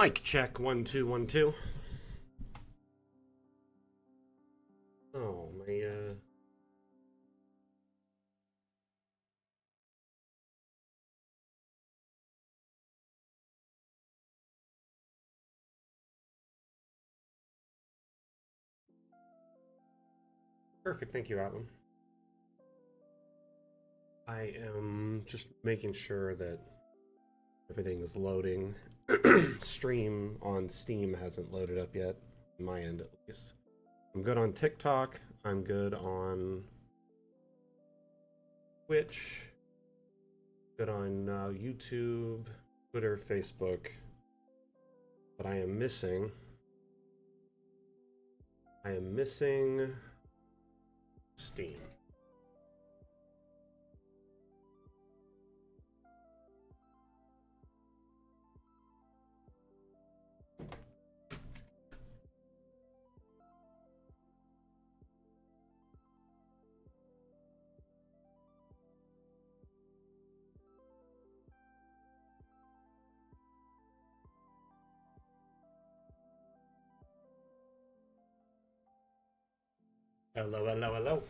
Mic check 1 2 1 2. Oh my Perfect, thank you, Alan. I am just making sure that everything is loading. Stream on Steam hasn't loaded up yet, on my end at least. I'm good on TikTok. I'm good on Twitch. Good on YouTube, Twitter, Facebook. But I am missing Steam. Hello, hello, hello.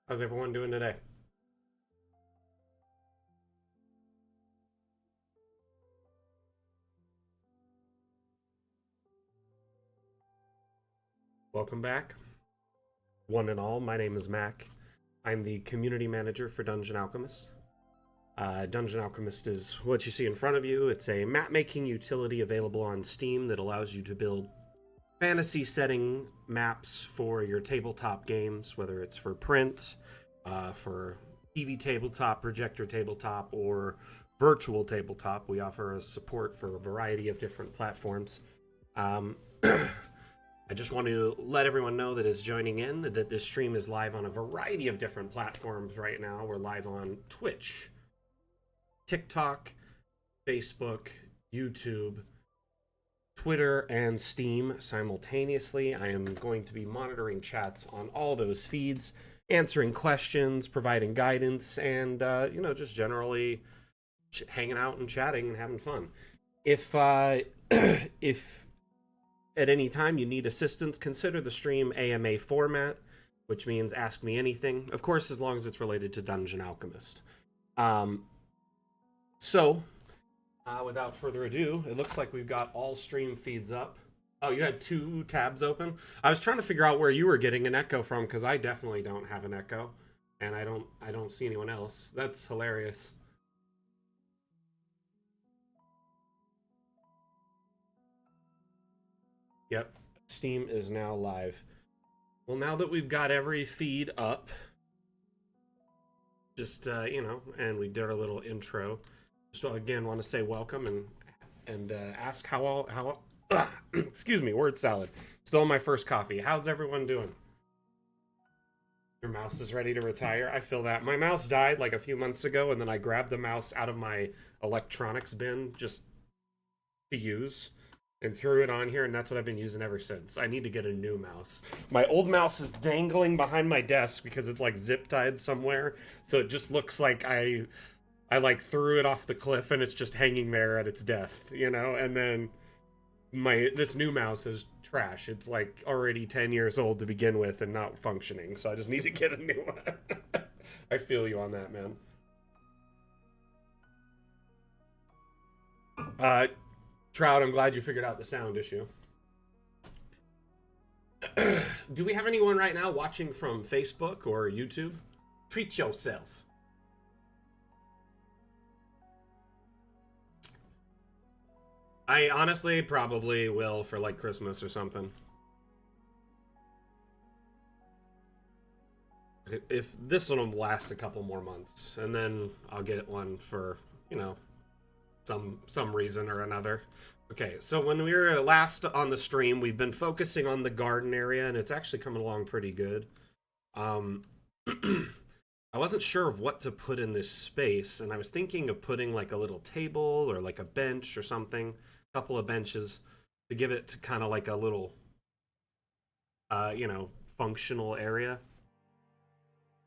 How's everyone doing today? Welcome back, one and all. My name is Mac. I'm the community manager for Dungeon Alchemist. Dungeon Alchemist is what you see in front of you. It's a map-making utility available on Steam that allows you to build fantasy setting maps for your tabletop games, whether it's for print, for TV tabletop, projector tabletop, or virtual tabletop. We offer a support for a variety of different platforms. I just want to let everyone know that is joining in that this stream is live on a variety of different platforms right now. We're live on Twitch, TikTok, Facebook, YouTube, Twitter, and Steam simultaneously. I am going to be monitoring chats on all those feeds, answering questions, providing guidance, and just generally hanging out and chatting and having fun. If at any time you need assistance, consider the stream AMA format, which means ask me anything. Of course, as long as it's related to Dungeon Alchemist. Without further ado, it looks like we've got all stream feeds up. Oh, you had 2 tabs open? I was trying to figure out where you were getting an echo from, because I definitely don't have an echo, and I don't see anyone else. That's hilarious. Yep, Steam is now live. Well, now that we've got every feed up, just and we did our little intro. Just again want to say welcome and ask how excuse me, word salad. Still my first coffee. How's everyone doing? Your mouse is ready to retire. I feel that. My mouse died like a few months ago, and then I grabbed the mouse out of my electronics bin just to use and threw it on here, and that's what I've been using ever since. I need to get a new mouse. My old mouse is dangling behind my desk because it's like zip tied somewhere, so it just looks like I like threw it off the cliff and it's just hanging there at its death, and then this new mouse is trash. It's like already 10 years old to begin with and not functioning, so I just need to get a new one. I feel you on that, man. Trout, I'm glad you figured out the sound issue. Do we have anyone right now watching from Facebook or YouTube? Treat yourself. I honestly probably will for like Christmas or something. If this one will last a couple more months, and then I'll get one for, some reason or another. Okay, so when we were last on the stream, we've been focusing on the garden area, and it's actually coming along pretty good. I wasn't sure of what to put in this space, and I was thinking of putting like a little table or like a bench or something, a couple of benches, to give it to kind of like a little, functional area.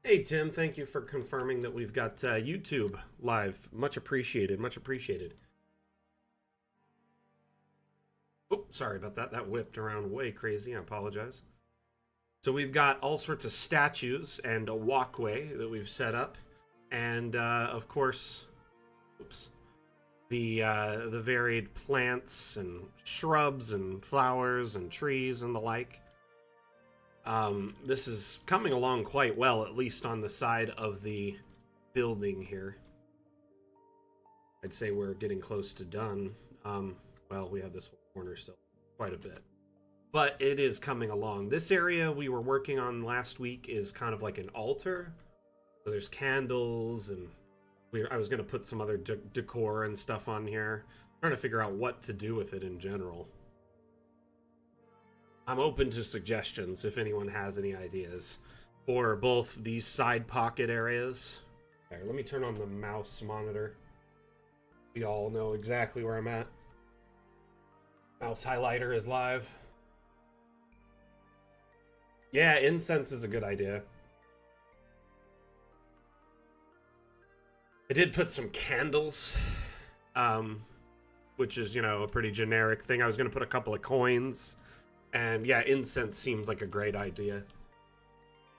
Hey Tim, thank you for confirming that we've got YouTube live. Much appreciated, much appreciated. Oh, sorry about that. That whipped around way crazy. I apologize. So we've got all sorts of statues and a walkway that we've set up, and of course, oops, the varied plants and shrubs and flowers and trees and the like. This is coming along quite well, at least on the side of the building here. I'd say we're getting close to done. Well, we have this whole corner still, quite a bit. But it is coming along. This area we were working on last week is kind of like an altar. So there's candles, and I was going to put some other decor and stuff on here. I'm trying to figure out what to do with it in general. I'm open to suggestions if anyone has any ideas for both these side pocket areas. There, let me turn on the mouse monitor. We all know exactly where I'm at. Mouse highlighter is live. Yeah, incense is a good idea. I did put some candles, which is, you know, a pretty generic thing. I was going to put a couple of coins. And yeah, incense seems like a great idea.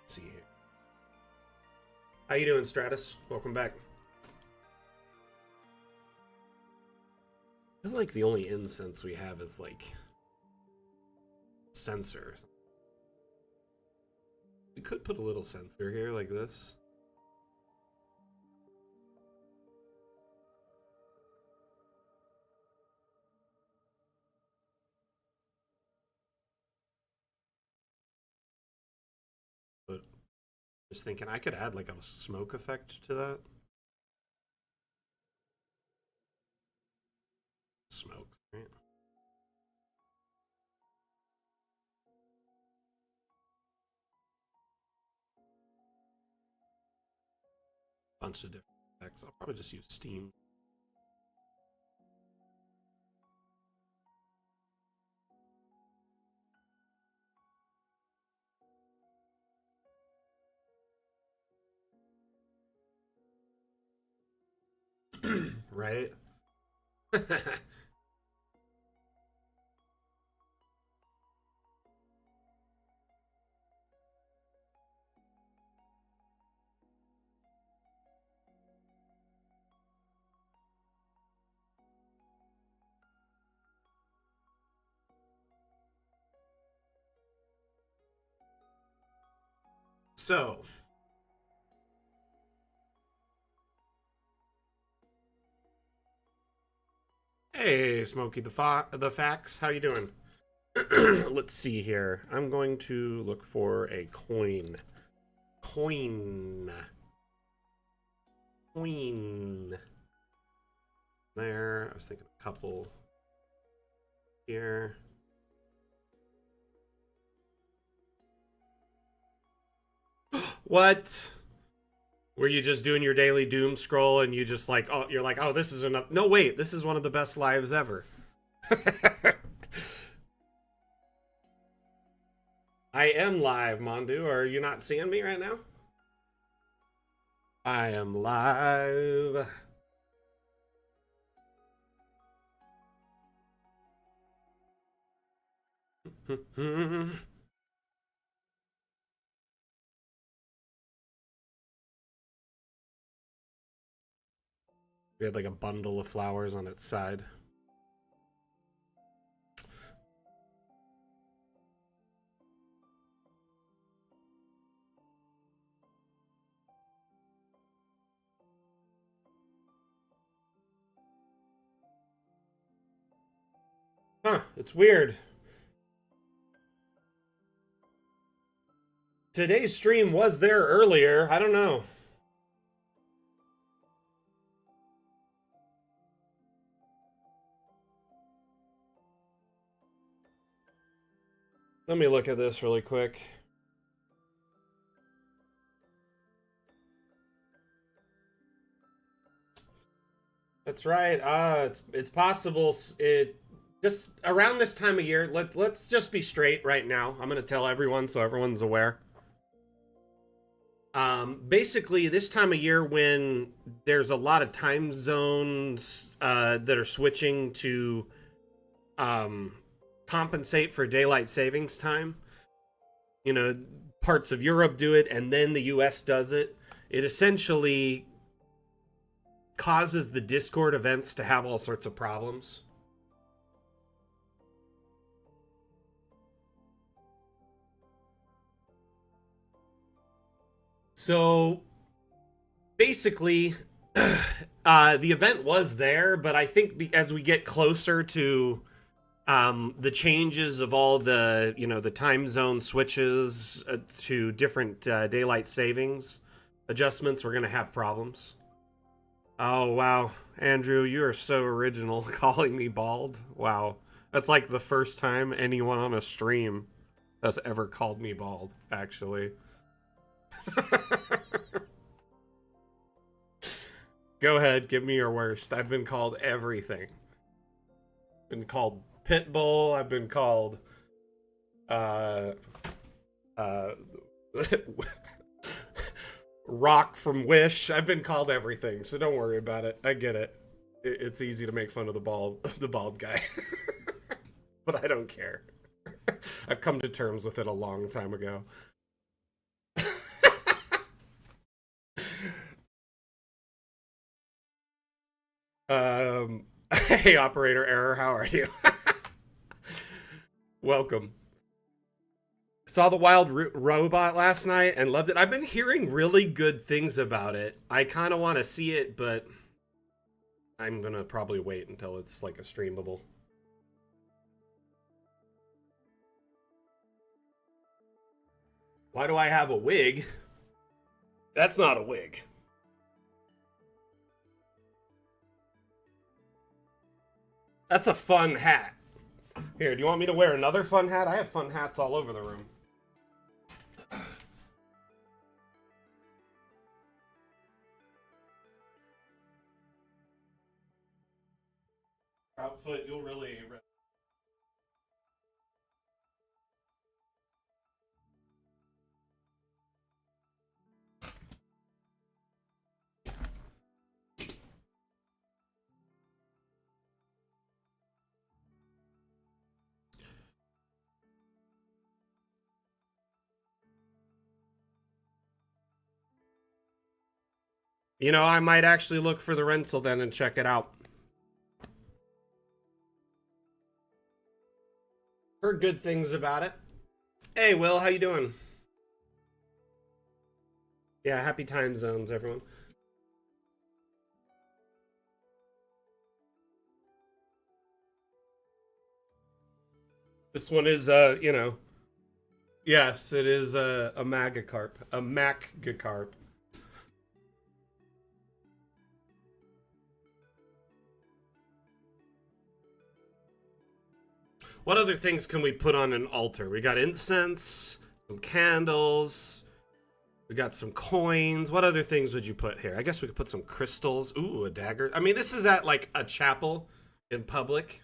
Let's see here. How you doing, Stratus? Welcome back. I feel like the only incense we have is like censer. We could put a little censer here like this. But just thinking I could add like a smoke effect to that. Smoke, right? Bunch of different effects. I'll probably just use steam. Right? So, hey, Smokey the Fax, how you doing? Let's see here. I'm going to look for a coin. Coin. There. I was thinking a couple here. What? Were you just doing your daily doom scroll and you just like, oh, you're like, oh, this is enough. No, wait, this is one of the best lives ever. I am live, Mondu. Are you not seeing me right now? I am live. We had like a bundle of flowers on its side. Huh, it's weird. Today's stream was there earlier. I don't know. Let me look at this really quick. That's right. It's possible. It just around this time of year. Let's just be straight right now. I'm gonna tell everyone so everyone's aware. Basically, this time of year when there's a lot of time zones that are switching to um, compensate for daylight savings time. You know, parts of Europe do it, and then the U.S. does it. It essentially causes the Discord events to have all sorts of problems. So basically, the event was there, but I think as we get closer to the changes of all the the time zone switches to different daylight savings adjustments, we're gonna have problems. Oh wow, Andrew, you are so original calling me bald. Wow, that's like the first time anyone on a stream has ever called me bald. Actually, go ahead, give me your worst. I've been called everything. Been called Pitbull. I've been called uh uh Rock from Wish. I've been called everything, so don't worry about it. I get it. It's easy to make fun of the bald guy. But I don't care. I've come to terms with it a long time ago. Hey operator error, how are you? Welcome. Saw the Wild Robot last night and loved it. I've been hearing really good things about it. I kind of want to see it, but I'm gonna probably wait until it's like a streamable. Why do I have a wig? That's not a wig. That's a fun hat. Here, do you want me to wear another fun hat? I have fun hats all over the room. Outfit, you'll really... You know, I might actually look for the rental then and check it out. Heard good things about it. Hey, Will, how you doing? Yeah, happy time zones, everyone. This one is, yes, it is a magacarp, a macgacarp. What other things can we put on an altar? We got incense, some candles, we got some coins. What other things would you put here? I guess we could put some crystals. Ooh, a dagger. I mean, this is at like a chapel in public.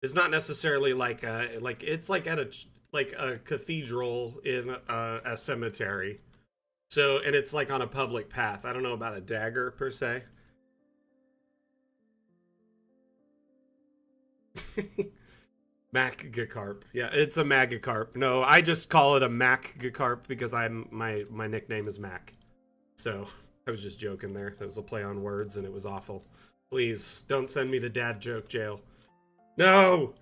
It's not necessarily like it's like at a cathedral in a cemetery. So, and it's like on a public path. I don't know about a dagger per se. Macgacarp. Yeah, it's a Magacarp. No, I just call it a Macgacarp because my nickname is Mac. So I was just joking there. That was a play on words and it was awful. Please don't send me to dad joke jail. No.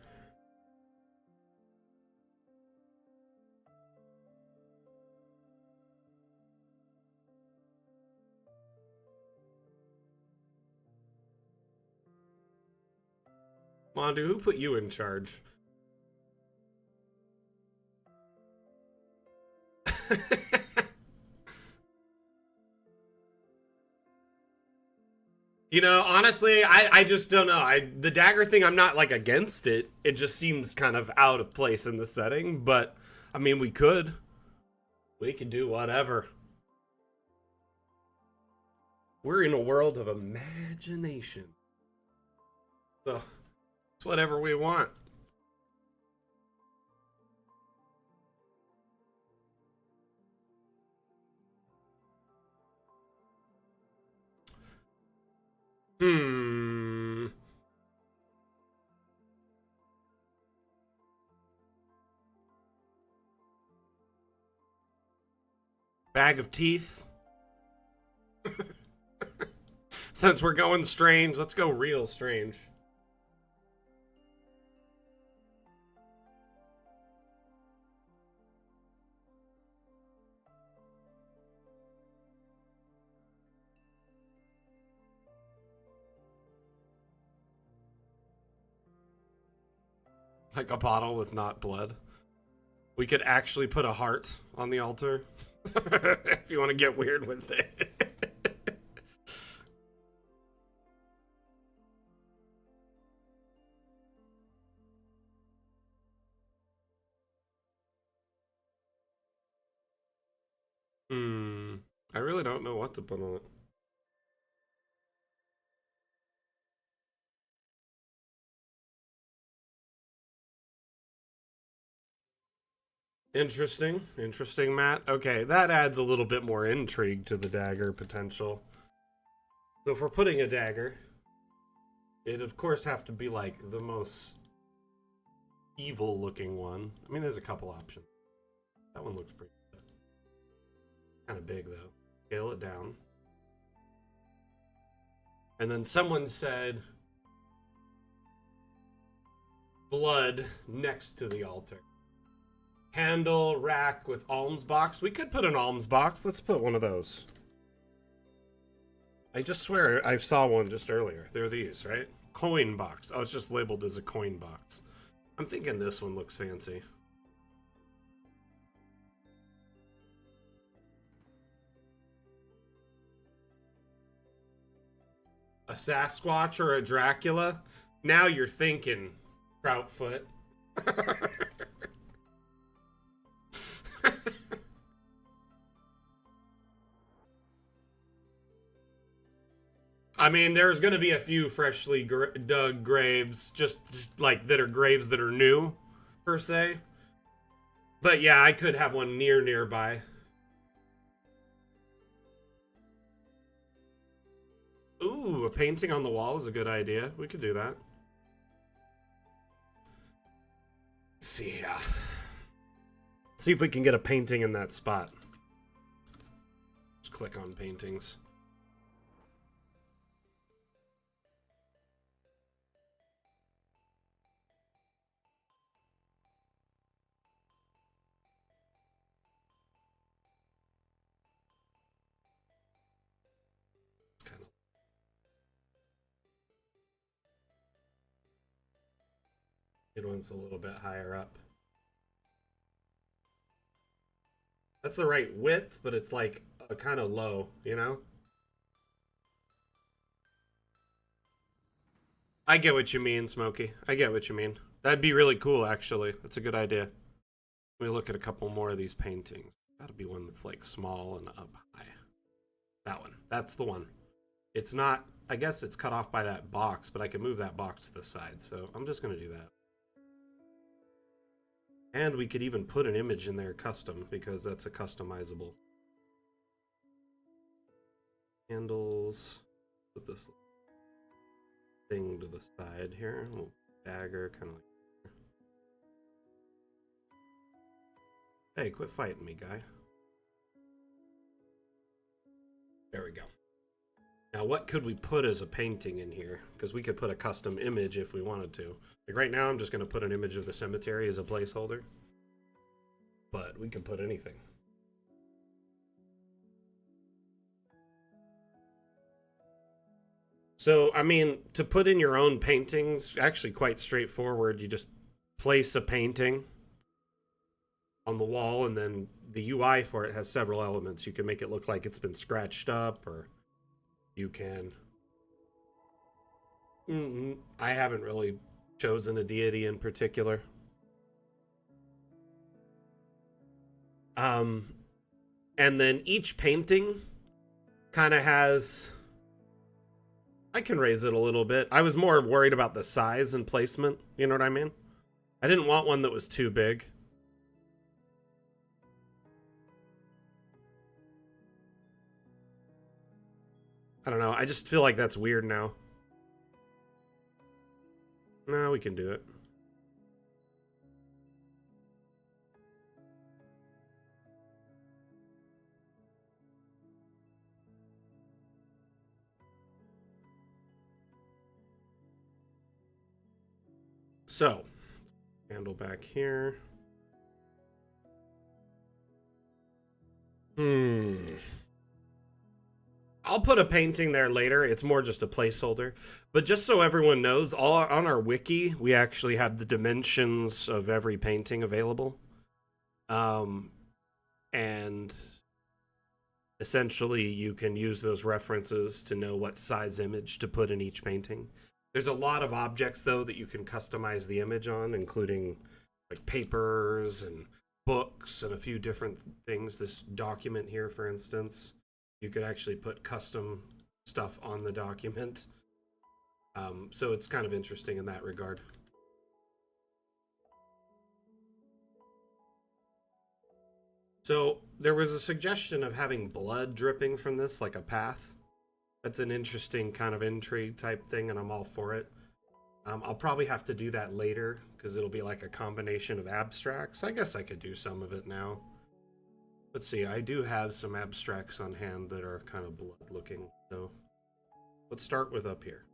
Mondu, who put you in charge? You know, honestly, I just don't know. The dagger thing, I'm not like against it. It just seems kind of out of place in the setting. But I mean, we could do whatever. We're in a world of imagination, so it's whatever we want. Hmm. Bag of teeth. Since we're going strange, let's go real strange. Like a bottle with not blood. We could actually put a heart on the altar. If you want to get weird with it. Hmm. I really don't know what to put on it. Interesting. Interesting, Matt. Okay, that adds a little bit more intrigue to the dagger potential. So if we're putting a dagger, it'd of course have to be like the most evil looking one. I mean, there's a couple options. That one looks pretty good. Kind of big though. Scale it down. And then someone said blood next to the altar. Candle rack with alms box. We could put an alms box. Let's put one of those. I just swear I saw one just earlier. They're these, right? Coin box. Oh, it's just labeled as a coin box. I'm thinking this one looks fancy. A Sasquatch or a Dracula? Now you're thinking, Proutfoot. I mean, there's going to be a few freshly dug graves, just like that are graves that are new, per se. But yeah, I could have one nearby. Ooh, a painting on the wall is a good idea. We could do that. Let's see, yeah. See if we can get a painting in that spot. Just click on paintings. It's kind of good one's a little bit higher up. That's the right width, but it's like kind of low, you know? I get what you mean, Smokey. I get what you mean. That'd be really cool, actually. That's a good idea. Let me look at a couple more of these paintings. Gotta be one that's like small and up high. That one. That's the one. It's not, I guess it's cut off by that box, but I can move that box to the side. So I'm just gonna do that. And we could even put an image in there custom because that's a customizable. Handles. Put this thing to the side here. A little dagger, kind of like. Hey, quit fighting me, guy. There we go. Now, what could we put as a painting in here? Because we could put a custom image if we wanted to. Like right now, I'm just going to put an image of the cemetery as a placeholder. But we can put anything. So, I mean, to put in your own paintings, actually quite straightforward. You just place a painting on the wall, and then the UI for it has several elements. You can make it look like it's been scratched up, or you can... I haven't really chosen a deity in particular. And then each painting kind of has... I can raise it a little bit. I was more worried about the size and placement. You know what I mean? I didn't want one that was too big. I don't know. I just feel like that's weird now. No, we can do it. So, handle back here. I'll put a painting there later. It's more just a placeholder. But just so everyone knows, all on our wiki, we actually have the dimensions of every painting available. And essentially, you can use those references to know what size image to put in each painting. There's a lot of objects, though, that you can customize the image on, including like papers and books and a few different things. This document here, for instance, you could actually put custom stuff on the document. So it's kind of interesting in that regard. So there was a suggestion of having blood dripping from this, like a path. That's an interesting kind of intrigue type thing, and I'm all for it. I'll probably have to do that later, because it'll be like a combination of abstracts. I guess I could do some of it now. Let's see, I do have some abstracts on hand that are kind of blood looking, so let's start with up here.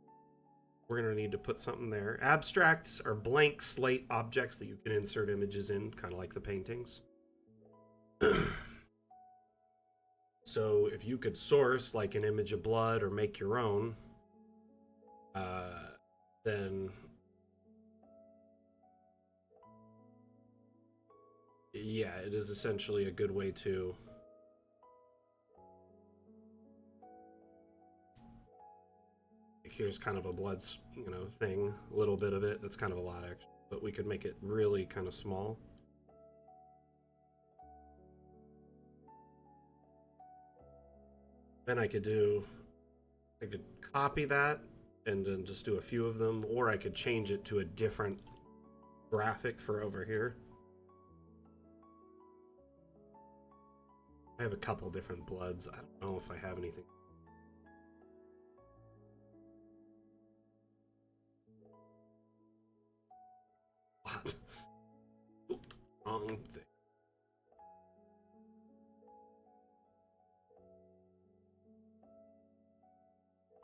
We're going to need to put something there. Abstracts are blank slate objects that you can insert images in, kind of like the paintings. So if you could source like an image of blood or make your own, then yeah, it is essentially a good way to here's kind of a blood, thing, a little bit of it. That's kind of a lot actually, but we could make it really kind of small. Then I could copy that and then just do a few of them, or I could change it to a different graphic for over here. I have a couple different bloods. I don't know if I have anything. What? Wrong thing.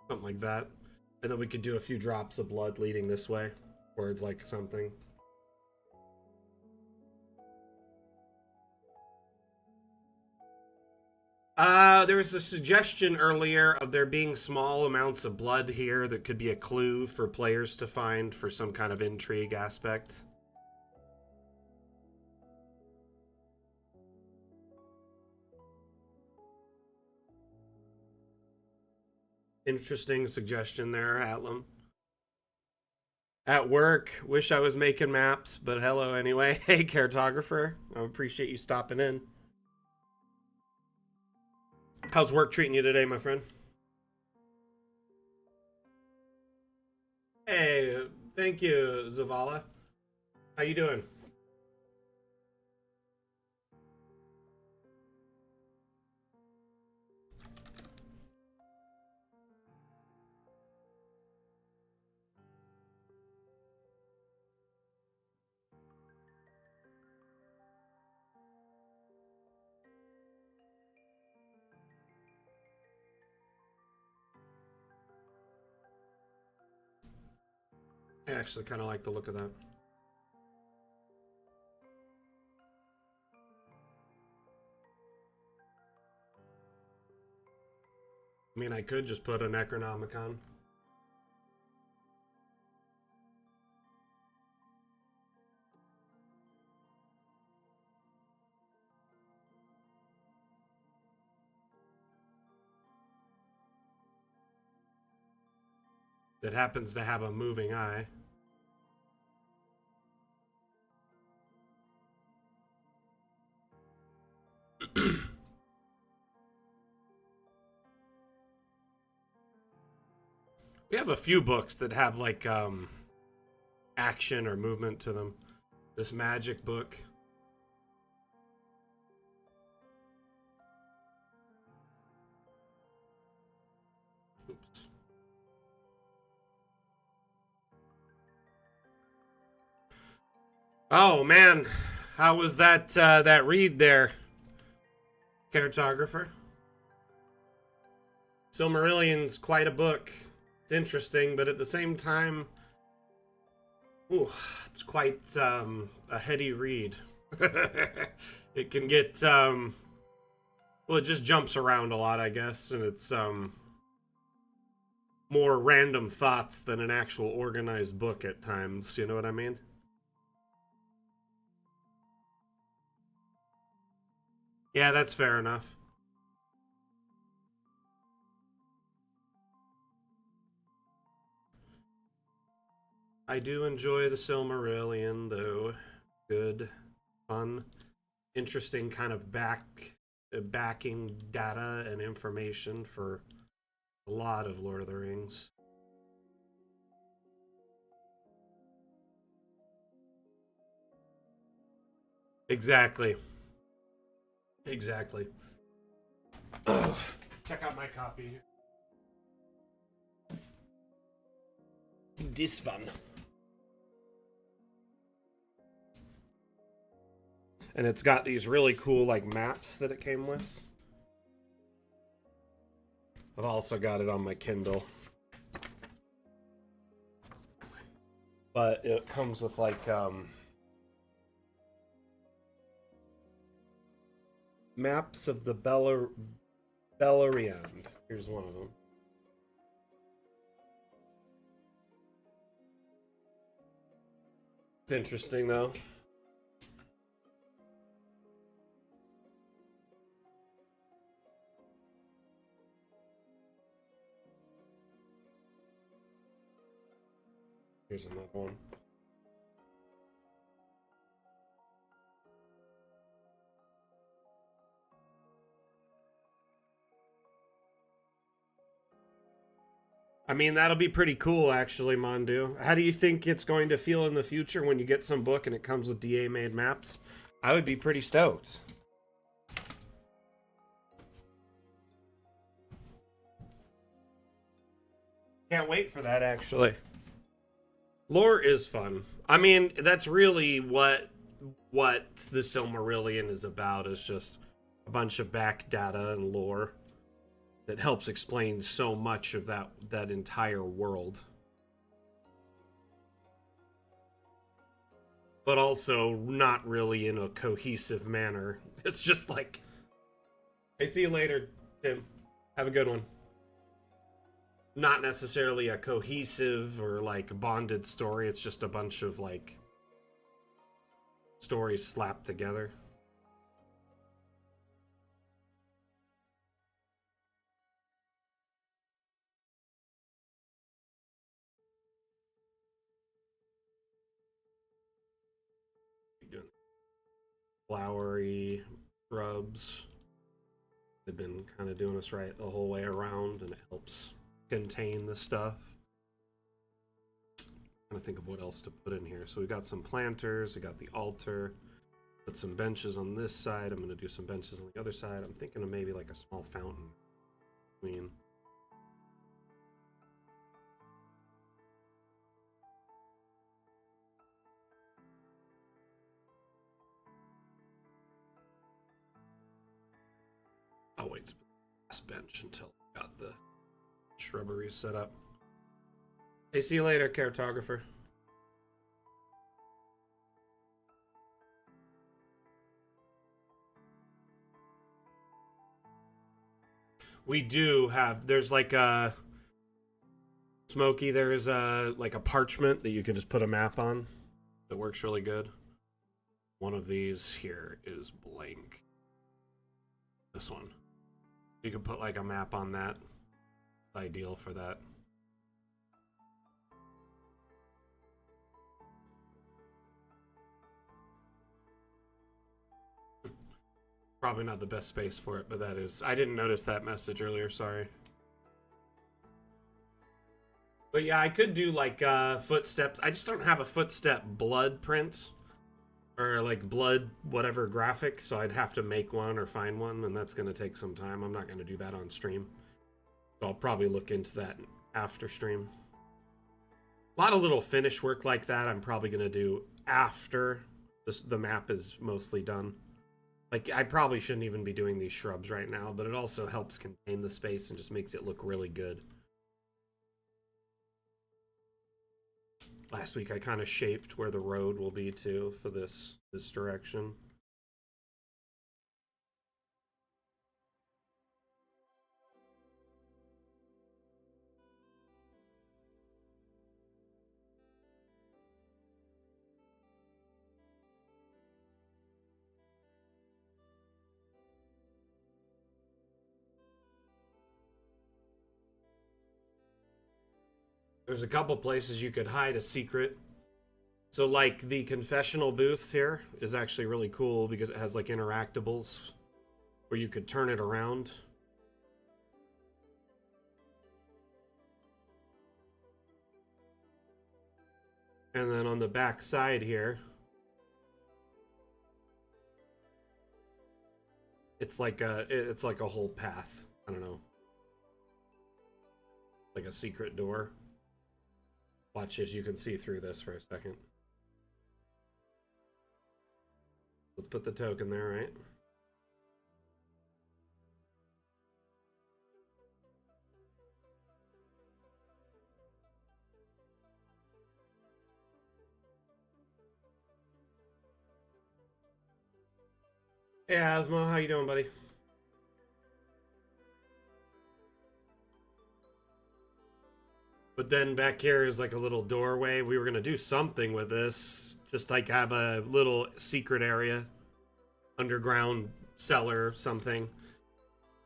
Something like that. And then we could do a few drops of blood leading this way, words like something. There was a suggestion earlier of there being small amounts of blood here that could be a clue for players to find for some kind of intrigue aspect. Interesting suggestion there, Atlam. At work, wish I was making maps, but hello anyway. Hey, cartographer, I appreciate you stopping in. How's work treating you today, my friend? Hey, thank you, Zavala. How you doing? I actually kind of like the look of that. I mean, I could just put a Necronomicon. That happens to have a moving eye. We have a few books that have like action or movement to them. This magic book. Oops. Oh man, how was that read there, cartographer? Silmarillion's quite a book. It's interesting, but at the same time, ooh, it's quite a heady read. It can get well, it just jumps around a lot, I guess, and it's more random thoughts than an actual organized book at times. You know what I mean? Yeah, that's fair enough. I do enjoy the Silmarillion, though. Good, fun, interesting kind of backing data and information for a lot of Lord of the Rings. Exactly. Exactly. Oh, check out my copy. This fun. And it's got these really cool like maps that it came with. I've also got it on my Kindle. But it comes with like maps of the Beleriand. Here's one of them. It's interesting though. Here's another one. I mean, that'll be pretty cool, actually, Mondu. How do you think it's going to feel in the future when you get some book and it comes with DA-made maps? I would be pretty stoked. Can't wait for that, actually. Lore is fun. I mean, that's really what the Silmarillion is about, is just a bunch of back data and lore that helps explain so much of that entire world. But also not really in a cohesive manner. It's just like, hey, see you later, Tim. Have a good one. Not necessarily a cohesive or like bonded story. It's just a bunch of like stories slapped together. Doing flowery shrubs. They've been kind of doing us right the whole way around, and it helps contain the stuff. I'm trying to think of what else to put in here. So we've got some planters, we got the altar, put some benches on this side. I'm going to do some benches on the other side. I'm thinking of maybe like a small fountain. I mean, I'll wait to put the last bench until I got the shrubbery set up. Hey, see you later, cartographer. We do have, there's like a Smokey, there is a like a parchment that you can just put a map on that works really good. One of these here is blank. This one. You can put like a map on that. Ideal for that. Probably not the best space for it, but that is. I didn't notice that message earlier, sorry. But yeah, I could do like footsteps. I just don't have a footstep blood print or like blood whatever graphic, so I'd have to make one or find one, and that's going to take some time. I'm not going to do that on stream. So I'll probably look into that after stream. A lot of little finish work like that I'm probably going to do after the map is mostly done. Like, I probably shouldn't even be doing these shrubs right now, but it also helps contain the space and just makes it look really good. Last week I kind of shaped where the road will be too for this direction. There's a couple places you could hide a secret. So like the confessional booth here is actually really cool because it has like interactables where you could turn it around. And then on the back side here, it's like a whole path. I don't know. Like a secret door. Watch this, you can see through this for a second. Let's put the token there, right? Hey Asmo, how you doing, buddy? But then back here is like a little doorway. We were gonna do something with this. Just like have a little secret area. Underground cellar, something.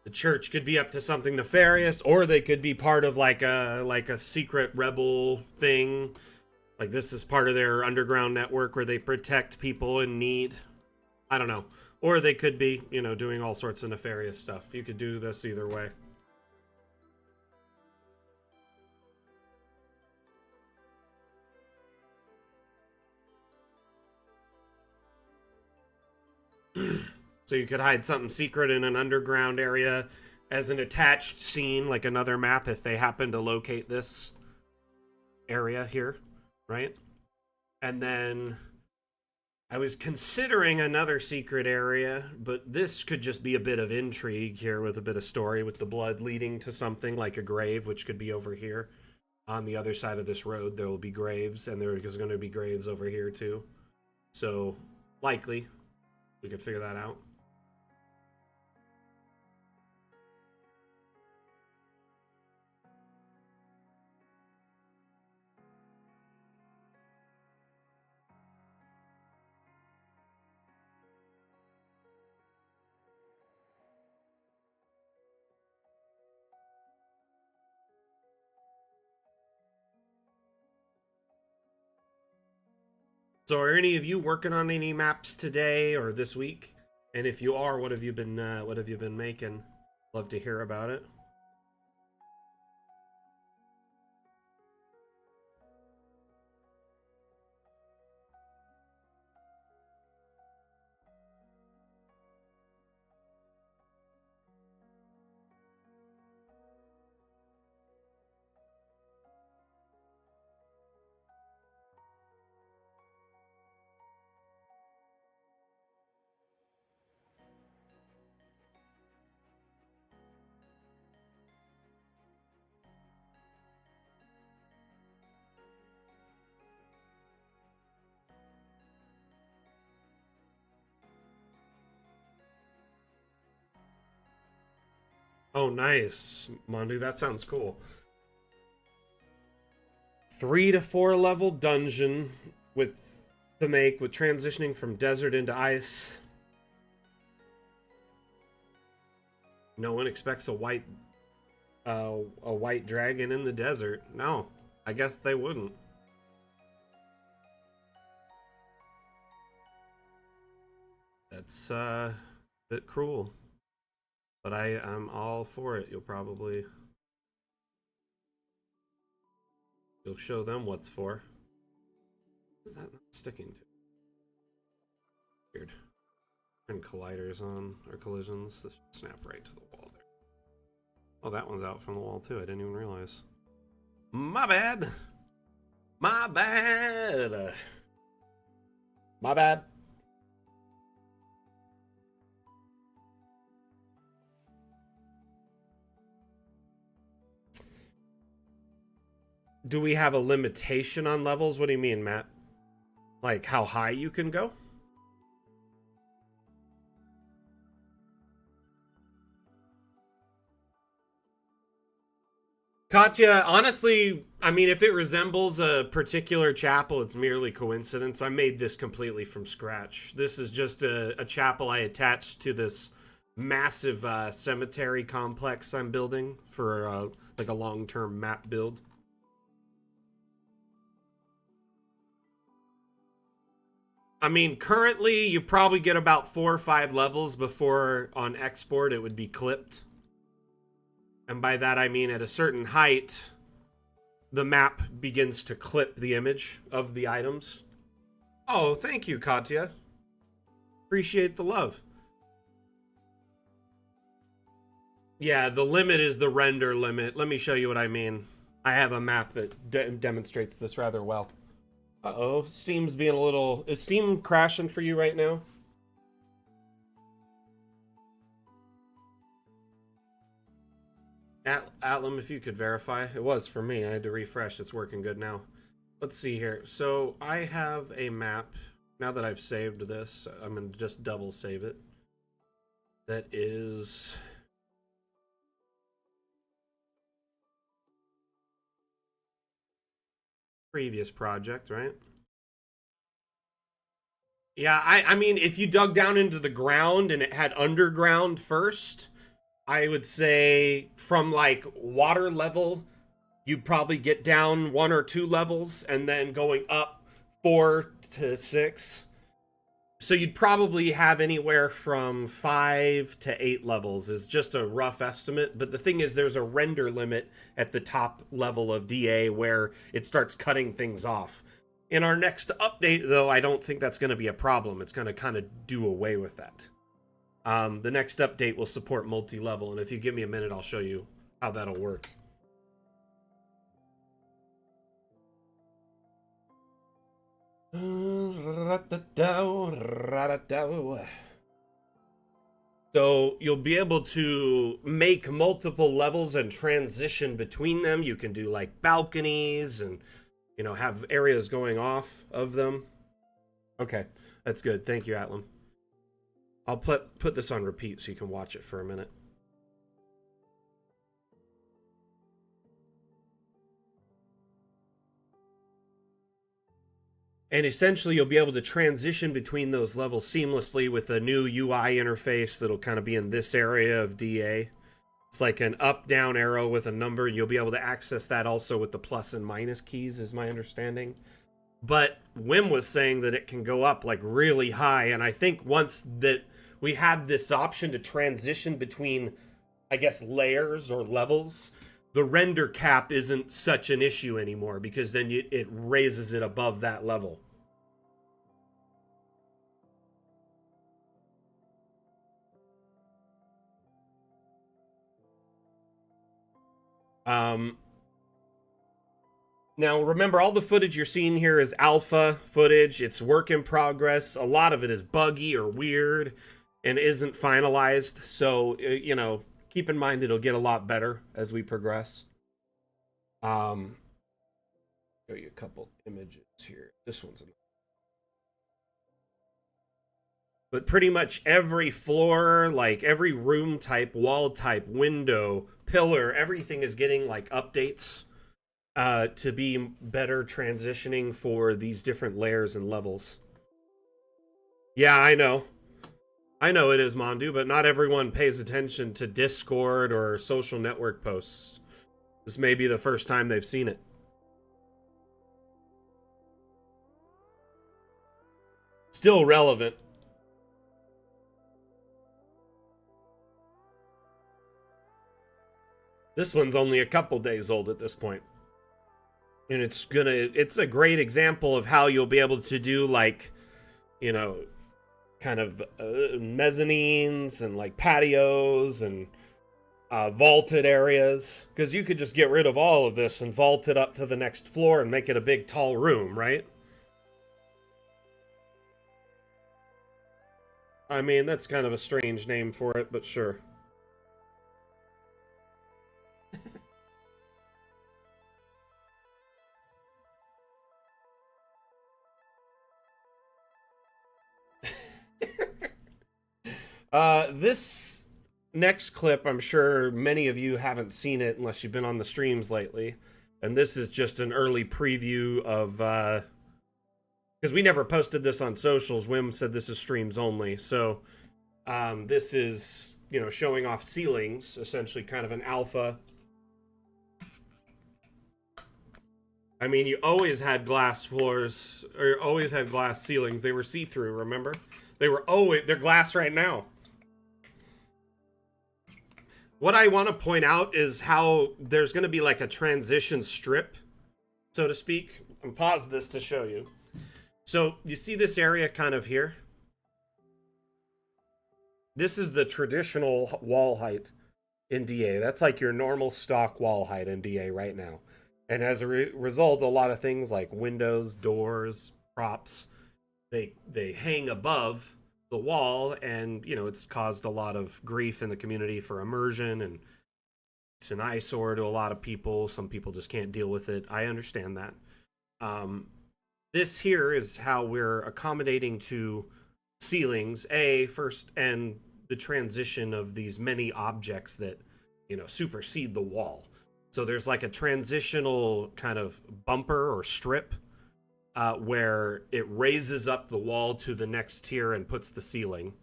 The church could be up to something nefarious, or they could be part of like a secret rebel thing. Like this is part of their underground network where they protect people in need. I don't know. Or they could be, you know, doing all sorts of nefarious stuff. You could do this either way. So you could hide something secret in an underground area as an attached scene, like another map if they happen to locate this area here, right? And then I was considering another secret area, but this could just be a bit of intrigue here with a bit of story with the blood leading to something like a grave, which could be over here. On the other side of this road, there will be graves, and there is going to be graves over here too. So, likely, we could figure that out. So, are any of you working on any maps today or this week? And if you are, what have you been making? Love to hear about it. Oh, nice, Mondu. That sounds cool. 3 to 4 level dungeon with to make with transitioning from desert into ice. No one expects a white dragon in the desert. No, I guess they wouldn't. That's a bit cruel, but I'm all for it. You'll show them what's for. Is that not sticking to? Weird. And colliders on or collisions. This should snap right to the wall there. Oh, that one's out from the wall too. I didn't even realize. My bad. My bad. My bad. Do we have a limitation on levels? What do you mean, Matt? Like how high you can go? Katya, honestly, I mean, if it resembles a particular chapel, it's merely coincidence. I made this completely from scratch. This is just a chapel I attached to this massive cemetery complex I'm building for like a long-term map build. I mean, currently you probably get about 4 or 5 levels before on export it would be clipped. And by that I mean at a certain height, the map begins to clip the image of the items. Oh, thank you, Katya. Appreciate the love. Yeah, the limit is the render limit. Let me show you what I mean. I have a map that demonstrates this rather well. Uh-oh, Steam's being a little... Is Steam crashing for you right now? Atlam, if you could verify. It was for me. I had to refresh. It's working good now. Let's see here. So I have a map. Now that I've saved this, I'm going to just double save it. That is... previous project, right? Yeah, I mean, if you dug down into the ground and it had underground first, I would say from like water level, you'd probably get down 1 or 2 levels and then going up 4 to 6. So you'd probably have anywhere from 5 to 8 levels is just a rough estimate. But the thing is, there's a render limit at the top level of DA where it starts cutting things off. In our next update, though, I don't think that's going to be a problem. It's going to kind of do away with that. The next update will support multi-level, and if you give me a minute, I'll show you how that'll work. So you'll be able to make multiple levels and transition between them. You can do like balconies and, you know, have areas going off of them. Okay, that's good. Thank you, Atlam. I'll put this on repeat so you can watch it for a minute. And essentially, you'll be able to transition between those levels seamlessly with a new UI interface that'll kind of be in this area of DA. It's like an up-down arrow with a number. You'll be able to access that also with the plus and minus keys, is my understanding. But Wim was saying that it can go up like really high, and I think once that we have this option to transition between, I guess, layers or levels, the render cap isn't such an issue anymore because then it raises it above that level. Now, remember, all the footage you're seeing here is alpha footage. It's work in progress. A lot of it is buggy or weird and isn't finalized. So, you know, keep in mind it'll get a lot better as we progress. Show you a couple images here. This one's enough. But pretty much every floor, like every room type, wall type, window, pillar, everything is getting like updates to be better transitioning for these different layers and levels. Yeah, I know. I know it is, Mondu, but not everyone pays attention to Discord or social network posts. This may be the first time they've seen it. Still relevant. This one's only a couple days old at this point. And it's a great example of how you'll be able to do like, you know, kind of mezzanines and like patios and vaulted areas. Because you could just get rid of all of this and vault it up to the next floor and make it a big tall room, right? I mean, that's kind of a strange name for it, but sure. This next clip, I'm sure many of you haven't seen it unless you've been on the streams lately. And this is just an early preview of, because we never posted this on socials. Wim said this is streams only. So this is, showing off ceilings, essentially kind of an alpha. I mean, you always had glass floors, or always had glass ceilings. They were see-through, remember? They're glass right now. What I want to point out is how there's going to be like a transition strip, so to speak. And pause this to show you. So you see this area kind of here? This is the traditional wall height in DA. That's like your normal stock wall height in DA right now. And as a result, a lot of things like windows, doors, props, they hang above the wall, and it's caused a lot of grief in the community for immersion, and it's an eyesore to a lot of people. Some people just can't deal with it. I understand that. This here is how we're accommodating to ceilings, first, and the transition of these many objects that supersede the wall. So there's like a transitional kind of bumper or strip where it raises up the wall to the next tier and puts the ceiling.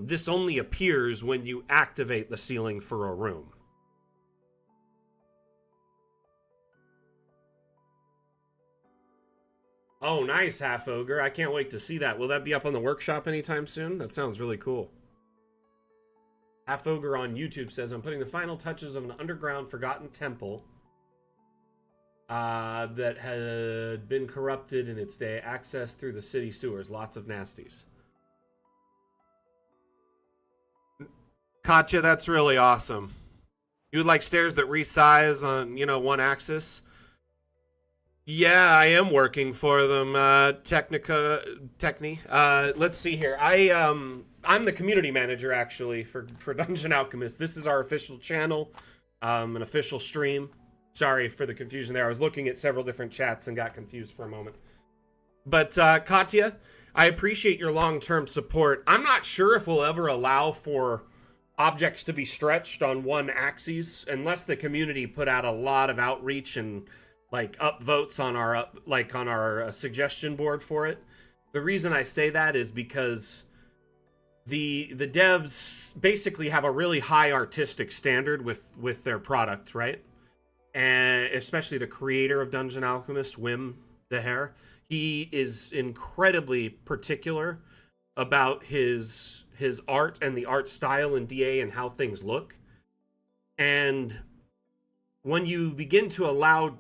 This only appears when you activate the ceiling for a room. Oh, nice, Half Ogre. I can't wait to see that. Will that be up on the workshop anytime soon? That sounds really cool. Half Ogre on YouTube says, I'm putting the final touches of an underground forgotten temple that had been corrupted in its day, accessed through the city sewers. Lots of nasties. Katya, that's really awesome. You would like stairs that resize on, one axis? Yeah, I am working for them, Techni. Let's see here. I'm the community manager, actually, for Dungeon Alchemist. This is our official channel, an official stream. Sorry for the confusion there. I was looking at several different chats and got confused for a moment. But, Katya, I appreciate your long-term support. I'm not sure if we'll ever allow for objects to be stretched on one axis, unless the community put out a lot of outreach and upvotes on our suggestion board for it. The reason I say that is because the devs basically have a really high artistic standard with their product, right? And especially the creator of Dungeon Alchemist, Wim the Hare, he is incredibly particular about his art and the art style in DA and how things look. And when you begin to allow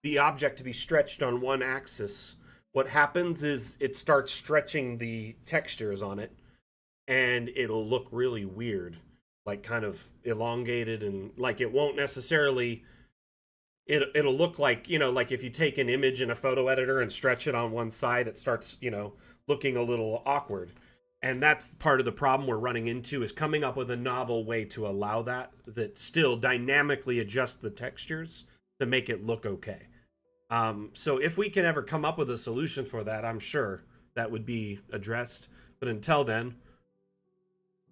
the object to be stretched on one axis, what happens is it starts stretching the textures on it, and it'll look really weird, like kind of elongated, and like it won't necessarily, it'll look like, like if you take an image in a photo editor and stretch it on one side, it starts, looking a little awkward. And that's part of the problem we're running into, is coming up with a novel way to allow that still dynamically adjusts the textures to make it look okay. So if we can ever come up with a solution for that, I'm sure that would be addressed. But until then,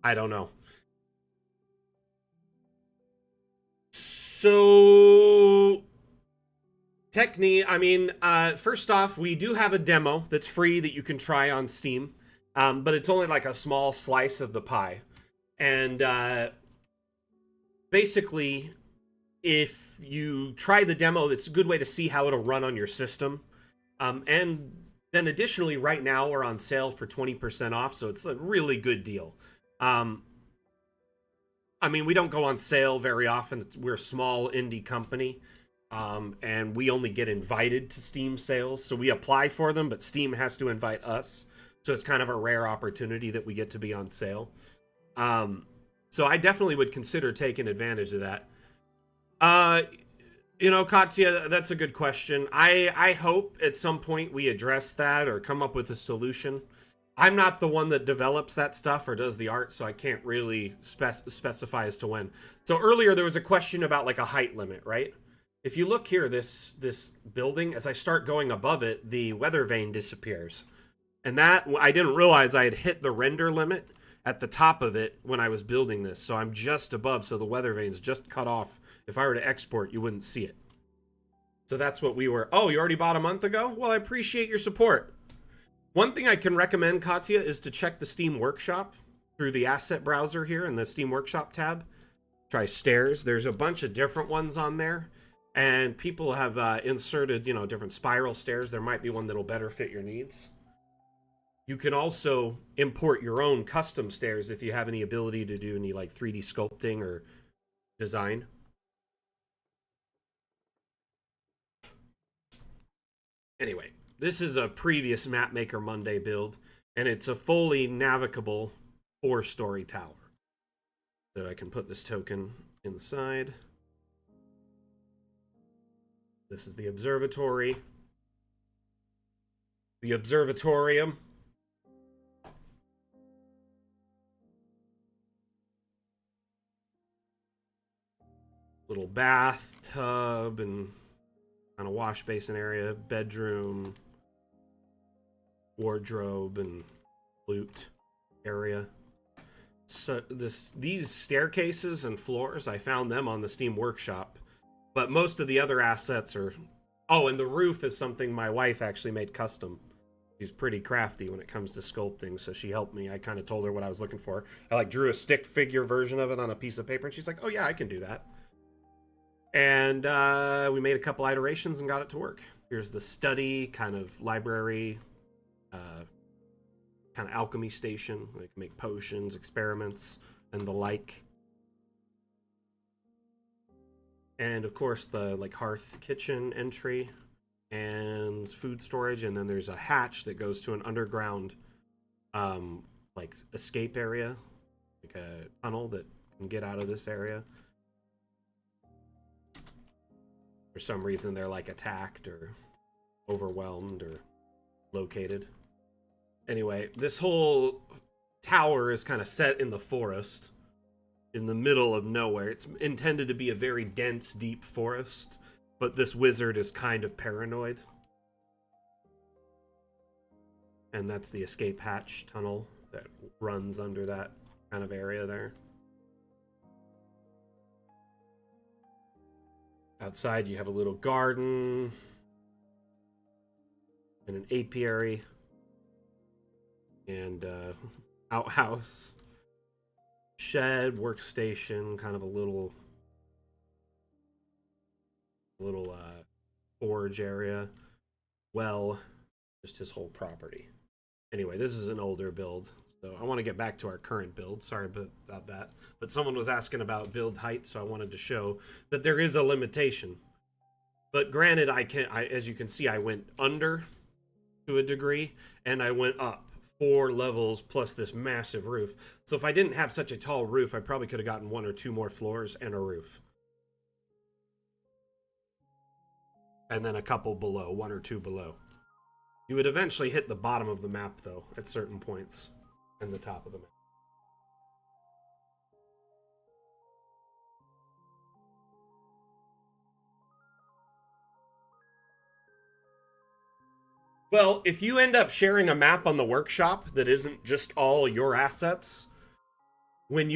I don't know. So, Techni, I mean, first off, we do have a demo that's free that you can try on Steam. But it's only like a small slice of the pie. And basically, if you try the demo, it's a good way to see how it'll run on your system. And then additionally, right now we're on sale for 20% off, so it's a really good deal. I mean, we don't go on sale very often. We're a small indie company, and we only get invited to Steam sales. So we apply for them, but Steam has to invite us. So it's kind of a rare opportunity that we get to be on sale. So I definitely would consider taking advantage of that. Katya, that's a good question. I hope at some point we address that or come up with a solution. I'm not the one that develops that stuff or does the art, so I can't really specify as to when. So earlier there was a question about like a height limit, right? If you look here, this building, as I start going above it, the weather vane disappears. And that, I didn't realize I had hit the render limit, at the top of it when I was building this. So I'm just above, so the weather vane's just cut off. If I were to export, you wouldn't see it. So that's what we were. Oh, you already bought a month ago? Well, I appreciate your support. One thing I can recommend, Katya, is to check the Steam Workshop through the asset browser here in the Steam Workshop tab. Try stairs. There's a bunch of different ones on there. And people have inserted, you know, different spiral stairs. There might be one that'll better fit your needs. You can also import your own custom stairs if you have any ability to do any like 3D sculpting or design. Anyway, this is a previous Mapmaker Monday build, and it's a fully navigable 4-story tower. So I can put this token inside. This is the observatory. The observatorium. Little bathtub and kind of wash basin area, bedroom, wardrobe, and flute area. So these staircases and floors, I found them on the Steam Workshop, but most of the other assets are... Oh, and the roof is something my wife actually made custom. She's pretty crafty when it comes to sculpting, so she helped me. I kind of told her what I was looking for. I like drew a stick figure version of it on a piece of paper, and she's like, oh yeah, I can do that. And we made a couple iterations and got it to work. Here's the study, kind of library, kind of alchemy station. We can make potions, experiments, and the like. And of course the like hearth kitchen entry and food storage. And then there's a hatch that goes to an underground like escape area, like a tunnel that can get out of this area. For some reason, they're like attacked or overwhelmed or located. Anyway, this whole tower is kind of set in the forest, in the middle of nowhere. It's intended to be a very dense, deep forest, but this wizard is kind of paranoid. And that's the escape hatch tunnel that runs under that kind of area there. Outside, you have a little garden and an apiary and outhouse, shed, workstation, kind of a little forge area. Well, just his whole property. Anyway, this is an older build, so I want to get back to our current build. Sorry about that. But someone was asking about build height, so I wanted to show that there is a limitation. But granted, as you can see, I went under to a degree, and I went up 4 levels plus this massive roof. So if I didn't have such a tall roof, I probably could have gotten 1 or 2 more floors and a roof. And then a couple below, 1 or 2 below. You would eventually hit the bottom of the map, though, at certain points, and the top of the map. Well, if you end up sharing a map on the workshop that isn't just all your assets, when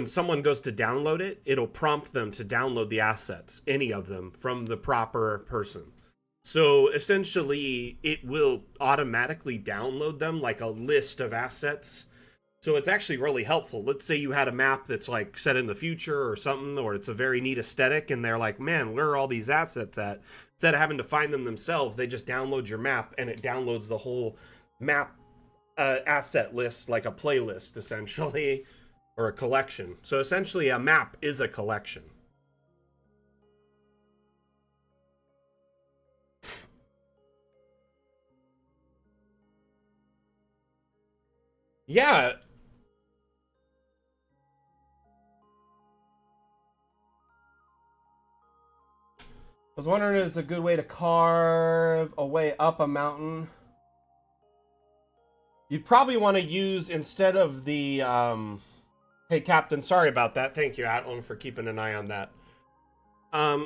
someone goes to download it, it'll prompt them to download the assets, any of them, from the proper person. So essentially, it will automatically download them like a list of assets. So it's actually really helpful. Let's say you had a map that's like set in the future or something, or it's a very neat aesthetic, and they're like, man, where are all these assets at? Instead of having to find them themselves, they just download your map, and it downloads the whole map asset list, like a playlist, essentially, or a collection. So essentially, a map is a collection. Yeah. I was wondering if it's a good way to carve a way up a mountain. You'd probably want to use, instead of the, hey, Captain, sorry about that. Thank you, Atlan, for keeping an eye on that.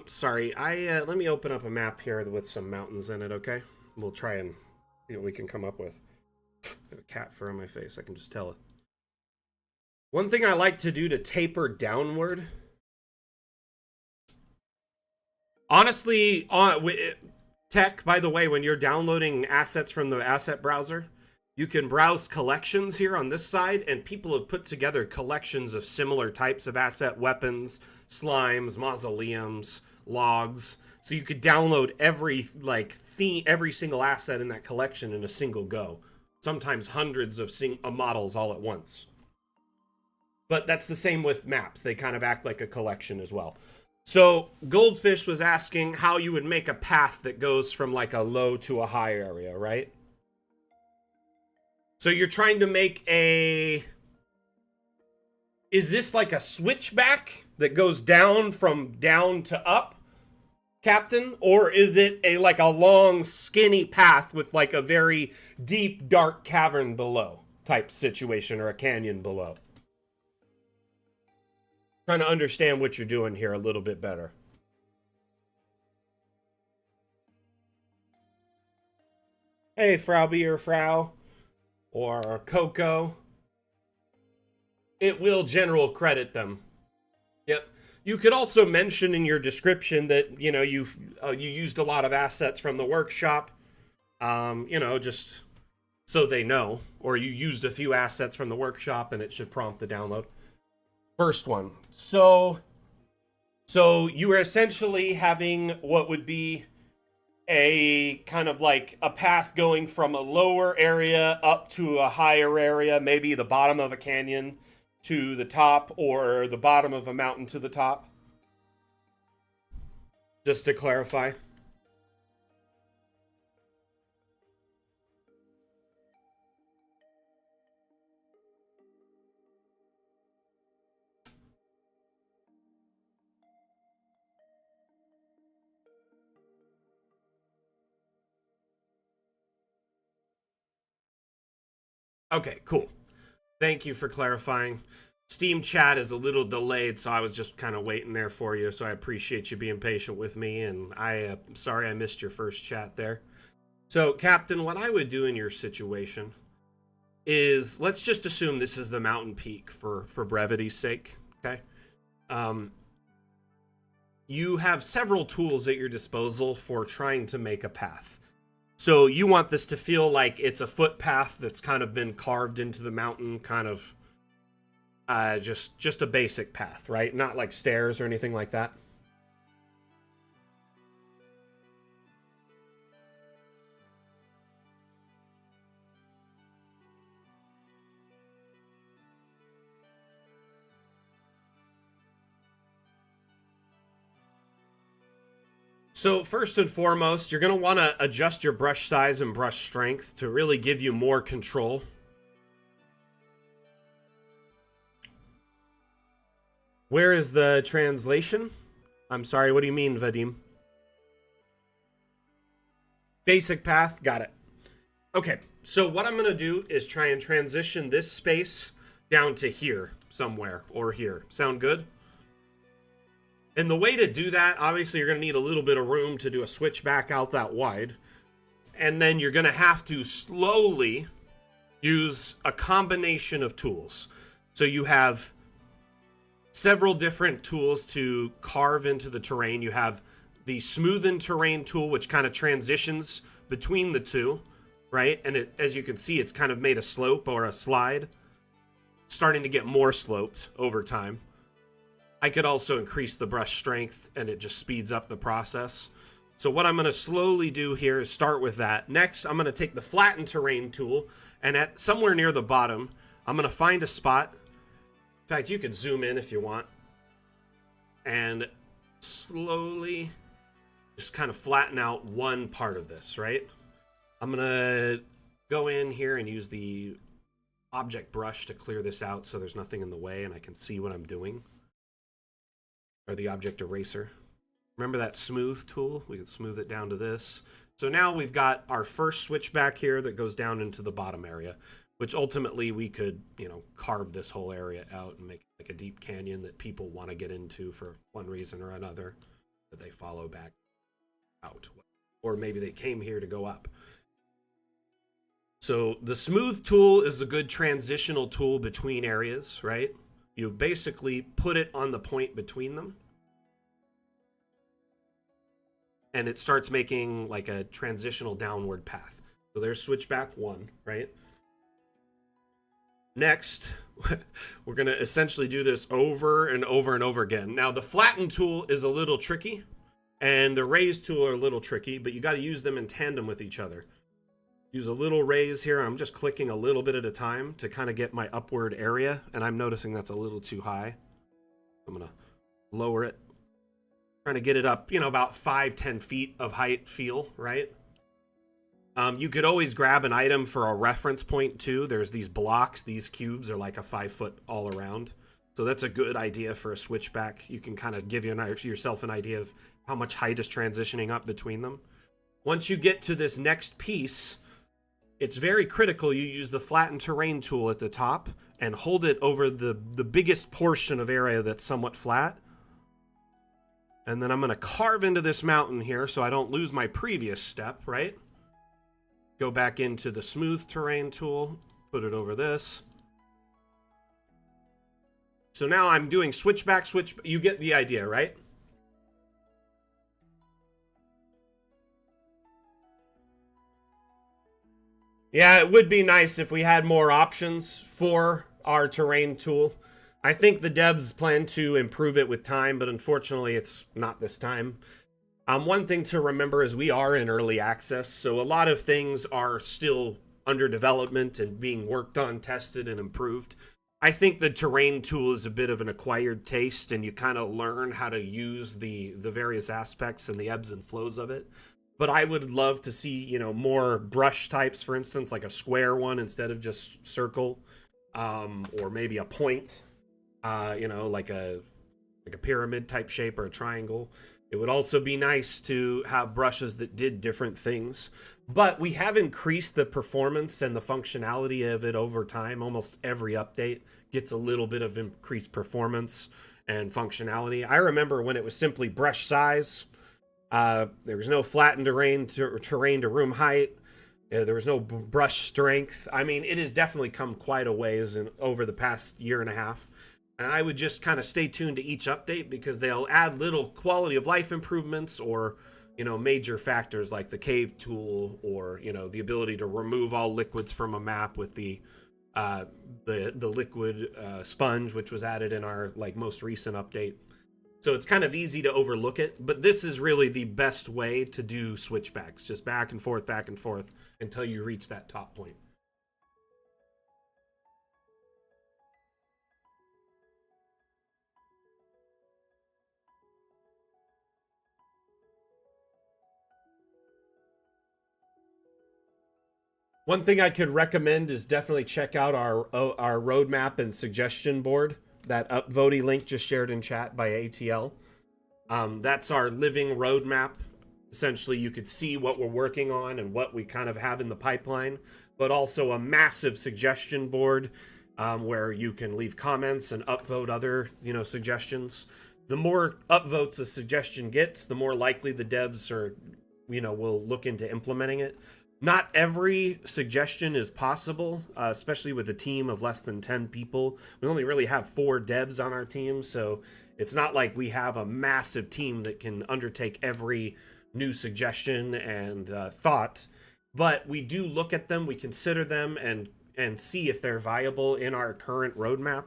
Sorry, let me open up a map here with some mountains in it, okay? We'll try and see what we can come up with. I have a cat fur on my face, I can just tell it. One thing I like to do to taper downward, honestly, tech, by the way, when you're downloading assets from the asset browser, you can browse collections here on this side, and people have put together collections of similar types of asset, weapons, slimes, mausoleums, logs. So you could download every every single asset in that collection in a single go. Sometimes hundreds of models all at once. But that's the same with maps. They kind of act like a collection as well. So Goldfish was asking how you would make a path that goes from like a low to a high area, right? So you're trying to make a... Is this like a switchback that goes down from down to up, Captain? Or is it like a long, skinny path with like a very deep, dark cavern below type situation, or a canyon below? Trying to understand what you're doing here a little bit better. Hey, Frauby or Frau or Coco. It will general credit them. Yep. You could also mention in your description that, you know, you used a lot of assets from the workshop. You know, just so they know. Or you used a few assets from the workshop and it should prompt the download. First one. So you are essentially having what would be a kind of like a path going from a lower area up to a higher area, maybe the bottom of a canyon to the top, or the bottom of a mountain to the top. Just to clarify. Okay, cool. Thank you for clarifying. Steam chat is a little delayed, so I was just kind of waiting there for you. So I appreciate you being patient with me, and I'm sorry I missed your first chat there. So, Captain, what I would do in your situation is, let's just assume this is the mountain peak for brevity's sake, okay? You have several tools at your disposal for trying to make a path. So you want this to feel like it's a footpath that's kind of been carved into the mountain, kind of just a basic path, right? Not like stairs or anything like that. So first and foremost, you're going to want to adjust your brush size and brush strength to really give you more control. Where is the translation? I'm sorry, what do you mean, Vadim? Basic path, got it. Okay, so what I'm going to do is try and transition this space down to here somewhere, or here. Sound good? And the way to do that, obviously you're going to need a little bit of room to do a switchback out that wide. And then you're going to have to slowly use a combination of tools. So you have several different tools to carve into the terrain. You have the smoothen terrain tool, which kind of transitions between the two, right? And it, as you can see, it's kind of made a slope or a slide, starting to get more sloped over time. I could also increase the brush strength, and it just speeds up the process. So what I'm going to slowly do here is start with that. Next, I'm going to take the flatten terrain tool, and at somewhere near the bottom, I'm going to find a spot. In fact, you could zoom in if you want. And slowly just kind of flatten out one part of this, right? I'm going to go in here and use the object brush to clear this out so there's nothing in the way and I can see what I'm doing. Or the object eraser. Remember that smooth tool? We can smooth it down to this. So now we've got our first switchback here that goes down into the bottom area, which ultimately we could, you know, carve this whole area out and make it like a deep canyon that people want to get into for one reason or another, that they follow back out. Or maybe they came here to go up. So the smooth tool is a good transitional tool between areas, right? You basically put it on the point between them, and it starts making like a transitional downward path. So there's switchback 1, right? Next, we're going to essentially do this over and over and over again. Now, the flatten tool is a little tricky, and the raise tool are a little tricky, but you got to use them in tandem with each other. Use a little raise here. I'm just clicking a little bit at a time to kind of get my upward area, and I'm noticing that's a little too high. I'm going to lower it. Trying to get it up, about 5-10 feet of height feel, right? You could always grab an item for a reference point too. There's these blocks. These cubes are like a 5 foot all around. So that's a good idea for a switchback. You can kind of give yourself an idea of how much height is transitioning up between them. Once you get to this next piece, it's very critical you use the flatten terrain tool at the top and hold it over the biggest portion of area that's somewhat flat. And then I'm going to carve into this mountain here so I don't lose my previous step, right? Go back into the smooth terrain tool, put it over this. So now I'm doing switchback. You get the idea, right? Yeah, it would be nice if we had more options for our terrain tool. I think the devs plan to improve it with time, but unfortunately it's not this time. One thing to remember is we are in early access, so a lot of things are still under development and being worked on, tested, and improved. I think the terrain tool is a bit of an acquired taste, and you kind of learn how to use the various aspects and the ebbs and flows of it. But I would love to see, more brush types, for instance, like a square one instead of just circle, or maybe a point, like a pyramid type shape or a triangle. It would also be nice to have brushes that did different things. But we have increased the performance and the functionality of it over time. Almost every update gets a little bit of increased performance and functionality. I remember when it was simply brush size. There was no flattened terrain to room height. There was no brush strength. I mean, it has definitely come quite a ways over the past year and a half. And I would just kind of stay tuned to each update because they'll add little quality of life improvements or, major factors like the cave tool or, the ability to remove all liquids from a map with the liquid sponge, which was added in our most recent update. So it's kind of easy to overlook it, but this is really the best way to do switchbacks, just back and forth until you reach that top point. One thing I could recommend is definitely check out our roadmap and suggestion board. That upvoting link just shared in chat by ATL. That's our living roadmap. Essentially, you could see what we're working on and what we kind of have in the pipeline, but also a massive suggestion board where you can leave comments and upvote other, suggestions. The more upvotes a suggestion gets, the more likely the devs will look into implementing it. Not every suggestion is possible, especially with a team of less than 10 people. We only really have 4 devs on our team, so it's not like we have a massive team that can undertake every new suggestion and thought. But we do look at them, we consider them, and see if they're viable in our current roadmap.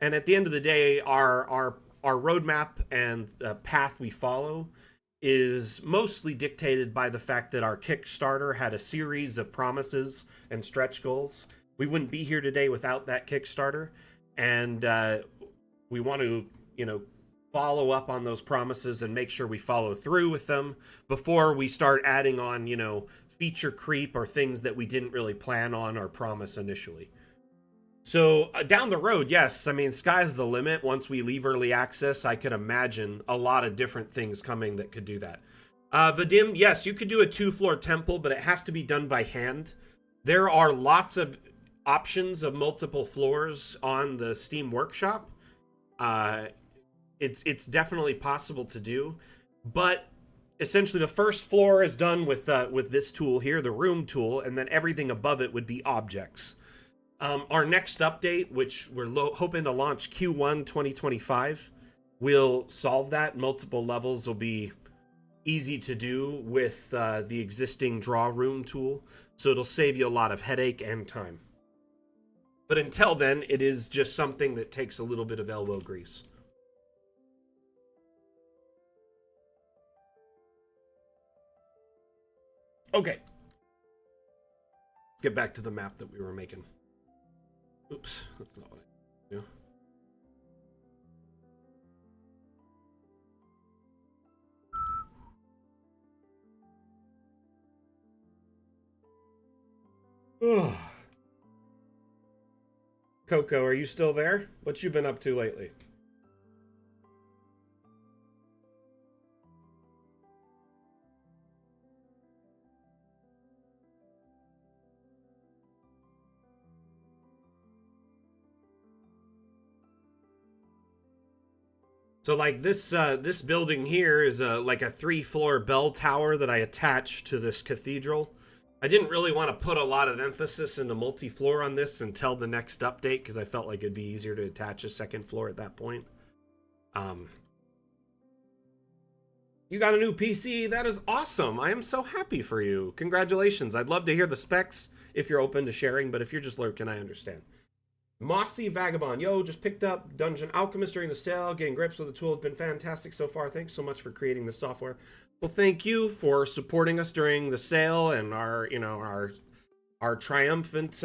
And at the end of the day, our roadmap and the path we follow is mostly dictated by the fact that our Kickstarter had a series of promises and stretch goals. We wouldn't be here today without that Kickstarter, and we want to, follow up on those promises and make sure we follow through with them before we start adding on, feature creep or things that we didn't really plan on or promise initially. So down the road, yes, I mean, sky's the limit. Once we leave early access, I could imagine a lot of different things coming that could do that. Vadim, yes, you could do a 2-floor temple, but it has to be done by hand. There are lots of options of multiple floors on the Steam Workshop. It's definitely possible to do, but essentially the first floor is done with this tool here, the room tool, and then everything above it would be objects. Our next update, which we're hoping to launch Q1 2025, will solve that. Multiple levels will be easy to do with the existing draw room tool, so it'll save you a lot of headache and time. But until then, it is just something that takes a little bit of elbow grease. Okay. Let's get back to the map that we were making. Oops, that's not what I do. Coco, are you still there? What you been up to lately? So like this building here is like a 3-floor bell tower that I attached to this cathedral. I didn't really want to put a lot of emphasis into multi-floor on this until the next update because I felt like it'd be easier to attach a second floor at that point. You got a new PC? That is awesome. I am so happy for you. Congratulations. I'd love to hear the specs if you're open to sharing, but if you're just lurking, I understand. Mossy Vagabond, yo, just picked up Dungeon Alchemist during the sale. Getting grips with the tool has been fantastic so far. Thanks so much for creating the software. Well, thank you for supporting us during the sale and our, you know, our triumphant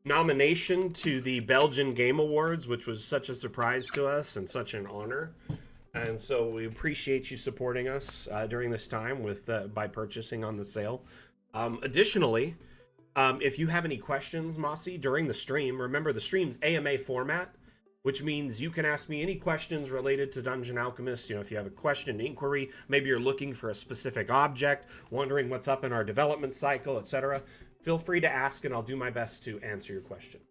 nomination to the Belgian Game Awards, which was such a surprise to us and such an honor. And so we appreciate you supporting us during this time with by purchasing on the sale. Additionally, if you have any questions, Mossy, during the stream, remember the stream's AMA format, which means you can ask me any questions related to Dungeon Alchemist. You know, if you have a question, inquiry, maybe you're looking for a specific object, wondering what's up in our development cycle, etc. Feel free to ask and I'll do my best to answer your question.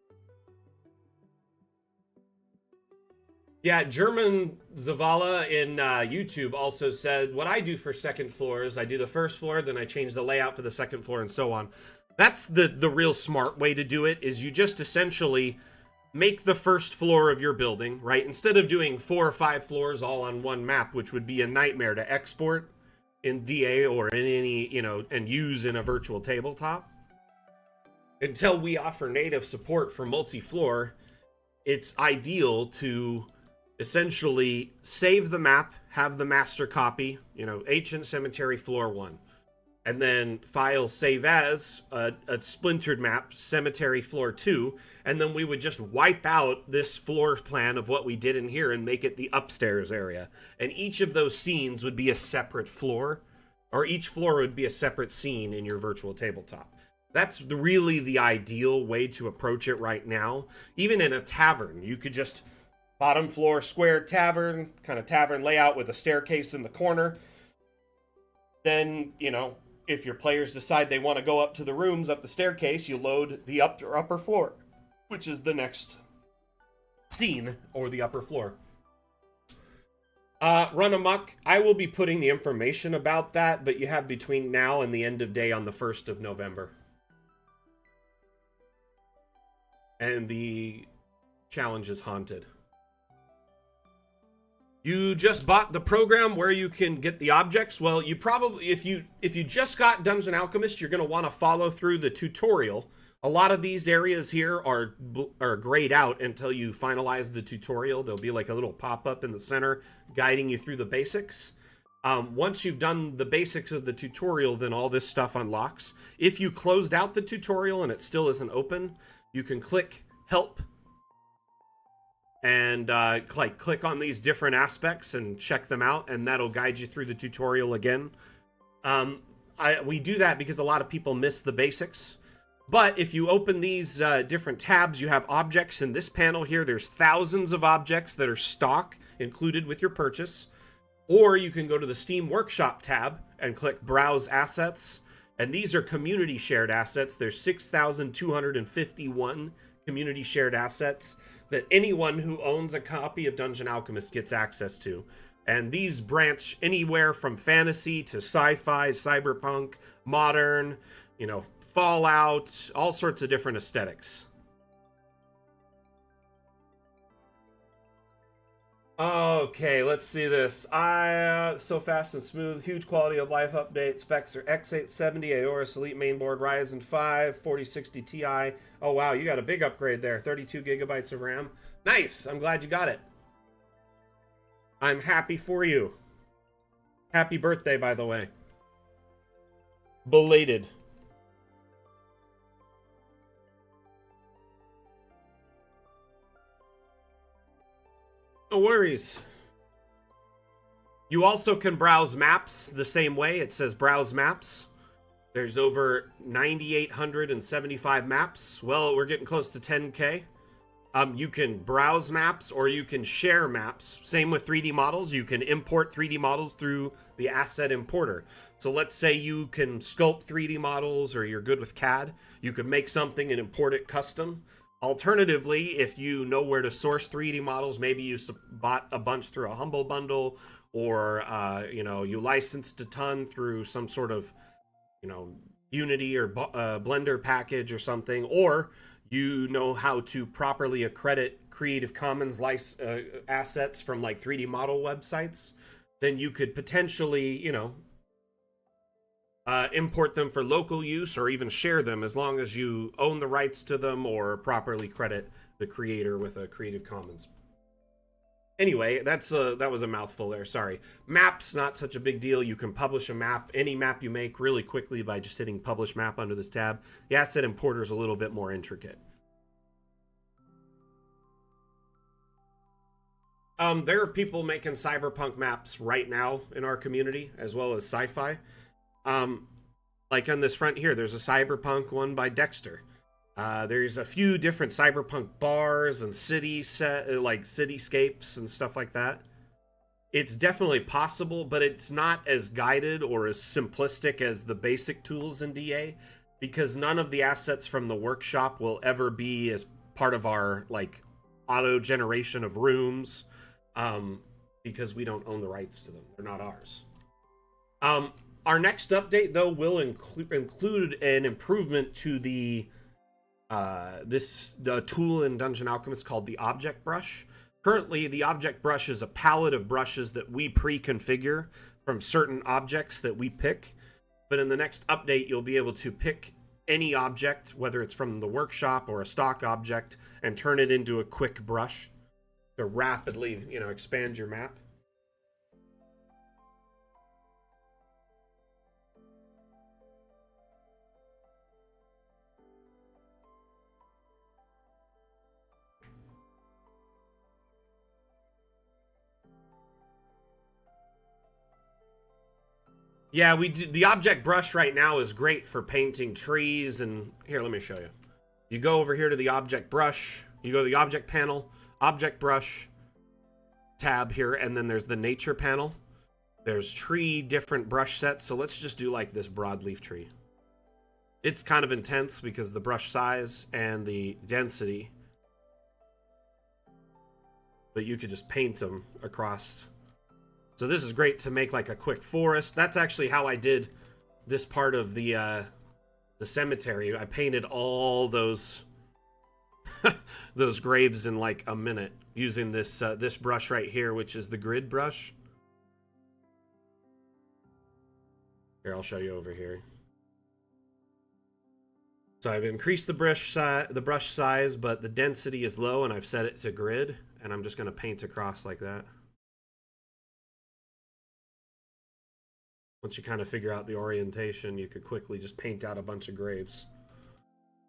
Yeah, German Zavala in YouTube also said, what I do for second floor is I do the first floor, then I change the layout for the second floor and so on. That's the real smart way to do it, is you just essentially make the first floor of your building, right? Instead of doing 4 or 5 floors all on one map, which would be a nightmare to export in DA or in any, you know, and use in a virtual tabletop. Until we offer native support for multi-floor, it's ideal to essentially save the map, have the master copy, you know, Ancient Cemetery Floor 1, and then file save as a splintered map, Cemetery Floor 2, and then we would just wipe out this floor plan of what we did in here and make it the upstairs area. And each of those scenes would be a separate floor, or each floor would be a separate scene in your virtual tabletop. That's really the ideal way to approach it right now. Even in a tavern, you could just bottom floor square tavern, kind of tavern layout with a staircase in the corner. Then, you know, if your players decide they want to go up to the rooms up the staircase, you load the upper floor, which is the next scene or the upper floor. Run amok. I will be putting the information about that, but you have between now and the end of day on the 1st of November. And the challenge is haunted. You just bought the program where you can get the objects. Well, you probably, if you just got Dungeon Alchemist, you're going to want to follow through the tutorial. A lot of these areas here are grayed out until you finalize the tutorial. There'll be like a little pop-up in the center guiding you through the basics. Once you've done the basics of the tutorial, then all this stuff unlocks. If you closed out the tutorial and it still isn't open, you can click Help and click on these different aspects and check them out, and that'll guide you through the tutorial again. We do that because a lot of people miss the basics. But if you open these different tabs, you have objects in this panel here. There's thousands of objects that are stock included with your purchase. Or you can go to the Steam Workshop tab and click Browse Assets. And these are community shared assets. There's 6,251 community shared assets that anyone who owns a copy of Dungeon Alchemist gets access to. And these branch anywhere from fantasy to sci-fi, cyberpunk, modern, you know, Fallout, all sorts of different aesthetics. Okay, let's see this. So fast and smooth, huge quality of life update. Specs are X870, Aorus Elite mainboard, Ryzen 5, 4060 Ti. Oh wow, you got a big upgrade there. 32 gigabytes of RAM. Nice. I'm glad you got it. I'm happy for you. Happy birthday, by the way. Belated. No worries. You also can browse maps the same way. It says browse maps. There's over 9,875 maps. Well, we're getting close to 10K. You can browse maps or you can share maps. Same with 3D models. You can import 3D models through the asset importer. So let's say you can sculpt 3D models or you're good with CAD. You can make something and import it custom. Alternatively, if you know where to source 3D models, maybe you bought a bunch through a Humble Bundle, or you licensed a ton through some sort of, Unity or Blender package or something, or you know how to properly accredit Creative Commons assets from like 3D model websites, then you could potentially, import them for local use or even share them, as long as you own the rights to them or properly credit the creator with a Creative Commons. Anyway, that was a mouthful there. Sorry. Maps, not such a big deal. You can publish a map, any map you make, really quickly by just hitting Publish Map under this tab. The asset importer is a little bit more intricate. There are people making cyberpunk maps right now in our community, as well as sci-fi. Like on this front here, there's a cyberpunk one by Dexter. There's a few different cyberpunk bars and cityscapes and stuff like that. It's definitely possible, but it's not as guided or as simplistic as the basic tools in DA, because none of the assets from the workshop will ever be as part of our auto generation of rooms, because we don't own the rights to them. They're not ours. Our next update, though, will include an improvement to the tool in Dungeon Alchemist called the Object Brush. Currently, the Object Brush is a palette of brushes that we pre-configure from certain objects that we pick. But in the next update, you'll be able to pick any object, whether it's from the workshop or a stock object, and turn it into a quick brush to rapidly, expand your map. Yeah, we do. The object brush right now is great for painting trees. And here, let me show you. You go over here to the object brush. You go to the object panel, object brush tab here, and then there's the nature panel. There's different brush sets. So let's just do like this broadleaf tree. It's kind of intense because the brush size and the density. But you could just paint them across. So this is great to make like a quick forest. That's actually how I did this part of the cemetery. I painted all those those graves in like a minute using this this brush right here, which is the grid brush. Here, I'll show you over here. So I've increased the brush size, but the density is low, and I've set it to grid, and I'm just going to paint across like that. Once you kind of figure out the orientation, you could quickly just paint out a bunch of graves.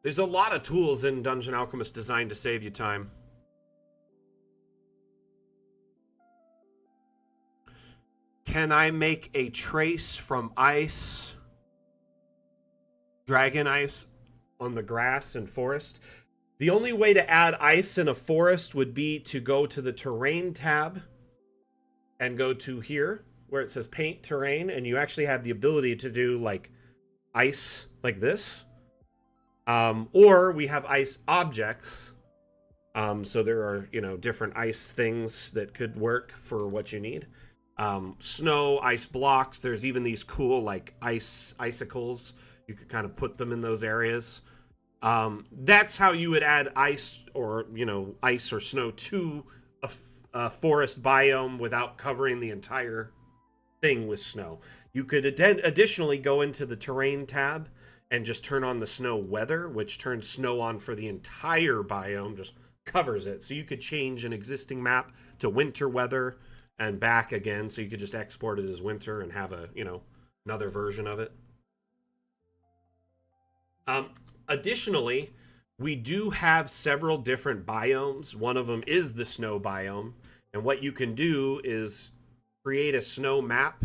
There's a lot of tools in Dungeon Alchemist designed to save you time. Can I make a trace from ice, dragon ice, on the grass and forest? The only way to add ice in a forest would be to go to the terrain tab and go to here where it says paint terrain, and you actually have the ability to do like ice like this. Or we have ice objects. So there are, different ice things that could work for what you need. Snow, ice blocks. There's even these cool like icicles. You could kind of put them in those areas. That's how you would add ice or ice or snow to a forest biome without covering the entire thing with snow. You could additionally go into the terrain tab and just turn on the snow weather, which turns snow on for the entire biome, just covers it. So you could change an existing map to winter weather and back again. So you could just export it as winter and have another version of it. Additionally, we do have several different biomes. One of them is the snow biome. And what you can do is create a snow map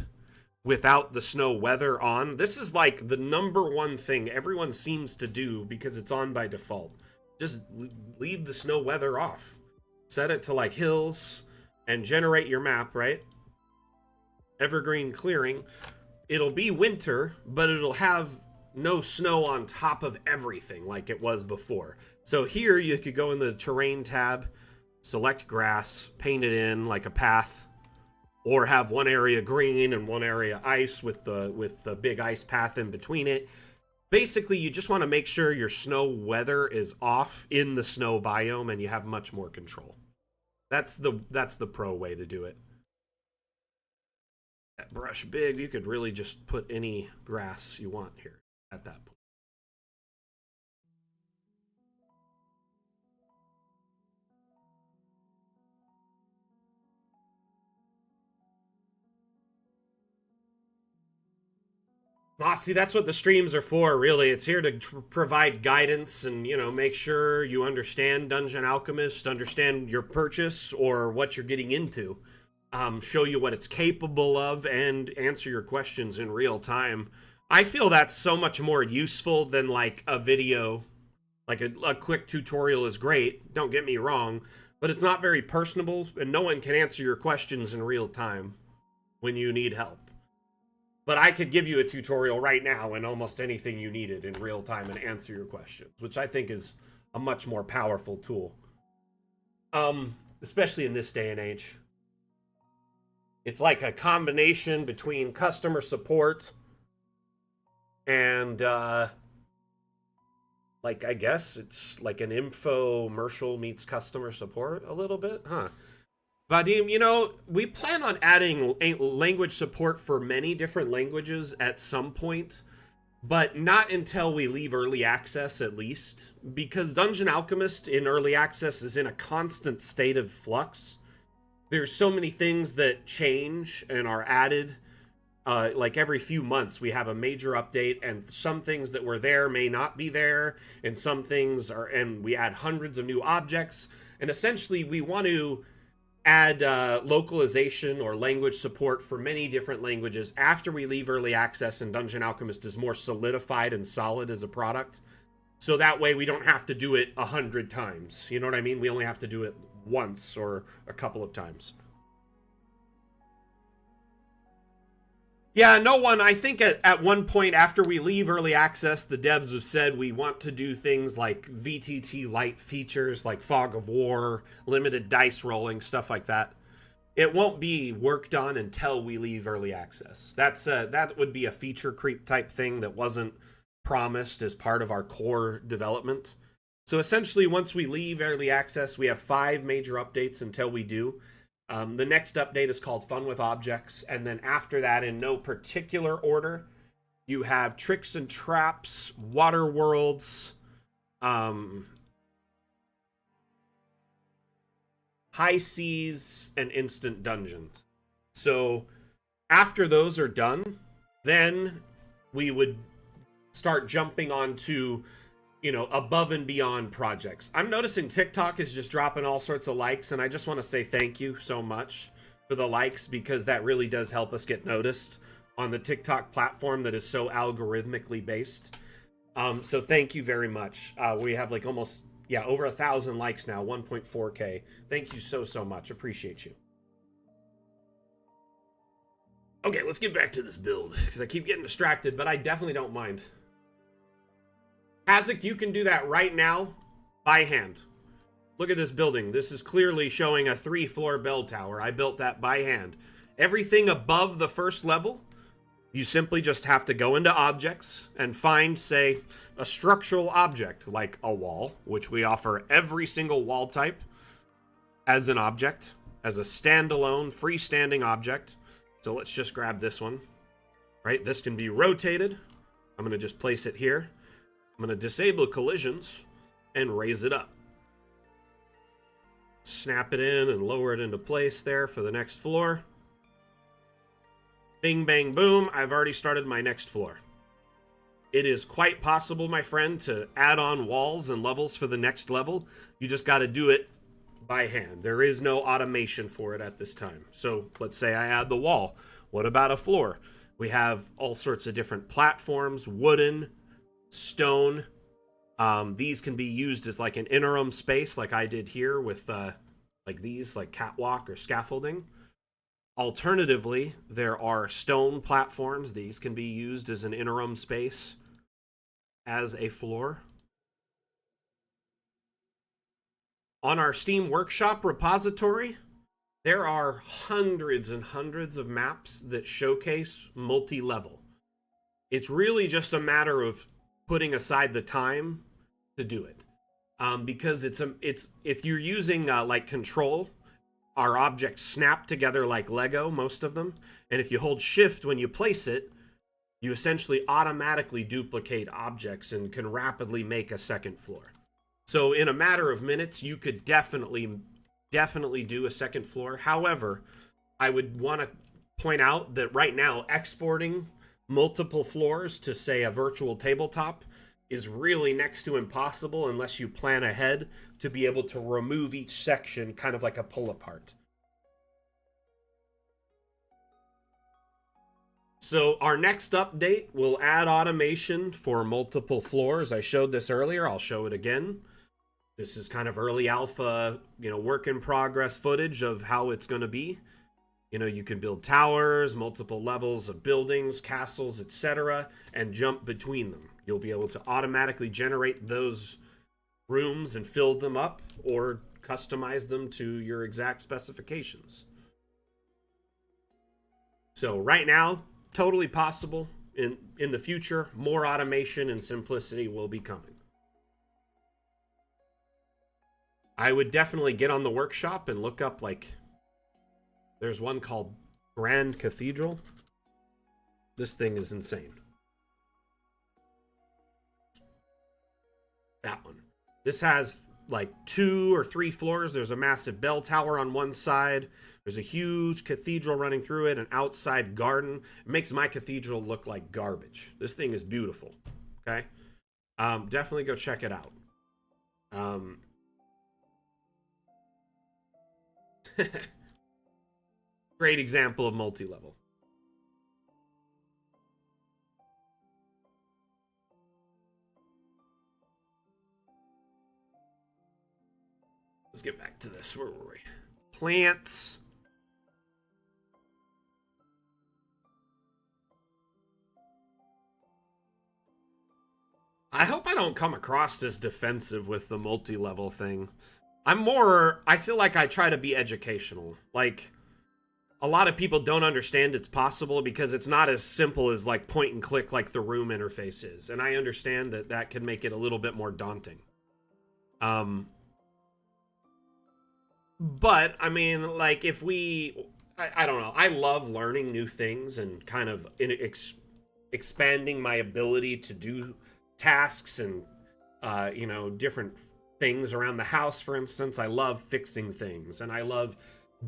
without the snow weather on. This is like the number one thing everyone seems to do because it's on by default. Just leave the snow weather off. Set it to like hills and generate your map, right? Evergreen clearing. It'll be winter, but it'll have no snow on top of everything like it was before. So here you could go in the terrain tab, select grass, paint it in like a path, or have one area green and one area ice with the big ice path in between it. Basically, you just want to make sure your snow weather is off in the snow biome and you have much more control. That's the pro way to do it. That brush big, you could really just put any grass you want here at that point. See, that's what the streams are for, really. It's here to provide guidance and, make sure you understand Dungeon Alchemist, understand your purchase or what you're getting into, show you what it's capable of, and answer your questions in real time. I feel that's so much more useful than, like, a video. Like, a quick tutorial is great, don't get me wrong, but it's not very personable, and no one can answer your questions in real time when you need help. But I could give you a tutorial right now and almost anything you needed in real time and answer your questions, which I think is a much more powerful tool. Especially in this day and age. It's like a combination between customer support and, like, I guess it's like an infomercial meets customer support a little bit, huh? Vadim, we plan on adding language support for many different languages at some point, but not until we leave early access at least, because Dungeon Alchemist in early access is in a constant state of flux. There's so many things that change and are added. Like every few months we have a major update, and some things that were there may not be there, and some things are, and we add hundreds of new objects, and essentially we want to add localization or language support for many different languages after we leave early access and Dungeon Alchemist is more solidified and solid as a product. So that way we don't have to do it 100 times. You know what I mean? We only have to do it once or a couple of times. Yeah, no one, I think at one point after we leave early access, the devs have said we want to do things like VTT light features, like Fog of War, limited dice rolling, stuff like that. It won't be worked on until we leave early access. That would be a feature creep type thing that wasn't promised as part of our core development. So essentially, once we leave early access, we have 5 major updates until we do. The next update is called Fun with Objects, and then after that, in no particular order, you have Tricks and Traps, Water Worlds, High Seas, and Instant Dungeons. So after those are done, then we would start jumping onto above and beyond projects. I'm noticing TikTok is just dropping all sorts of likes, and I just want to say thank you so much for the likes, because that really does help us get noticed on the TikTok platform that is so algorithmically based. So thank you very much. We have like almost, over 1,000 likes now, 1.4K. Thank you so much. Appreciate you. Okay, let's get back to this build, because I keep getting distracted, but I definitely don't mind. Hazak, you can do that right now by hand. Look at this building. This is clearly showing a 3-floor bell tower. I built that by hand. Everything above the first level, you simply just have to go into objects and find, say, a structural object like a wall, which we offer every single wall type as an object, as a standalone, freestanding object. So let's just grab this one, right? This can be rotated. I'm going to just place it here. I'm going to disable collisions and raise it up. Snap it in and lower it into place there for the next floor. Bing, bang, boom. I've already started my next floor. It is quite possible, my friend, to add on walls and levels for the next level. You just got to do it by hand. There is no automation for it at this time. So let's say I add the wall. What about a floor? We have all sorts of different platforms, wooden, stone. These can be used as like an interim space like I did here with like these, like catwalk or scaffolding. Alternatively, there are stone platforms. These can be used as an interim space as a floor. On our Steam Workshop repository, there are hundreds and hundreds of maps that showcase multi-level. It's really just a matter of putting aside the time to do it. Because it's if you're using like control, our objects snap together like Lego, most of them. And if you hold shift when you place it, you essentially automatically duplicate objects and can rapidly make a second floor. So in a matter of minutes, you could definitely do a second floor. However, I would want to point out that right now, exporting multiple floors to, say, a virtual tabletop is really next to impossible unless you plan ahead to be able to remove each section kind of like a pull apart. So our next update will add automation for multiple floors. I showed this earlier. I'll show it again. This is kind of early alpha, work in progress footage of how it's going to be. You can build towers, multiple levels of buildings, castles, etc., and jump between them. You'll be able to automatically generate those rooms and fill them up or customize them to your exact specifications. So right now, totally possible. In the future, more automation and simplicity will be coming. I would definitely get on the workshop and look up, like, there's one called Grand Cathedral. This thing is insane. That one. This has like 2 or 3 floors. There's a massive bell tower on one side. There's a huge cathedral running through it, an outside garden. It makes my cathedral look like garbage. This thing is beautiful. Okay? Definitely go check it out. Great example of multi-level. Let's get back to this. Where were we? Plants. I hope I don't come across as defensive with the multi-level thing. I feel like I try to be educational. Like, a lot of people don't understand it's possible because it's not as simple as like point and click like the room interface is. And I understand that that can make it a little bit more daunting. But, I mean, like, if I don't know. I love learning new things and kind of expanding my ability to do tasks and, different things around the house, for instance. I love fixing things, and I love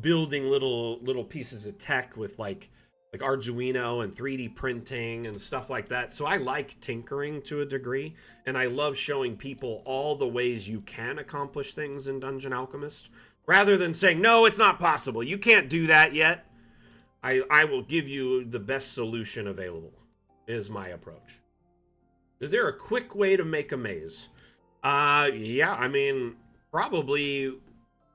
building little pieces of tech with, like Arduino and 3D printing and stuff like that. So I like tinkering to a degree, and I love showing people all the ways you can accomplish things in Dungeon Alchemist. Rather than saying, no, it's not possible, you can't do that yet, I will give you the best solution available, is my approach. Is there a quick way to make a maze? Yeah, I mean, probably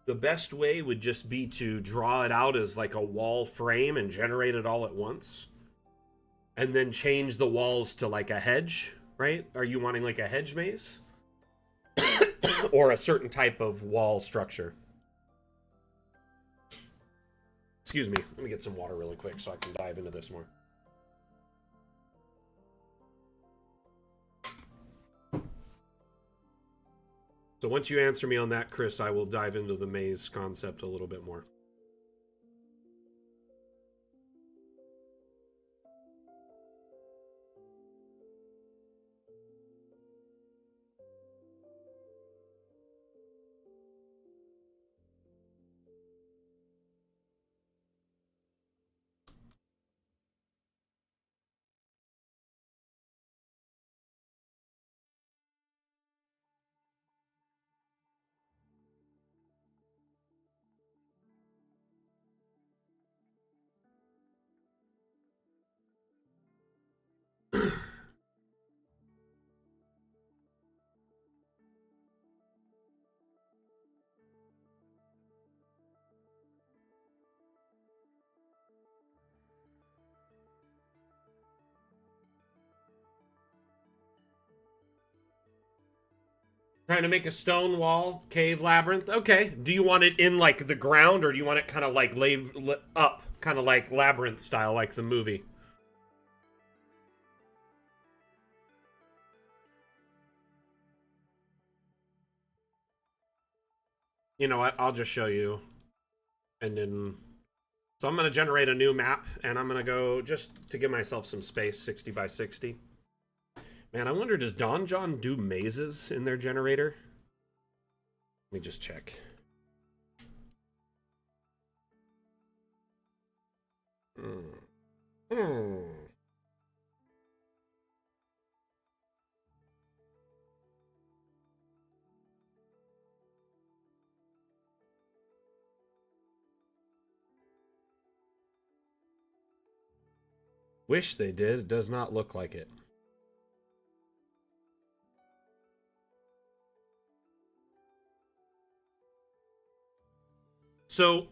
the best way would just be to draw it out as like a wall frame and generate it all at once. And then change the walls to like a hedge right? Are you wanting like a hedge maze? Or a certain type of wall structure? Excuse me. Let me get some water really quick so I can dive into this more. So once you answer me on that, Chris, I will dive into the maze concept a little bit more. Trying to make a stone wall, cave labyrinth. Okay. Do you want it in like the ground, or do you want it kind of like up, kind of like labyrinth style, like the movie? You know what? I'll just show you. And then, so I'm going to generate a new map, and I'm going to go, just to give myself some space, 60 by 60. Man, I wonder, does Don John do mazes in their generator? Let me just check. Wish they did. It does not look like it. So,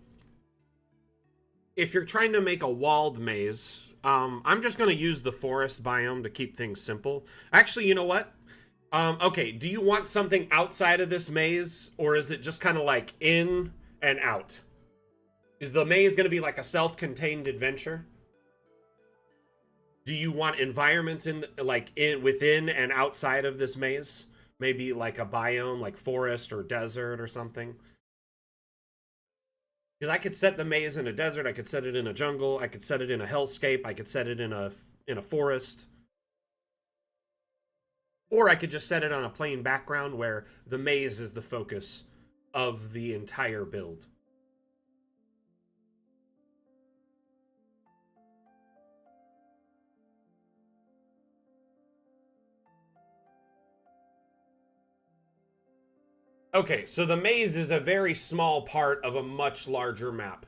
if you're trying to make a walled maze, I'm just going to use the forest biome to keep things simple. Actually, you know what? Okay, do you want something outside of this maze, or is it just kind of like in and out? Is the maze going to be like a self-contained adventure? Do you want environment in like within and outside of this maze? Maybe like a biome, like forest or desert or something. Because I could set the maze in a desert, I could set it in a jungle, I could set it in a hellscape, I could set it in a forest. Or I could just set it on a plain background where the maze is the focus of the entire build. Okay, so the maze is a very small part of a much larger map.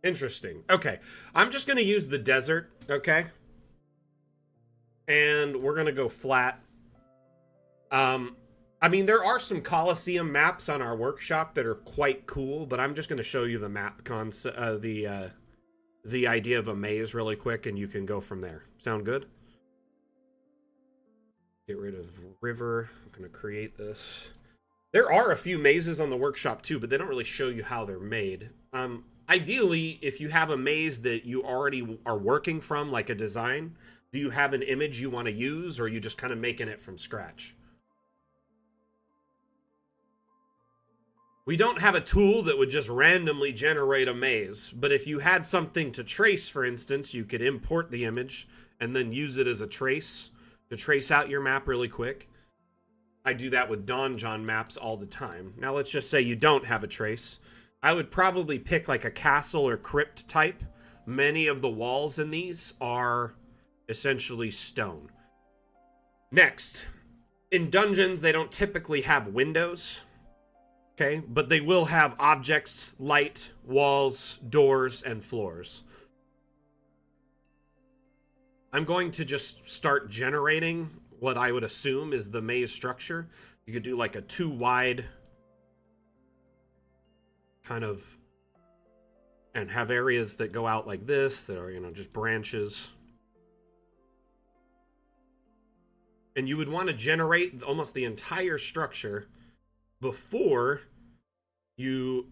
Interesting. Okay, I'm just going to use the desert, okay? And we're going to go flat. I mean, there are some Colosseum maps on our workshop that are quite cool, but I'm just going to show you the map concept, the idea of a maze really quick, and you can go from there. Sound good? Get rid of river. I'm going to create this. There are a few mazes on the workshop too, but they don't really show you how they're made. Ideally, if you have a maze that you already are working from, like a design, do you have an image you want to use, or are you just kind of making it from scratch? We don't have a tool that would just randomly generate a maze, but if you had something to trace, for instance, you could import the image and then use it as a trace to trace out your map really quick. I do that with Don John maps all the time. Now let's just say you don't have a trace. I would probably pick like a castle or crypt type. Many of the walls in these are essentially stone. Next, in dungeons, they don't typically have windows. Okay, but they will have objects, light, walls, doors, and floors. I'm going to just start generating what I would assume is the maze structure. You could do like a 2 wide kind of and have areas that go out like this that are, you know, just branches. And you would want to generate almost the entire structure before you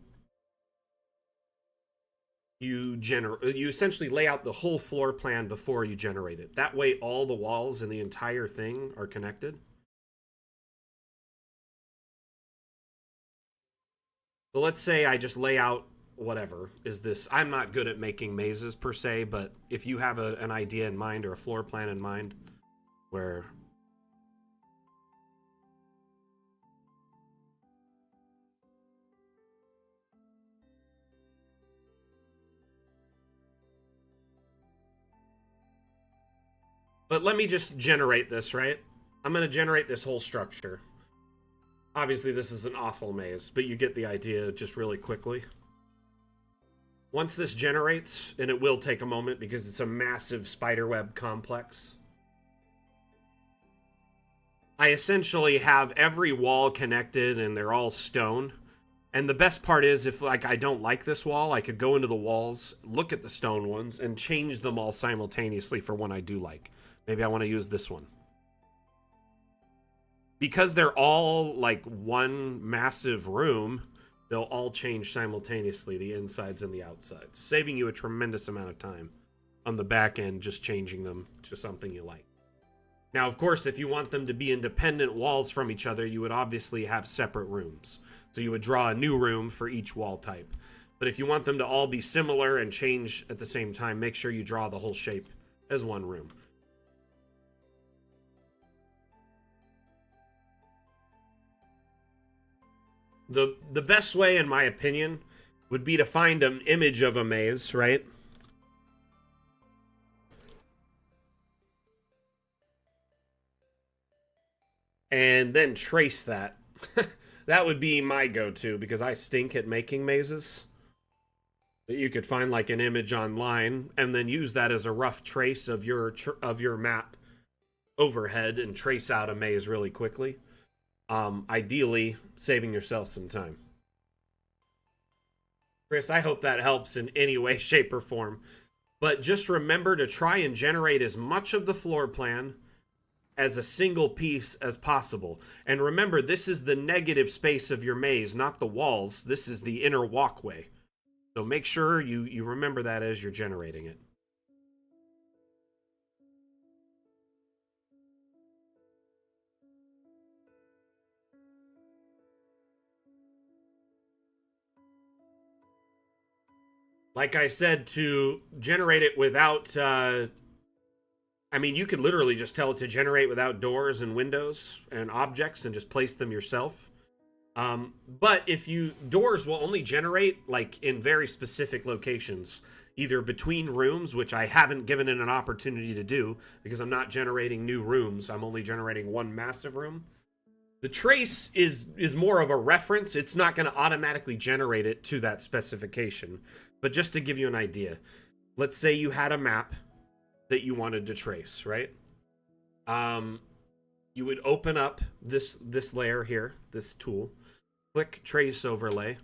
you essentially lay out the whole floor plan before you generate it. That way all the walls and the entire thing are connected. So let's say I just lay out whatever is this. I'm not good at making mazes per se, but if you have an idea in mind or a floor plan in mind where but let me just generate this, right? I'm going to generate this whole structure. Obviously, this is an awful maze, but you get the idea just really quickly. Once this generates, and it will take a moment because it's a massive spiderweb complex, I essentially have every wall connected and they're all stone. And the best part is if like I don't like this wall, I could go into the walls, look at the stone ones, and change them all simultaneously for one I do like. Maybe I want to use this one. Because they're all like one massive room, they'll all change simultaneously, the insides and the outsides, saving you a tremendous amount of time on the back end just changing them to something you like. Now, of course, if you want them to be independent walls from each other, you would obviously have separate rooms. So you would draw a new room for each wall type. But if you want them to all be similar and change at the same time, make sure you draw the whole shape as one room. The best way, in my opinion, would be to find an image of a maze, right? And then trace that. That would be my go-to because I stink at making mazes. But you could find like an image online and then use that as a rough trace of your map overhead and trace out a maze really quickly. Ideally, saving yourself some time. Chris, I hope that helps in any way, shape, or form. But just remember to try and generate as much of the floor plan as a single piece as possible. And remember, this is the negative space of your maze, not the walls. This is the inner walkway. So make sure you remember that as you're generating it. Like I said, to generate it without... I mean, you could literally just tell it to generate without doors and windows and objects and just place them yourself. But if you... Doors will only generate, like, in very specific locations. Either between rooms, which I haven't given it an opportunity to do, because I'm not generating new rooms. I'm only generating one massive room. The trace is more of a reference. It's not going to automatically generate it to that specification. But just to give you an idea, let's say you had a map that you wanted to trace, right? You would open up this layer here, this tool, click trace overlay,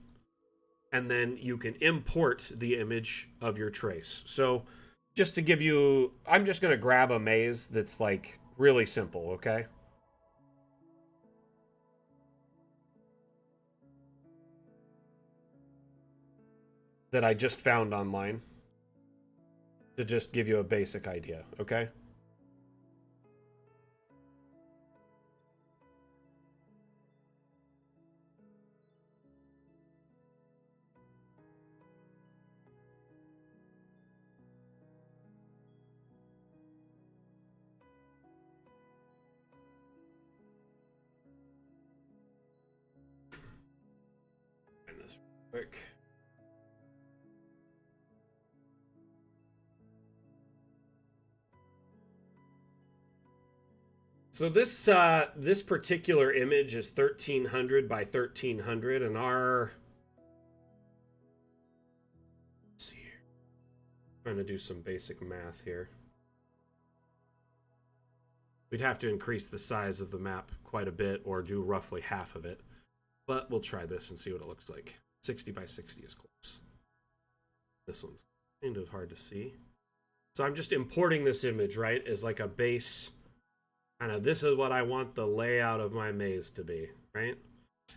and then you can import the image of your trace. So just to give you, I'm just going to grab a maze that's like really simple, okay? That I just found online to just give you a basic idea, okay? Find this real quick. So this particular image is 1300 by 1300, and our... Let's see here. Trying to do some basic math here. We'd have to increase the size of the map quite a bit, or do roughly half of it. But we'll try this and see what it looks like. 60 by 60 is close. This one's kind of hard to see. So I'm just importing this image, right, as like a base. Kind of, this is what I want the layout of my maze to be, right?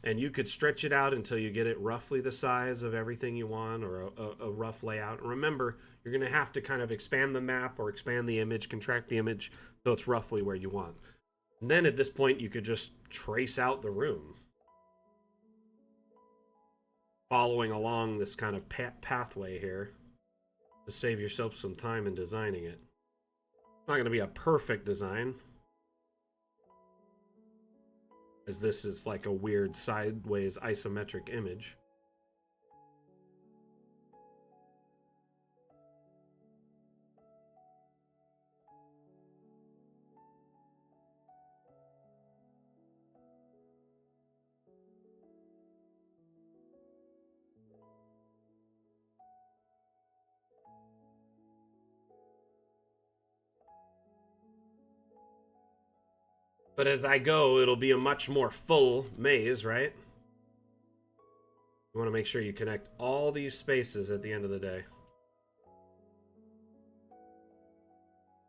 And you could stretch it out until you get it roughly the size of everything you want, or a rough layout. And remember, you're going to have to kind of expand the map or expand the image, contract the image, so it's roughly where you want. And then at this point, you could just trace out the room, following along this kind of pathway here to save yourself some time in designing it. It's not going to be a perfect design, as this is like a weird sideways isometric image. But as I go, it'll be a much more full maze, right? You want to make sure you connect all these spaces at the end of the day.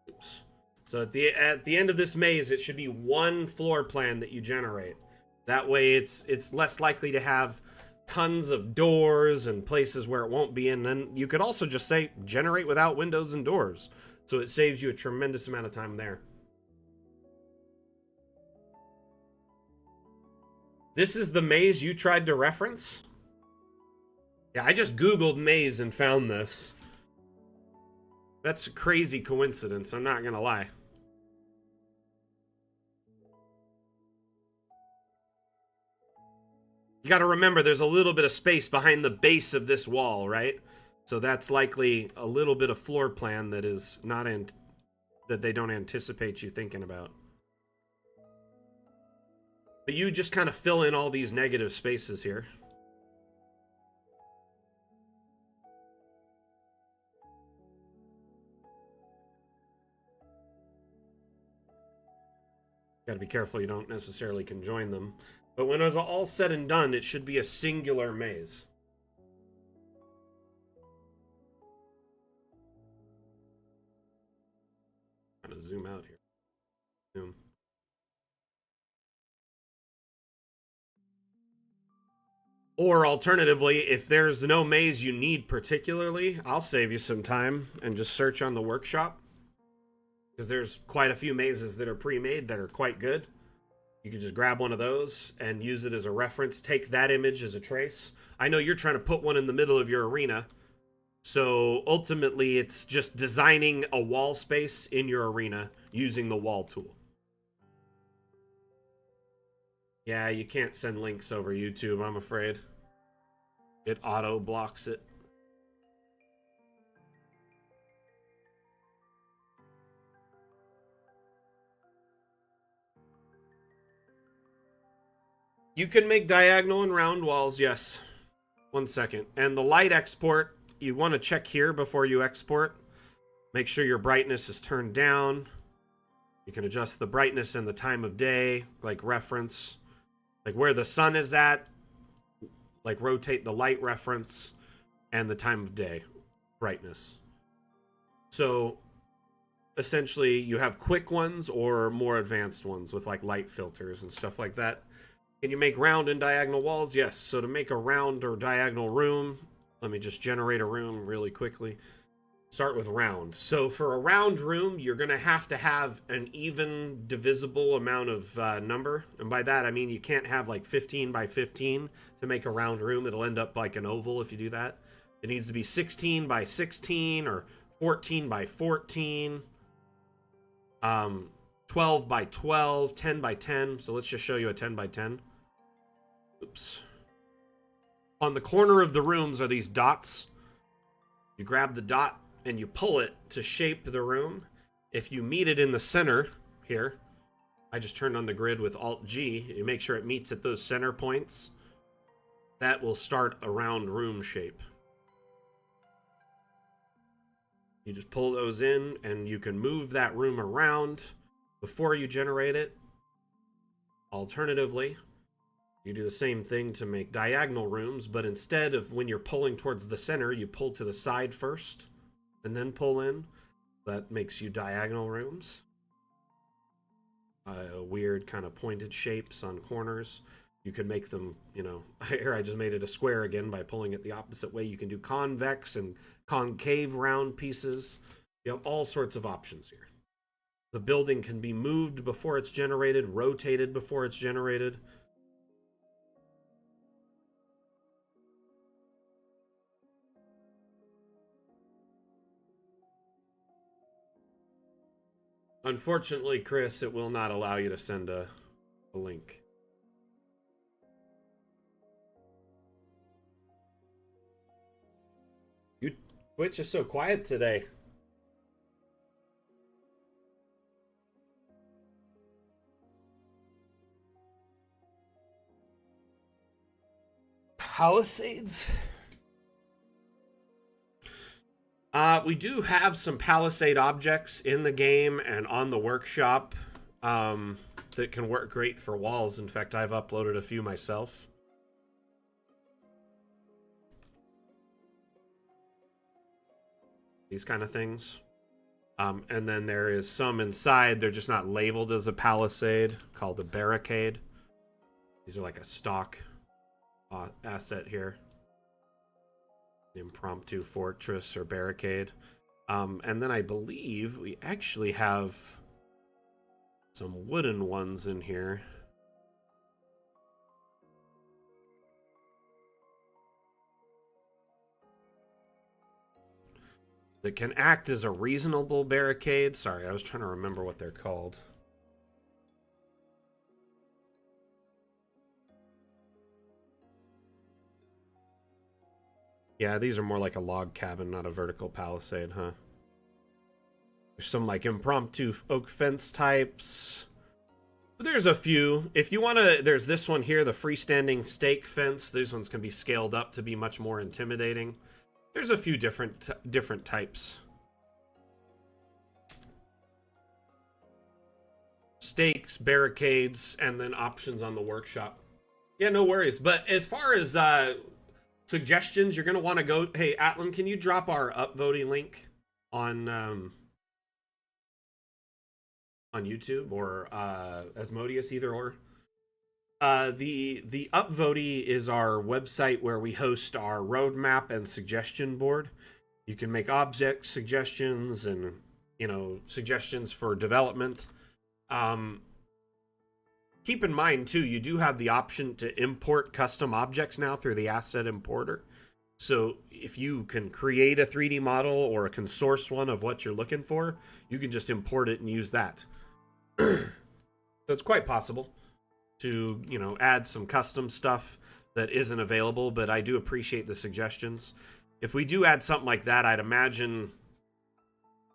Oops. So at the end of this maze, it should be one floor plan that you generate. That way it's less likely to have tons of doors and places where it won't be. And then you could also just say generate without windows and doors. So it saves you a tremendous amount of time there. This is the maze you tried to reference? Yeah, I just Googled maze and found this. That's a crazy coincidence, I'm not gonna lie. You gotta remember, there's a little bit of space behind the base of this wall, right? So that's likely a little bit of floor plan that is not that they don't anticipate you thinking about. But you just kind of fill in all these negative spaces here. Got to be careful you don't necessarily conjoin them. But when it's all said and done, it should be a singular maze. I'm going to zoom out here. Zoom. Or alternatively, if there's no maze you need particularly, I'll save you some time and just search on the workshop. Because there's quite a few mazes that are pre-made that are quite good. You can just grab one of those and use it as a reference. Take that image as a trace. I know you're trying to put one in the middle of your arena. So ultimately, it's just designing a wall space in your arena using the wall tool. Yeah, you can't send links over YouTube, I'm afraid. It auto blocks it. You can make diagonal and round walls, yes. 1 second. And the light export, you want to check here before you export. Make sure your brightness is turned down. You can adjust the brightness and the time of day, like reference. Like where the sun is at, like rotate the light reference and the time of day, brightness. So essentially you have quick ones or more advanced ones with like light filters and stuff like that. Can you make round and diagonal walls? Yes. So to make a round or diagonal room, let me just generate a room really quickly. Start with round. So for a round room, you're going to have an even divisible amount of number. And by that, I mean you can't have like 15 by 15 to make a round room. It'll end up like an oval if you do that. It needs to be 16 by 16 or 14 by 14, 12 by 12, 10 by 10. So let's just show you a 10 by 10. Oops. On the corner of the rooms are these dots. You grab the dot and you pull it to shape the room. If you meet it in the center here, I just turned on the grid with Alt-G. You make sure it meets at those center points. That will start a round room shape. You just pull those in and you can move that room around before you generate it. Alternatively, You do the same thing to make diagonal rooms, but instead of when you're pulling towards the center, you pull to the side first and then pull in. That makes you diagonal rooms. Weird kind of pointed shapes on corners. You can make them, you know, here I just made it a square again by pulling it the opposite way. You can do convex and concave round pieces. You have all sorts of options here. The building can be moved before it's generated, rotated before it's generated. Unfortunately, Chris, it will not allow you to send a link. Twitch is so quiet today. Palisades? We do have some Palisade objects in the game and on the workshop that can work great for walls. In fact, I've uploaded a few myself. These kind of things. And then there is some inside. They're just not labeled as a Palisade, called a barricade. These are like a stock asset here. Impromptu fortress or barricade. And then I believe we actually have some wooden ones in here. That can act as a reasonable barricade. Sorry, I was trying to remember what they're called. Yeah, these are more like a log cabin, not a vertical palisade, huh? There's some like impromptu oak fence types. There's a few. If you want to, there's this one here, the freestanding stake fence. These ones can be scaled up to be much more intimidating. There's a few different types. Stakes, barricades, and then options on the workshop. Yeah, no worries. But as far as suggestions, you're going to want to go... Hey, Atlan, can you drop our upvoting link on YouTube or Asmodeus, either or? The upvoting is our website where we host our roadmap and suggestion board. You can make object suggestions and, you know, suggestions for development. Keep in mind, too, you do have the option to import custom objects now through the asset importer. So if you can create a 3D model or can source one of what you're looking for, you can just import it and use that. So it's quite possible to, you know, add some custom stuff that isn't available, but I do appreciate the suggestions. If we do add something like that, I'd imagine,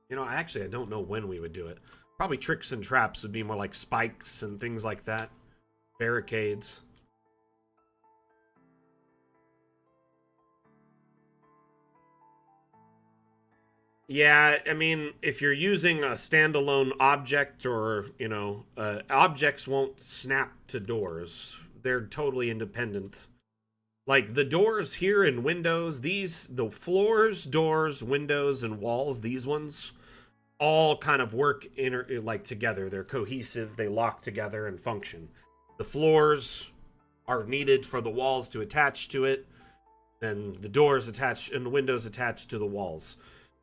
you know, I don't know when we would do it. Probably tricks and traps would be more like spikes and things like that. Barricades. Yeah, I mean, if you're using a standalone object or, you know, objects won't snap to doors. They're totally independent. Like the doors here in Windows, the floors, doors, windows, and walls, these ones, all kind of work like together. They're cohesive, they lock together and function. The floors are needed for the walls to attach to it, and the doors attach and the windows attached to the walls.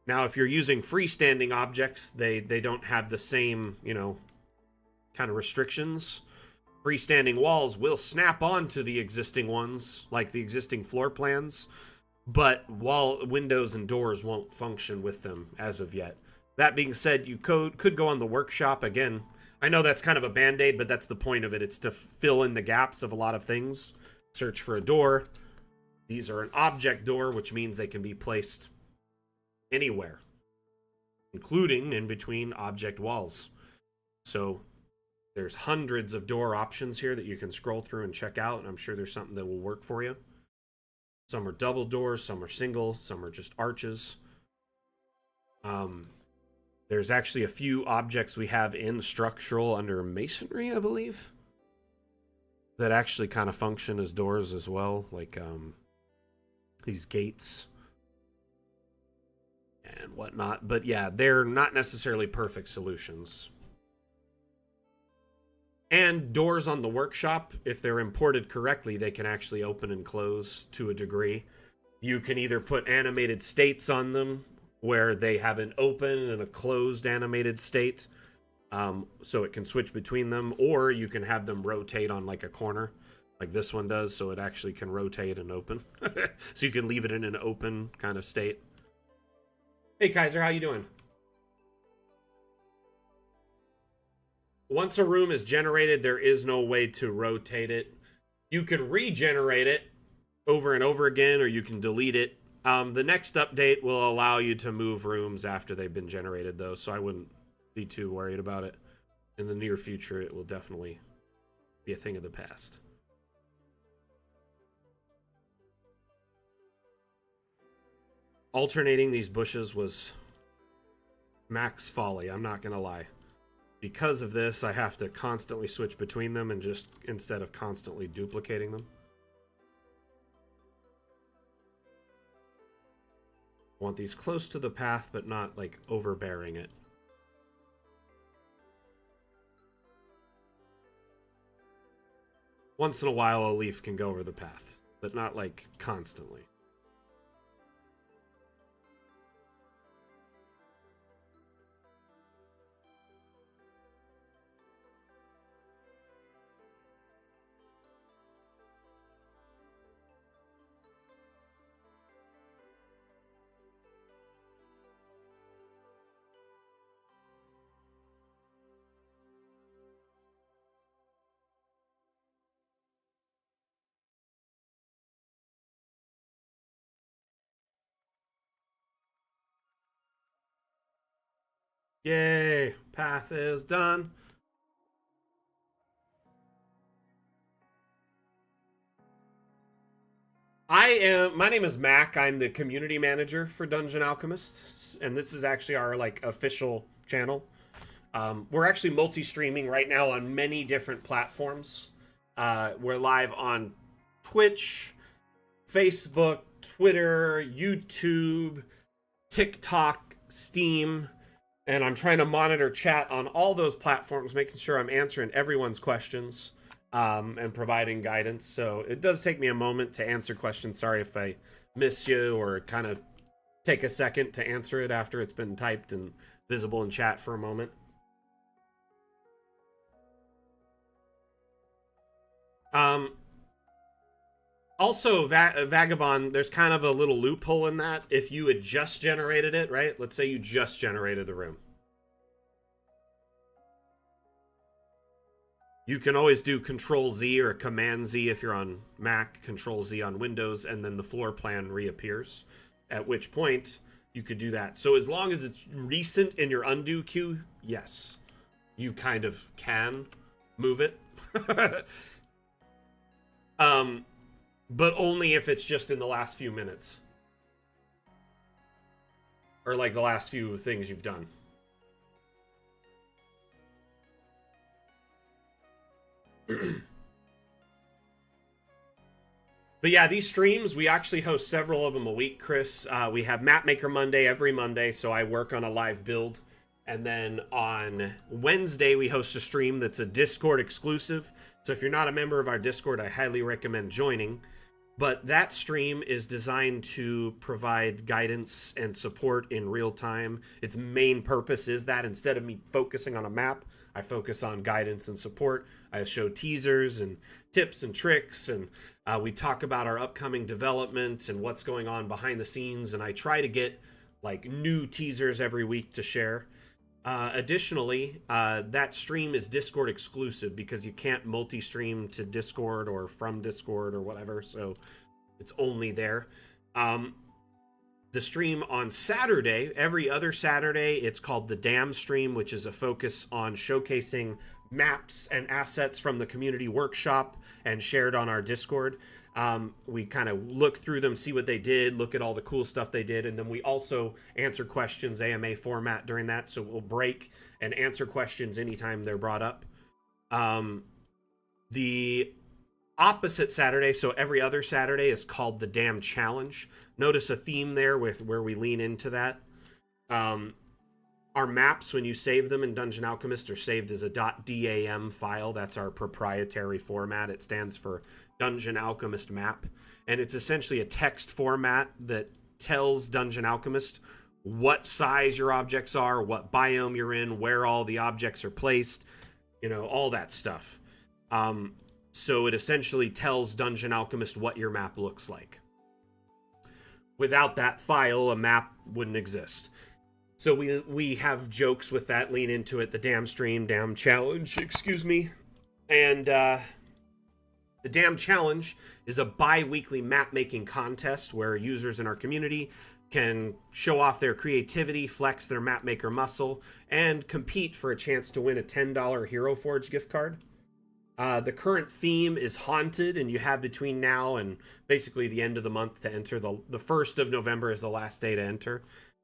Now, if you're using freestanding objects, they don't have the same, you know, kind of restrictions. Freestanding walls will snap onto the existing ones, like the existing floor plans, but wall windows and doors won't function with them as of yet. That being said, you could go on the workshop again. I know that's kind of a band-aid, but that's the point of it. It's to fill in the gaps of a lot of things. Search for a door. These are an object door, which means they can be placed anywhere, including in between object walls. So there's hundreds of door options here that you can scroll through and check out, and I'm sure there's something that will work for you. Some are double doors, some are single, some are just arches. There's actually a few objects we have in structural under masonry, I believe. that actually kind of function as doors as well, like these gates and whatnot. But yeah, they're not necessarily perfect solutions. And doors on the workshop, if they're imported correctly, they can actually open and close to a degree. You can either put animated states on them where they have an open and a closed animated state, so it can switch between them, or you can have them rotate on like a corner, like this one does, so it actually can rotate and open. So you can leave it in an open kind of state. Hey Kaiser, how you doing? Once a room is generated, there is no way to rotate it. You can regenerate it over and over again, or you can delete it. The next update will allow you to move rooms after they've been generated, though, so I wouldn't be too worried about it. In the near future, it will definitely be a thing of the past. Alternating these bushes was max folly, I'm not gonna lie. Because of this, I have to constantly switch between them and just instead of constantly duplicating them. I want these close to the path, but not like overbearing it. Once in a while, a leaf can go over the path, but not like constantly. Yay! Path is done. My name is Mac. I'm the community manager for Dungeon Alchemists, and this is actually our like official channel. We're actually multi-streaming right now on many different platforms. We're live on Twitch, Facebook, Twitter, YouTube, TikTok, Steam, and I'm trying to monitor chat on all those platforms, making sure I'm answering everyone's questions and providing guidance. So it does take me a moment to answer questions. Sorry if I miss you or kind of take a second to answer it after it's been typed and visible in chat for a moment. Also, Vagabond, there's kind of a little loophole in that. If you had just generated it, right? Let's say you just generated the room. You can always do Control Z or Command Z if you're on Mac, Control Z on Windows, and then the floor plan reappears. At which point, you could do that. So as long as it's recent in your undo queue, yes, you kind of can move it. But only if it's just in the last few minutes. Or like the last few things you've done. But yeah, these streams, we actually host several of them a week, Chris. We have Mapmaker Monday every Monday, so I work on a live build. And then on Wednesday, we host a stream that's a Discord exclusive. So if you're not a member of our Discord, I highly recommend joining. But that stream is designed to provide guidance and support in real time. Its main purpose is that instead of me focusing on a map, I focus on guidance and support. I show teasers and tips and tricks, and we talk about our upcoming development and what's going on behind the scenes, and I try to get like new teasers every week to share. Additionally, that stream is Discord exclusive because you can't multi-stream to Discord or from Discord or whatever, so it's only there. The stream on Saturday, every other Saturday, it's called the Dam stream, which is a focus on showcasing maps and assets from the community workshop and shared on our Discord. We kind of look through them, see what they did, look at all the cool stuff they did, and then we also answer questions AMA format during that, so we'll break and answer questions anytime they're brought up. The Opposite Saturday, so every other Saturday, is called the Damn Challenge. Notice a theme there with where we lean into that. Um, our maps, when you save them in Dungeon Alchemist, are saved as a .dam file. That's our proprietary format. It stands for Dungeon Alchemist Map. And it's essentially a text format that tells Dungeon Alchemist what size your objects are, what biome you're in, where all the objects are placed, all that stuff. So it essentially tells Dungeon Alchemist what your map looks like. Without that file, a map wouldn't exist. So we have jokes with that, lean into it, the Damn Stream, Damn Challenge, excuse me. And the Damn Challenge is a bi-weekly map-making contest where users in our community can show off their creativity, flex their Mapmaker muscle, and compete for a chance to win a $10 Hero Forge gift card. The current theme is Haunted, and you have between now and basically the end of the month to enter. The 1st of November is the last day to enter.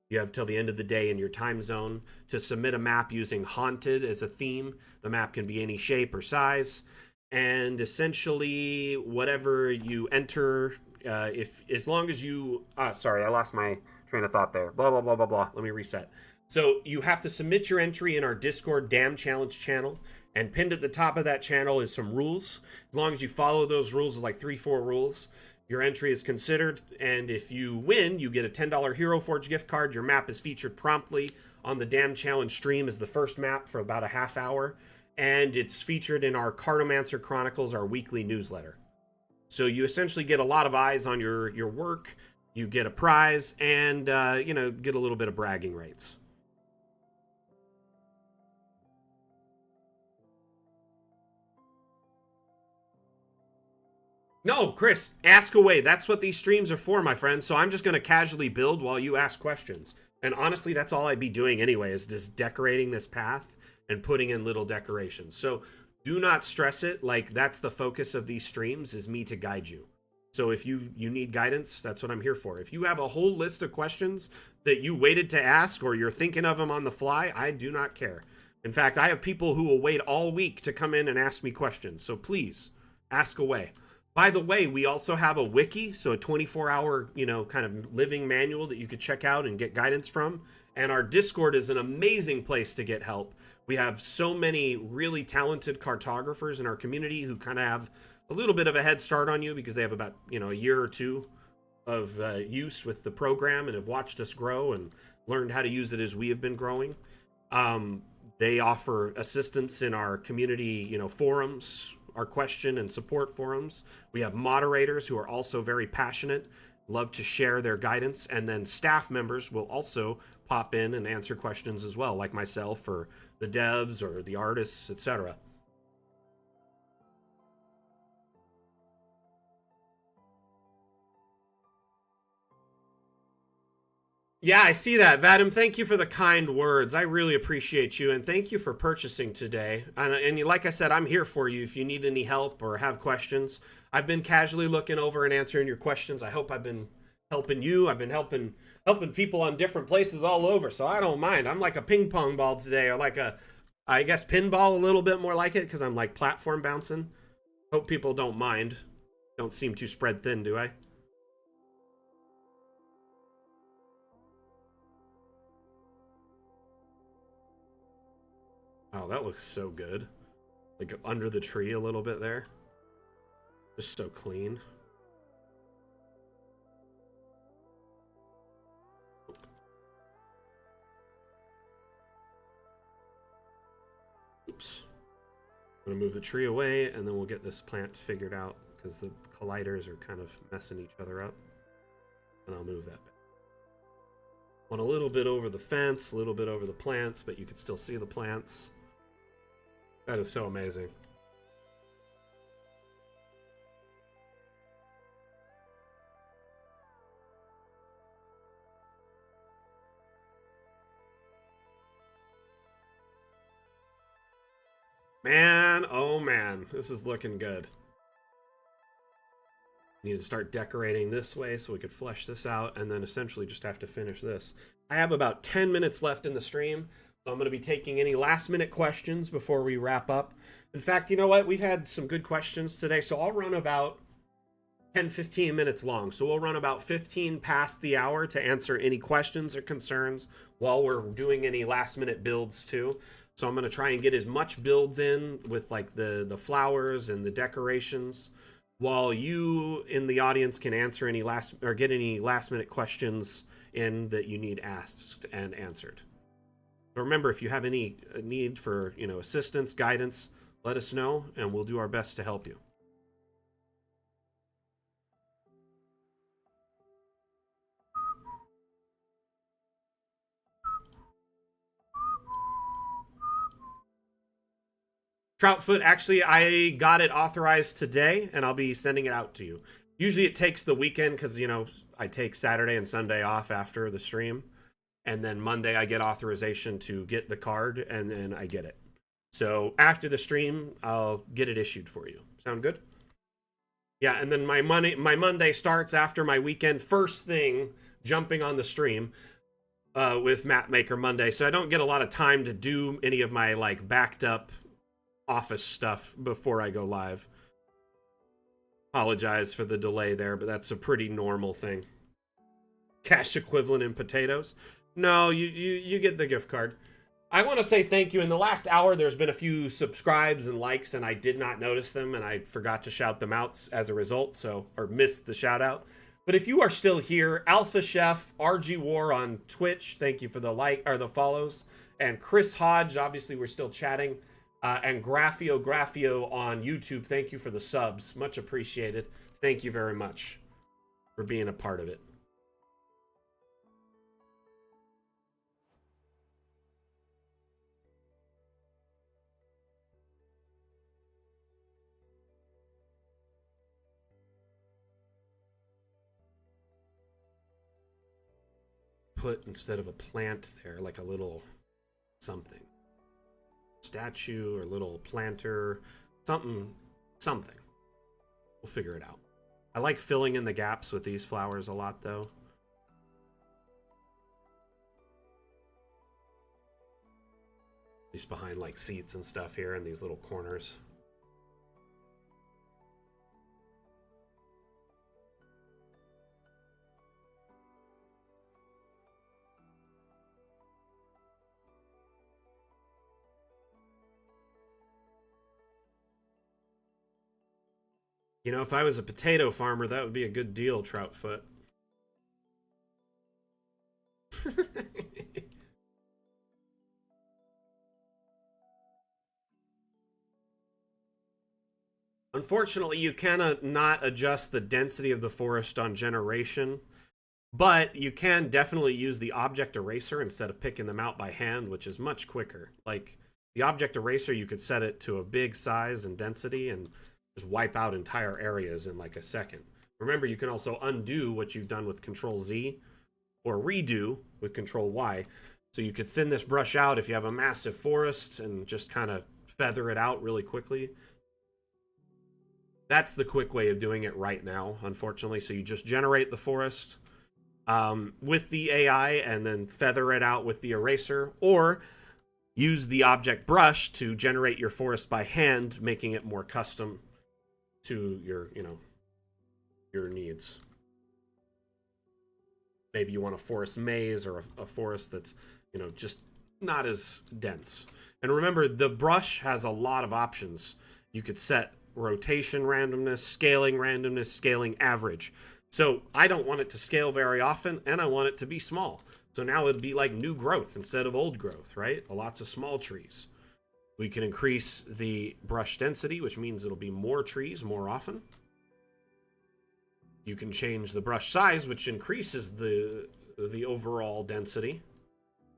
You have till the end of the day in your time zone to submit a map using Haunted as a theme. The map can be any shape or size. And essentially, whatever you enter, as long as you... sorry, I lost my train of thought there. Blah, blah, blah, blah, blah. Let me reset. So you have to submit your entry in our Discord Damn Challenge channel. And pinned at the top of that channel is some rules. As long as you follow those rules, it's like 3-4 rules, your entry is considered. And if you win, you get a $10 Hero Forge gift card. Your map is featured promptly on the Damn Challenge stream as the first map for about a half hour. And it's featured in our Cartomancer Chronicles, our weekly newsletter. So you essentially get a lot of eyes on your work. You get a prize and, get a little bit of bragging rights. No, Chris, ask away. That's what these streams are for, my friend. So I'm just going to casually build while you ask questions. And honestly, that's all I'd be doing anyway, is just decorating this path and putting in little decorations. So do not stress it. Like, that's the focus of these streams, is me to guide you. So if you need guidance, that's what I'm here for. If you have a whole list of questions that you waited to ask, or you're thinking of them on the fly, I do not care. In fact, I have people who will wait all week to come in and ask me questions. So please, ask away. By the way, we also have a wiki, so a 24-hour, kind of living manual that you could check out and get guidance from. And our Discord is an amazing place to get help. We have so many really talented cartographers in our community who kind of have a little bit of a head start on you because they have about, a year or two of use with the program and have watched us grow and learned how to use it as we have been growing. They offer assistance in our community, forums, our question and support forums. We have moderators who are also very passionate, love to share their guidance, and then staff members will also pop in and answer questions as well, like myself or the devs or the artists, etc. Yeah, I see that. Vadim, thank you for the kind words. I really appreciate you, and thank you for purchasing today. And like I said, I'm here for you if you need any help or have questions. I've been casually looking over and answering your questions. I hope I've been helping you. I've been helping people on different places all over, so I don't mind. I'm like a ping pong ball today, or like I guess pinball, a little bit more like it, because I'm like platform bouncing. Hope people don't mind. Don't seem too spread thin, do I? Oh, that looks so good. Like under the tree a little bit there. Just so clean. Oops. I'm gonna move the tree away and then we'll get this plant figured out because the colliders are kind of messing each other up. And I'll move that back. Went a little bit over the fence, a little bit over the plants, but you can still see the plants. That is so amazing. Man, oh man, this is looking good. Need to start decorating this way so we could flesh this out, and then essentially just have to finish this. I have about 10 minutes left in the stream. So I'm going to be taking any last minute questions before we wrap up. In fact, you know what? We've had some good questions today, so I'll run about 10-15 minutes long. So we'll run about 15 past the hour to answer any questions or concerns while we're doing any last minute builds too. So I'm going to try and get as much builds in with like the flowers and the decorations, while you in the audience can answer any last or get any last minute questions in that you need asked and answered. But remember, if you have any need for, assistance, guidance, let us know and we'll do our best to help you. Troutfoot, actually, I got it authorized today, and I'll be sending it out to you. Usually it takes the weekend because, I take Saturday and Sunday off after the stream. And then Monday I get authorization to get the card, and then I get it. So after the stream, I'll get it issued for you. Sound good? Yeah, and then my Monday starts after my weekend. First thing, jumping on the stream with Mapmaker Monday. So I don't get a lot of time to do any of my, backed up office stuff before I go live. Apologize for the delay there, but that's a pretty normal thing. Cash equivalent in potatoes. No, you get the gift card. I want to say thank you. In the last hour, there's been a few subscribes and likes, and I did not notice them, and I forgot to shout them out as a result, or missed the shout out. But if you are still here, Alpha Chef, RG War on Twitch, thank you for the the follows, and Chris Hodge, obviously we're still chatting. And Graphio on YouTube, thank you for the subs. Much appreciated. Thank you very much for being a part of it. Put, instead of a plant there, like a little something. Statue or little planter, something. We'll figure it out. I like filling in the gaps with these flowers a lot, though. At least behind like seats and stuff here in these little corners. If I was a potato farmer, that would be a good deal, Troutfoot. Unfortunately, you cannot not adjust the density of the forest on generation, but you can definitely use the object eraser instead of picking them out by hand, which is much quicker. Like, the object eraser, you could set it to a big size and density and just wipe out entire areas in like a second. Remember, you can also undo what you've done with Control Z or redo with Control Y. So you could thin this brush out if you have a massive forest and just kind of feather it out really quickly. That's the quick way of doing it right now, unfortunately. So you just generate the forest with the AI and then feather it out with the eraser, or use the object brush to generate your forest by hand, making it more custom to your needs. Maybe you want a forest maze or a forest that's, just not as dense. And remember, the brush has a lot of options. You could set rotation randomness, scaling average. So I don't want it to scale very often, and I want it to be small. So now it'd be like new growth instead of old growth, right? Lots of small trees. We can increase the brush density, which means it'll be more trees more often. You can change the brush size, which increases the overall density.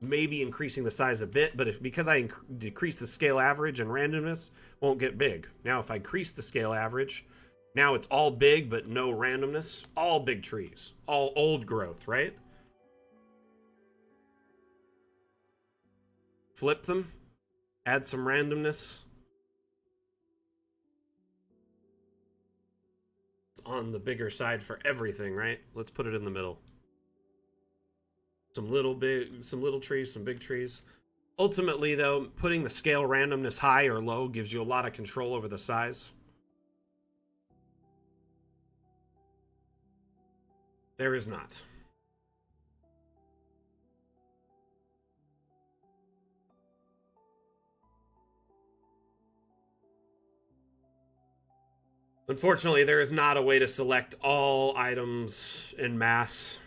Maybe increasing the size a bit, but because I decrease the scale average and randomness, won't get big. Now, if I increase the scale average, now it's all big, but no randomness. All big trees. All old growth, right? Flip them. Add some randomness. It's on the bigger side for everything, right? Let's put it in the middle. Some little trees, some big trees. Ultimately, though, putting the scale randomness high or low gives you a lot of control over the size. There is not. Unfortunately, there is not a way to select all items in mass.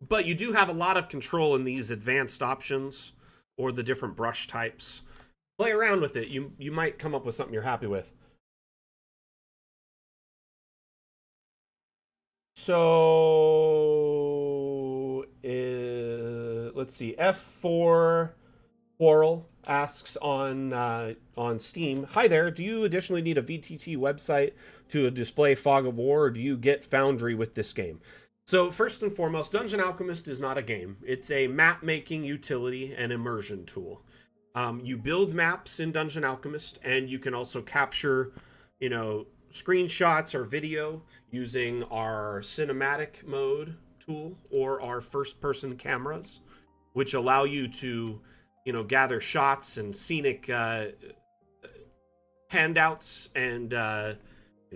But you do have a lot of control in these advanced options or the different brush types. Play around with it. You might come up with something you're happy with. So, let's see. F4 Quarrel asks on Steam, "Hi there. Do you additionally need a VTT website to display Fog of War, or do you get Foundry with this game?" So first and foremost, Dungeon Alchemist is not a game. It's a map making utility and immersion tool. You build maps in Dungeon Alchemist, and you can also capture, screenshots or video using our cinematic mode tool or our first person cameras, which allow you to, gather shots and scenic handouts and,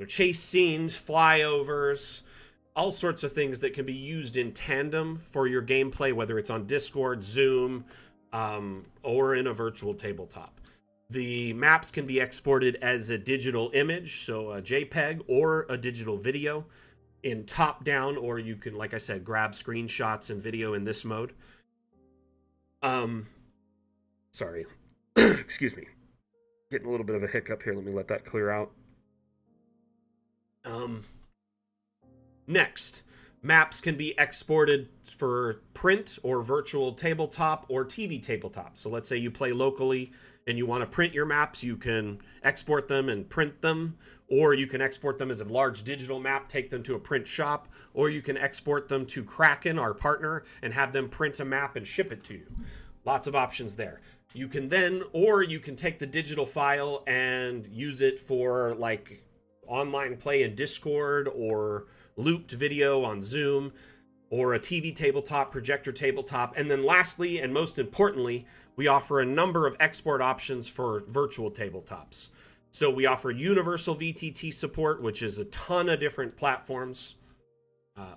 chase scenes, flyovers, all sorts of things that can be used in tandem for your gameplay, whether it's on Discord, Zoom, or in a virtual tabletop. The maps can be exported as a digital image, so a JPEG, or a digital video in top-down, or you can, like I said, grab screenshots and video in this mode. Sorry. Excuse me. Getting a little bit of a hiccup here. Let me let that clear out. Next, maps can be exported for print or virtual tabletop or TV tabletop. So let's say you play locally and you want to print your maps, you can export them and print them, or you can export them as a large digital map, take them to a print shop, or you can export them to Kraken, our partner, and have them print a map and ship it to you. Lots of options there. You can take the digital file and use it for like online play in Discord or looped video on Zoom or a TV tabletop, projector tabletop. And then lastly, and most importantly, we offer a number of export options for virtual tabletops. So we offer universal VTT support, which is a ton of different platforms.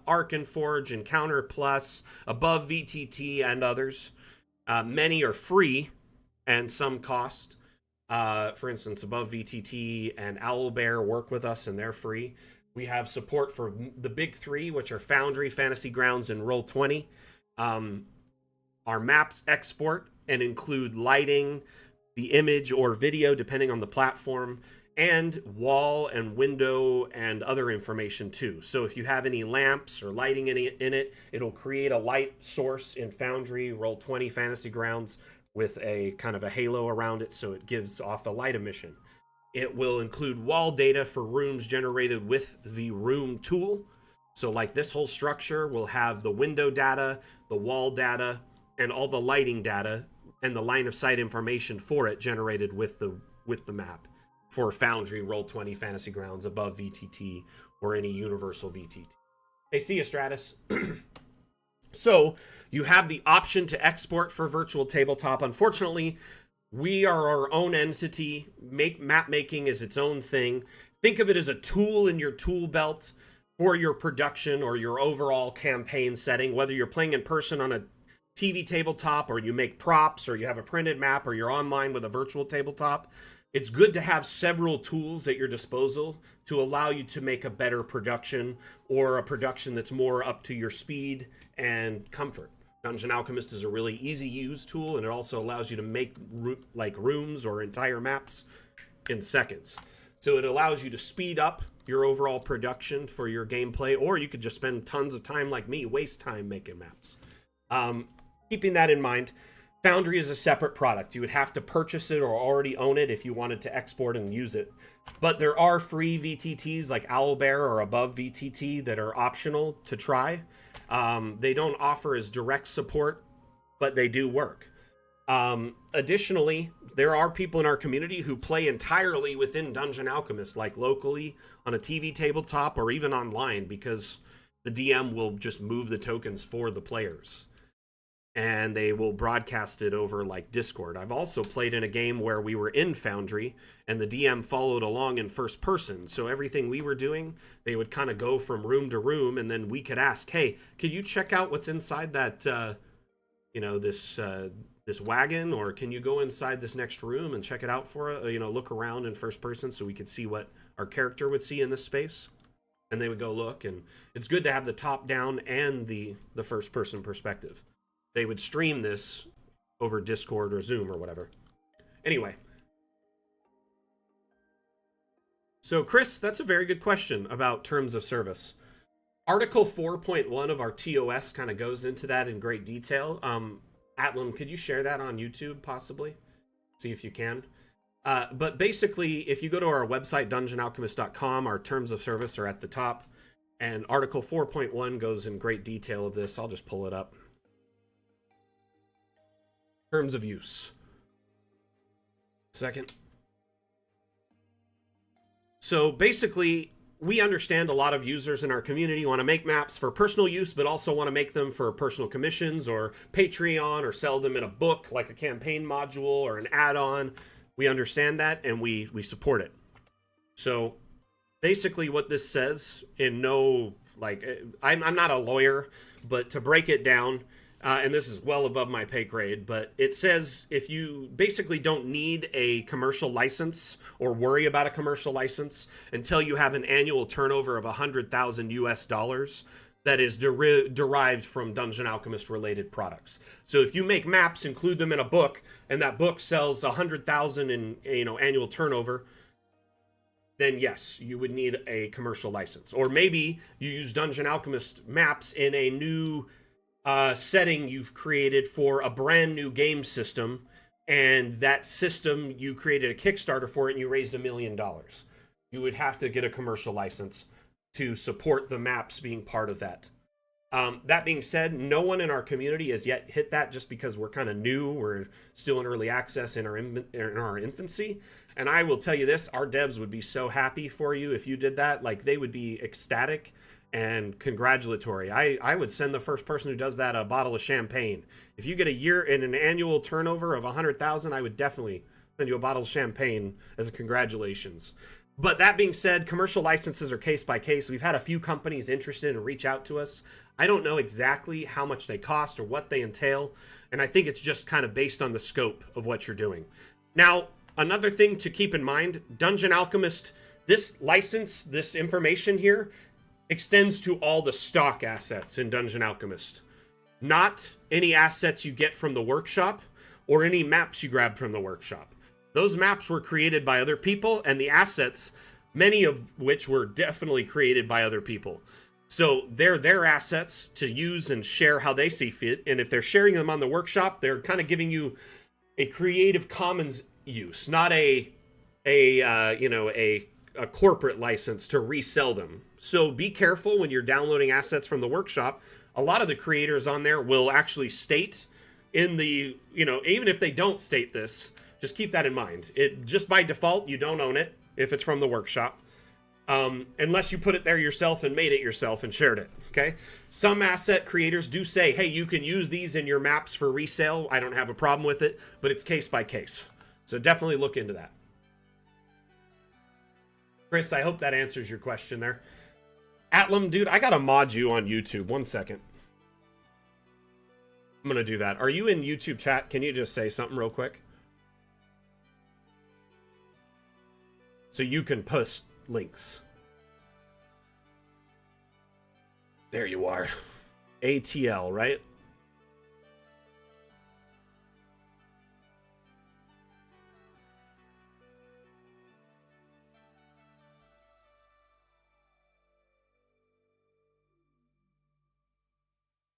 Arc and Forge, Encounter Plus, Above VTT, and others. Many are free and some cost. For instance, Above VTT and Owlbear work with us and they're free. We have support for the big three, which are Foundry, Fantasy Grounds, and Roll20. Our maps export and include lighting, the image or video, depending on the platform, and wall and window and other information too. So if you have any lamps or lighting in it, it'll create a light source in Foundry, Roll20, Fantasy Grounds with a kind of a halo around it, so it gives off a light emission. It will include wall data for rooms generated with the room tool. So like this whole structure will have the window data, the wall data, and all the lighting data and the line of sight information for it generated with the map for Foundry, Roll20, Fantasy Grounds, Above VTT, or any universal VTT. Hey, see you, Stratus. So you have the option to export for virtual tabletop. Unfortunately, we are our own entity. Map making is its own thing. Think of it as a tool in your tool belt for your production or your overall campaign setting, whether you're playing in person on a TV tabletop or you make props or you have a printed map or you're online with a virtual tabletop. It's good to have several tools at your disposal to allow you to make a better production or a production that's more up to your speed and comfort. Dungeon Alchemist is a really easy use tool, and it also allows you to make like rooms or entire maps in seconds. So it allows you to speed up your overall production for your gameplay, or you could just spend tons of time like me, waste time making maps. Keeping that in mind, Foundry is a separate product. You would have to purchase it or already own it if you wanted to export and use it. But there are free VTTs like Owlbear or Above VTT that are optional to try. They don't offer as direct support, but they do work. Additionally, there are people in our community who play entirely within Dungeon Alchemist, like locally on a TV tabletop or even online, because the DM will just move the tokens for the players. and they will broadcast it over like Discord. I've also played in a game where we were in Foundry and the DM followed along in first person. So everything we were doing, they would kind of go from room to room, and then we could ask, hey, could you check out what's inside that, this wagon, or can you go inside this next room and check it out for look around in first person so we could see what our character would see in this space. And they would go look, and it's good to have the top down and the first person perspective. They would stream this over Discord or Zoom or whatever. Anyway. So Chris, that's a very good question about terms of service. Article 4.1 of our TOS kind of goes into that in great detail. Atlam, could you share that on YouTube, possibly? See if you can. But basically, if you go to our website, dungeonalchemist.com, our terms of service are at the top. And Article 4.1 goes in great detail of this. I'll just pull it up. Terms of use. Second. So basically, we understand a lot of users in our community want to make maps for personal use, but also want to make them for personal commissions or Patreon, or sell them in a book like a campaign module or an add-on. We understand that, and we support it. So basically what this says, in no, I'm not a lawyer, but to break it down, and this is well above my pay grade, but it says if you basically don't need a commercial license or worry about a commercial license until you have an annual turnover of $100,000 that is derived from Dungeon Alchemist related products. So if you make maps, include them in a book, and that book sells 100,000 in annual turnover, then yes, you would need a commercial license. Or maybe you use Dungeon Alchemist maps in a new setting you've created for a brand new game system, and that system, you created a Kickstarter for it and you raised $1 million. You would have to get a commercial license to support the maps being part of that. That being said, no one in our community has yet hit that, just because we're kind of new. We're still in early access in our infancy. And I will tell you this, our devs would be so happy for you if you did that. Like, they would be ecstatic and congratulatory. I would send the first person who does that a bottle of champagne. If you get a year in an annual turnover of 100,000, I would definitely send you a bottle of champagne as a congratulations. But that being said, commercial licenses are case by case. We've had a few companies interested and reach out to us. I don't know exactly how much they cost or what they entail, and I think it's just kind of based on the scope of what you're doing. Now, another thing to keep in mind, Dungeon Alchemist, this license, this information here, extends to all the stock assets in Dungeon Alchemist. Not any assets you get from the workshop or any maps you grab from the workshop. Those maps were created by other people, and the assets, many of which were definitely created by other people. So they're their assets to use and share how they see fit. And if they're sharing them on the workshop, they're kind of giving you a Creative Commons use, not a corporate license to resell them. So be careful when you're downloading assets from the workshop. A lot of the creators on there will actually state in the, even if they don't state this, just keep that in mind. It just by default, you don't own it if it's from the workshop. Unless you put it there yourself and made it yourself and shared it, okay? Some asset creators do say, hey, you can use these in your maps for resale. I don't have a problem with it, but it's case by case. So definitely look into that. Chris, I hope that answers your question there. Atlam, dude, I gotta mod you on YouTube. 1 second. I'm gonna do that. Are you in YouTube chat? Can you just say something real quick? So you can post links. There you are. ATL, right?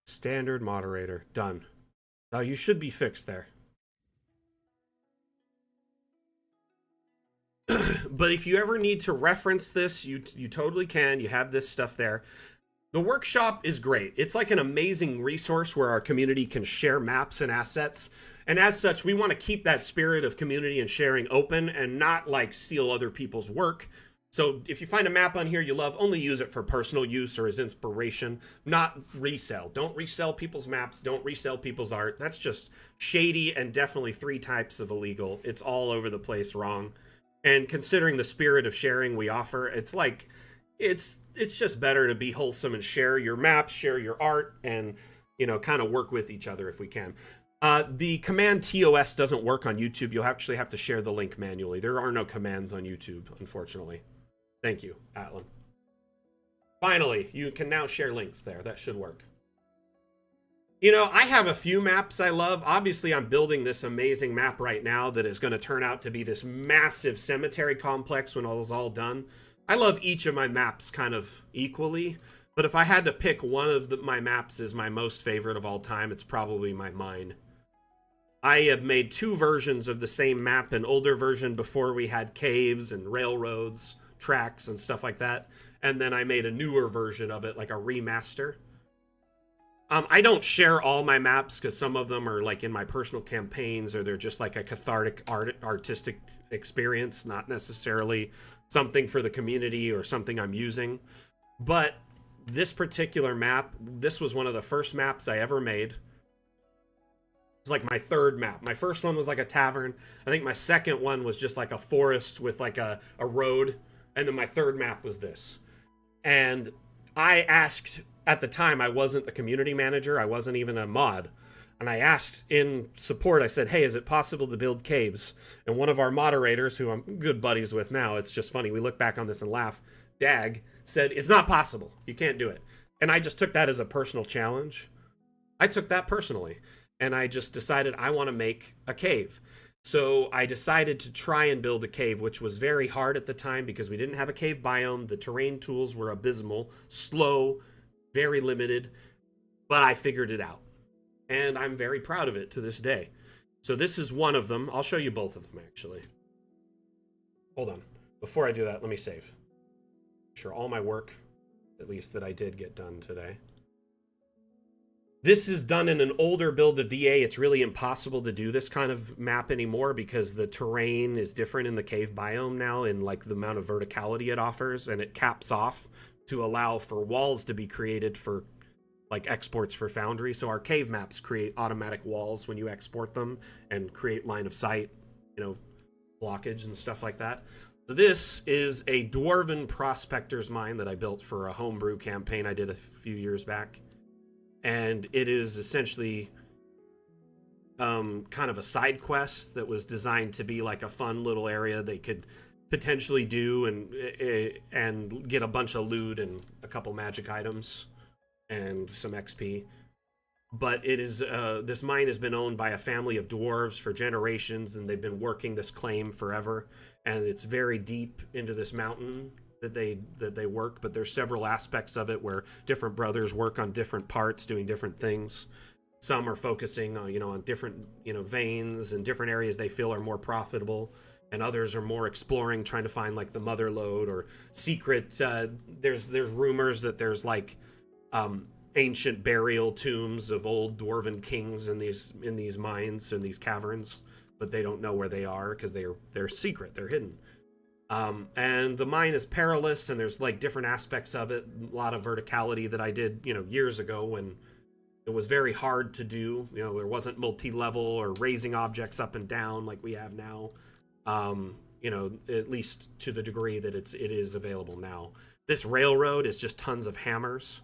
Standard moderator. Done. Now you should be fixed there. But if you ever need to reference this, you totally can. You have this stuff there. The workshop is great. It's like an amazing resource where our community can share maps and assets. And as such, we want to keep that spirit of community and sharing open and not like steal other people's work. So if you find a map on here you love, only use it for personal use or as inspiration, not resell. Don't resell people's maps. Don't resell people's art. That's just shady and definitely 3 types of illegal. It's all over the place wrong. And considering the spirit of sharing we offer, it's like, it's just better to be wholesome and share your maps, share your art, and, you know, kind of work with each other if we can. The command TOS doesn't work on YouTube. You'll actually have to share the link manually. There are no commands on YouTube, unfortunately. Thank you, Atlan. Finally, you can now share links there. That should work. You know, I have a few maps I love. Obviously, I'm building this amazing map right now that is going to turn out to be this massive cemetery complex when all is all done. I love each of my maps kind of equally, but if I had to pick one of my maps as my most favorite of all time, it's probably my mine. I have made 2 versions of the same map, an older version before we had caves and railroads, tracks and stuff like that, and then I made a newer version of it, like a remaster. I don't share all my maps because some of them are like in my personal campaigns, or they're just like a cathartic artistic experience, not necessarily something for the community or something I'm using. But this particular map, this was one of the first maps I ever made. It's like my 3rd map. My first one was like a tavern. I think my second one was just like a forest with like a road. And then my 3rd map was this. And I asked, at the time, I wasn't the community manager. I wasn't even a mod. And I asked in support, I said, hey, is it possible to build caves? And one of our moderators, who I'm good buddies with now, it's just funny, we look back on this and laugh, Dag, said, it's not possible. You can't do it. And I just took that as a personal challenge. I took that personally. And I just decided I want to make a cave. So I decided to try and build a cave, which was very hard at the time because we didn't have a cave biome. The terrain tools were abysmal, slow, very limited, but I figured it out. And I'm very proud of it to this day. So this is one of them. I'll show you both of them, actually. Hold on. Before I do that, let me save. Make sure all my work, at least that I did get done today. This is done in an older build of DA. It's really impossible to do this kind of map anymore because the terrain is different in the cave biome now, in like the amount of verticality it offers, and it caps off to allow for walls to be created for like exports for Foundry. So our cave maps create automatic walls when you export them and create line of sight, you know, blockage and stuff like that. So this is a dwarven prospector's mine that I built for a homebrew campaign I did a few years back. And it is essentially kind of a side quest that was designed to be like a fun little area they could potentially do and get a bunch of loot and a couple magic items and some XP. But it is this mine has been owned by a family of dwarves for generations, and they've been working this claim forever. And it's very deep into this mountain that they work, but there's several aspects of it where different brothers work on different parts, doing different things. Some are focusing on, you know, on different, you know, veins and different areas they feel are more profitable, and others are more exploring, trying to find like the mother lode or secret. There's rumors that there's like ancient burial tombs of old dwarven kings in these mines and these caverns, but they don't know where they are because they're secret, they're hidden. And the mine is perilous, and there's like different aspects of it. A lot of verticality that I did, you know, years ago when it was very hard to do. You know, there wasn't multi-level or raising objects up and down like we have now. You know, at least to the degree that it is available now. This railroad is just tons of hammers.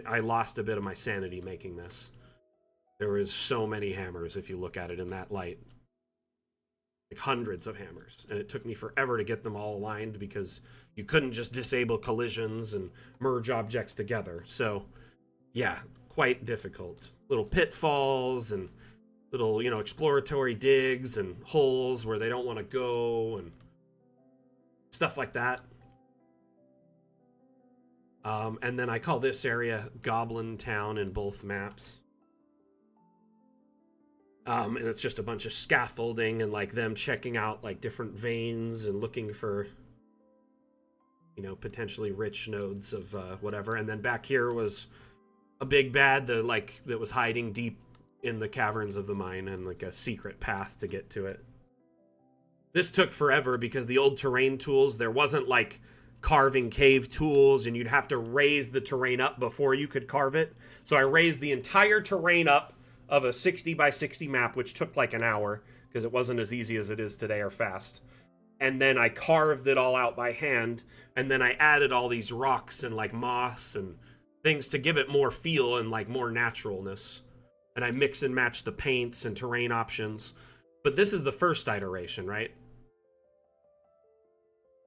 I lost a bit of my sanity making this. There is so many hammers if you look at it in that light. Like hundreds of hammers, and it took me forever to get them all aligned because you couldn't just disable collisions and merge objects together. So yeah, quite difficult. Little pitfalls and little, you know, exploratory digs and holes where they don't want to go and stuff like that. And then I call this area Goblin Town in both maps. And it's just a bunch of scaffolding and like them checking out like different veins and looking for, you know, potentially rich nodes of whatever. And then back here was a big bad that was hiding deep in the caverns of the mine, and like a secret path to get to it. This took forever because the old terrain tools, there wasn't like carving cave tools, and you'd have to raise the terrain up before you could carve it. So I raised the entire terrain up of a 60 by 60 map, which took like an hour because it wasn't as easy as it is today or fast. And then I carved it all out by hand, and then I added all these rocks and like moss and things to give it more feel and like more naturalness. And I mix and match the paints and terrain options. But this is the first iteration, right?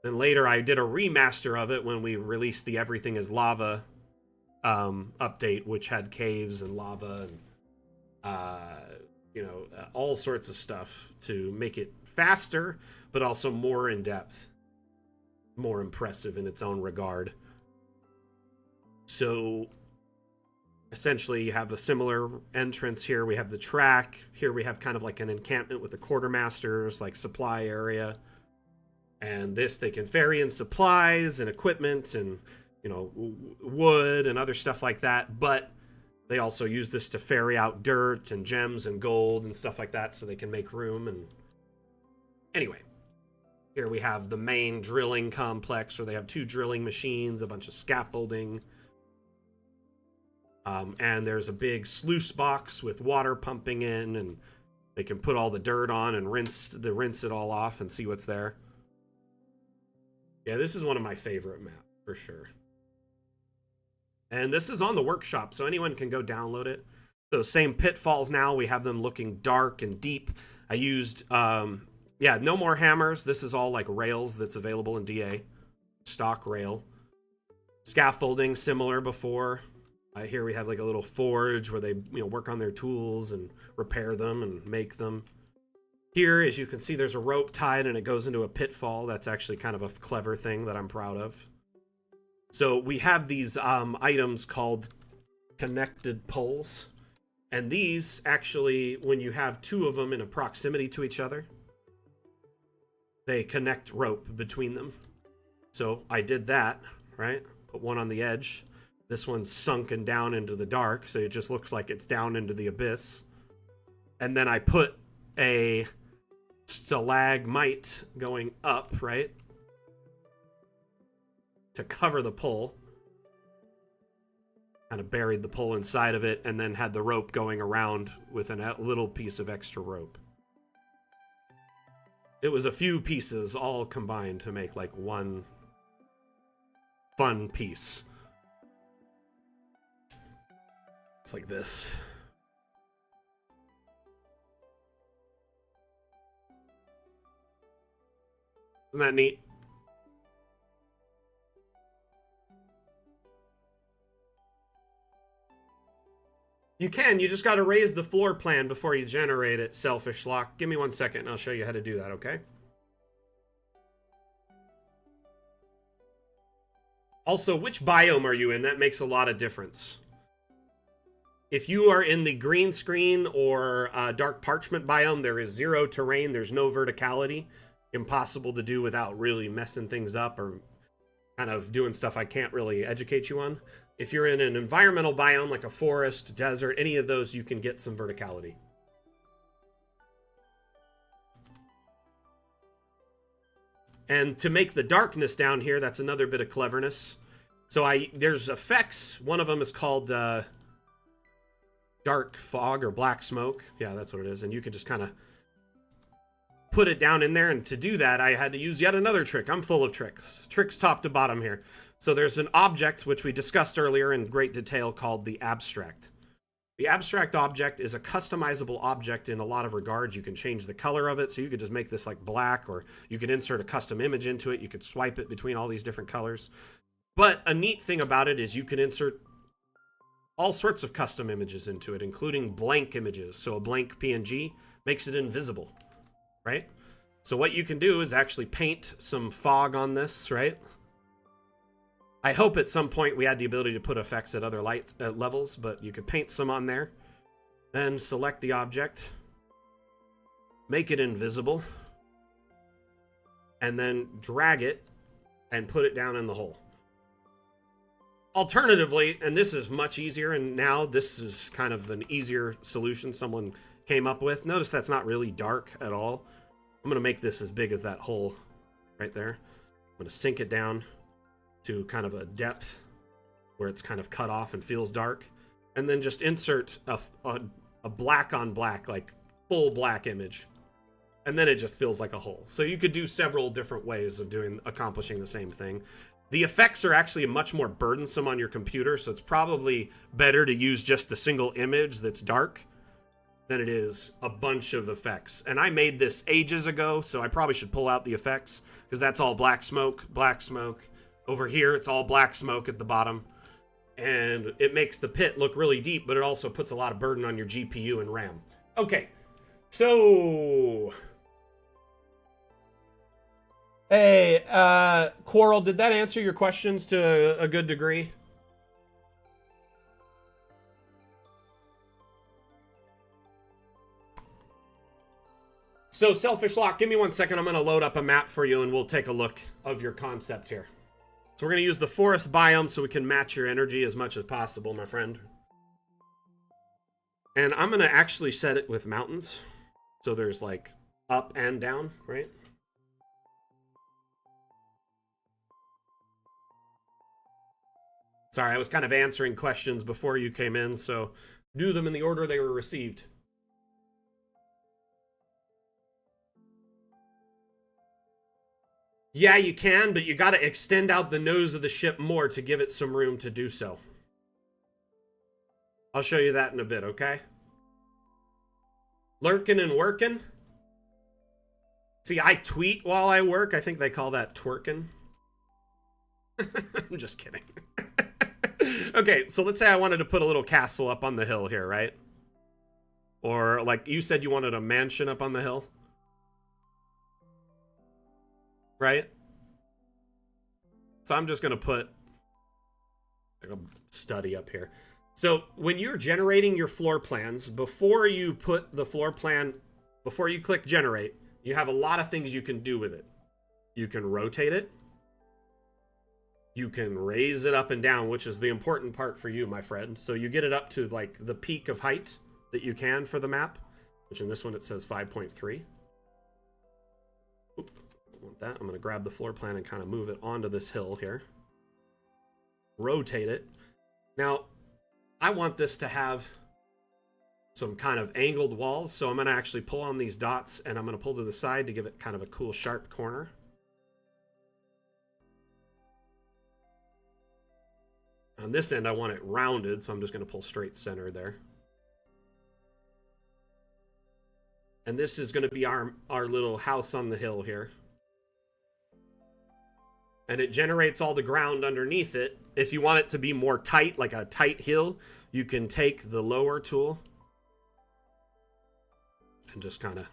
Then later I did a remaster of it when we released the Everything is Lava update, which had caves and lava and all sorts of stuff to make it faster, but also more in depth, more impressive in its own regard. So essentially you have a similar entrance here. We have the track. Here we have kind of like an encampment with the quartermasters, like supply area. And this, they can ferry in supplies and equipment and, wood and other stuff like that. But they also use this to ferry out dirt and gems and gold and stuff like that so they can make room. And anyway, here we have the main drilling complex where they have 2 drilling machines, a bunch of scaffolding. And there's a big sluice box with water pumping in, and they can put all the dirt on and rinse it all off and see what's there. Yeah, this is one of my favorite maps, for sure. And this is on the workshop, so anyone can go download it. So same pitfalls now. We have them looking dark and deep. I used, no more hammers. This is all like rails that's available in DA. Stock rail. Scaffolding, similar before. Here we have like a little forge where they work on their tools and repair them and make them. Here, as you can see, there's a rope tied and it goes into a pitfall. That's actually kind of a clever thing that I'm proud of. So we have these items called connected poles. And these actually, when you have 2 of them in a proximity to each other, they connect rope between them. So I did that, right? Put one on the edge. This one's sunken down into the dark, so it just looks like it's down into the abyss. And then I put a stalagmite going up, right? To cover the pole. Kind of buried the pole inside of it, and then had the rope going around with a little piece of extra rope. It was a few pieces all combined to make like one fun piece. It's like this. Isn't that neat? You can. You just got to raise the floor plan before you generate it, Selfish Lock. Give me 1 second and I'll show you how to do that, okay? Also, which biome are you in? That makes a lot of difference. If you are in the green screen or dark parchment biome, there is 0 terrain. There's no verticality. Impossible to do without really messing things up or kind of doing stuff I can't really educate you on. If you're in an environmental biome like a forest, desert, any of those, you can get some verticality. And to make the darkness down here, that's another bit of cleverness. So there's effects. One of them is called dark fog or black smoke. Yeah, that's what it is. And you can just kind of put it down in there. And to do that, I had to use yet another trick. I'm full of tricks. Tricks top to bottom here. So there's an object, which we discussed earlier in great detail, called the abstract. The abstract object is a customizable object in a lot of regards. You can change the color of it, so you could just make this like black, or you could insert a custom image into it. You could swipe it between all these different colors. But a neat thing about it is you can insert all sorts of custom images into it, including blank images. So a blank PNG makes it invisible, right? So what you can do is actually paint some fog on this, right? I hope at some point we had the ability to put effects at other light levels, but you could paint some on there. Then select the object, make it invisible, and then drag it and put it down in the hole. Alternatively, and this is much easier, and now this is kind of an easier solution someone came up with. Notice that's not really dark at all. I'm going to make this as big as that hole right there. I'm going to sink it down to kind of a depth where it's kind of cut off and feels dark. And then just insert a black on black, like full black image. And then it just feels like a hole. So you could do several different ways of accomplishing the same thing. The effects are actually much more burdensome on your computer, so it's probably better to use just a single image that's dark than it is a bunch of effects. And I made this ages ago, so I probably should pull out the effects, because that's all black smoke, black smoke. Over here, it's all black smoke at the bottom. And it makes the pit look really deep, but it also puts a lot of burden on your GPU and RAM. Okay, so... Hey, Coral, did that answer your questions to a good degree? So, Selfish Lock, give me 1 second. I'm going to load up a map for you, and we'll take a look of your concept here. So we're going to use the forest biome so we can match your energy as much as possible, my friend. And I'm going to actually set it with mountains. So there's like up and down, right? Sorry, I was kind of answering questions before you came in, so do them in the order they were received. Yeah, you can, but you got to extend out the nose of the ship more to give it some room to do so. I'll show you that in a bit, okay? Lurking and working. See, I tweet while I work. I think they call that twerking. I'm just kidding. Okay, so let's say I wanted to put a little castle up on the hill here, right? Or like you said you wanted a mansion up on the hill. Right? So I'm just going to put like a study up here. So when you're generating your floor plans, before you put the floor plan, before you click generate, you have a lot of things you can do with it. You can rotate it. You can raise it up and down, which is the important part for you, my friend. So you get it up to like the peak of height that you can for the map, which in this one it says 5.3. Want that. I'm going to grab the floor plan and kind of move it onto this hill here. Rotate it. Now, I want this to have some kind of angled walls, so I'm going to actually pull on these dots and I'm going to pull to the side to give it kind of a cool sharp corner. On this end, I want it rounded, so I'm just going to pull straight center there. And this is going to be our little house on the hill here. And it generates all the ground underneath it. If you want it to be more tight, like a tight hill, you can take the lower tool and just kind of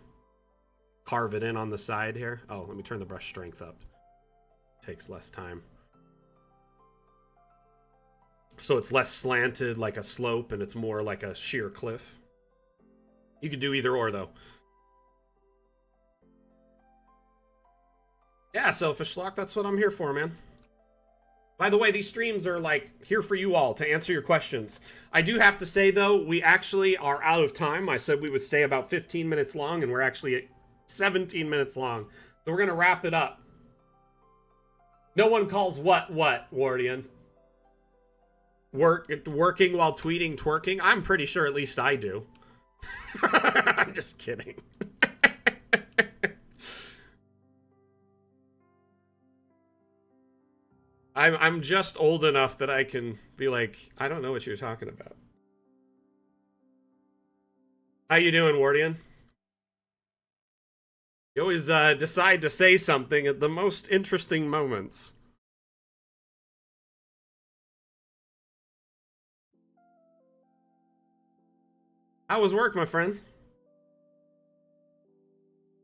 carve it in on the side here. Oh, let me turn the brush strength up. Takes less time. So it's less slanted like a slope and it's more like a sheer cliff. You could do either or though. Yeah, Selfish Lock, that's what I'm here for, man. By the way, these streams are like here for you all to answer your questions. I do have to say though, we actually are out of time. I said we would stay about 15 minutes long and we're actually at 17 minutes long. So we're going to wrap it up. No one calls what, Wardian? Working while tweeting twerking? I'm pretty sure at least I do. I'm just kidding. I'm just old enough that I can be like, I don't know what you're talking about. How you doing, Wardian? You always decide to say something at the most interesting moments. How was work, my friend?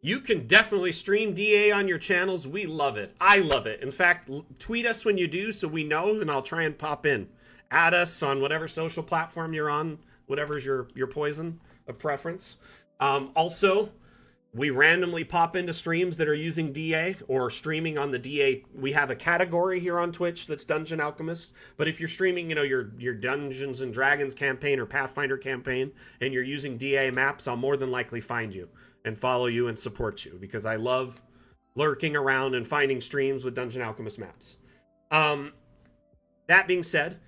You can definitely stream DA on your channels. We love it. I love it. In fact, tweet us when you do so we know, and I'll try and pop in. Add us on whatever social platform you're on, whatever's your poison of preference. Also, we randomly pop into streams that are using DA or streaming on the DA. We have a category here on Twitch that's Dungeon Alchemist. But if you're streaming, you know, your Dungeons and Dragons campaign or Pathfinder campaign, and you're using DA maps, I'll more than likely find you. and follow you and support you, because I love lurking around and finding streams with Dungeon Alchemist maps. That being said,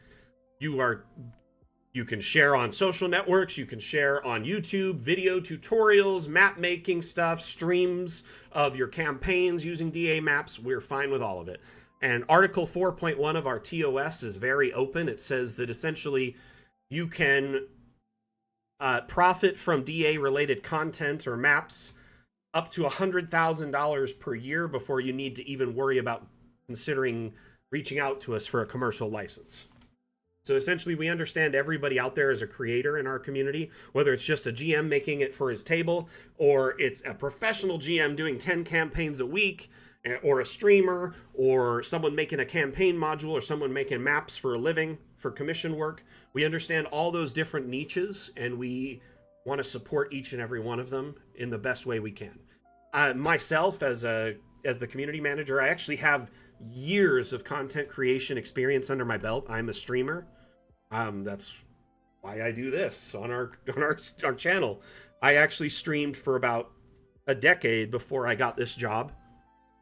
you can share on social networks, you can share on YouTube, video tutorials, map making stuff, streams of your campaigns using DA maps. We're fine with all of it. And Article 4.1 of our TOS is very open. It says that essentially you can profit from DA related content or maps up to $100,000 per year before you need to even worry about considering reaching out to us for a commercial license. So essentially, we understand everybody out there is a creator in our community, whether it's just a GM making it for his table, or it's a professional GM doing 10 campaigns a week, or a streamer, or someone making a campaign module, or someone making maps for a living, for commission work. We understand all those different niches, and we want to support each and every one of them in the best way we can. Myself, as the community manager, I actually have years of content creation experience under my belt. I'm a streamer. That's why I do this on our channel. I actually streamed for about a decade before I got this job,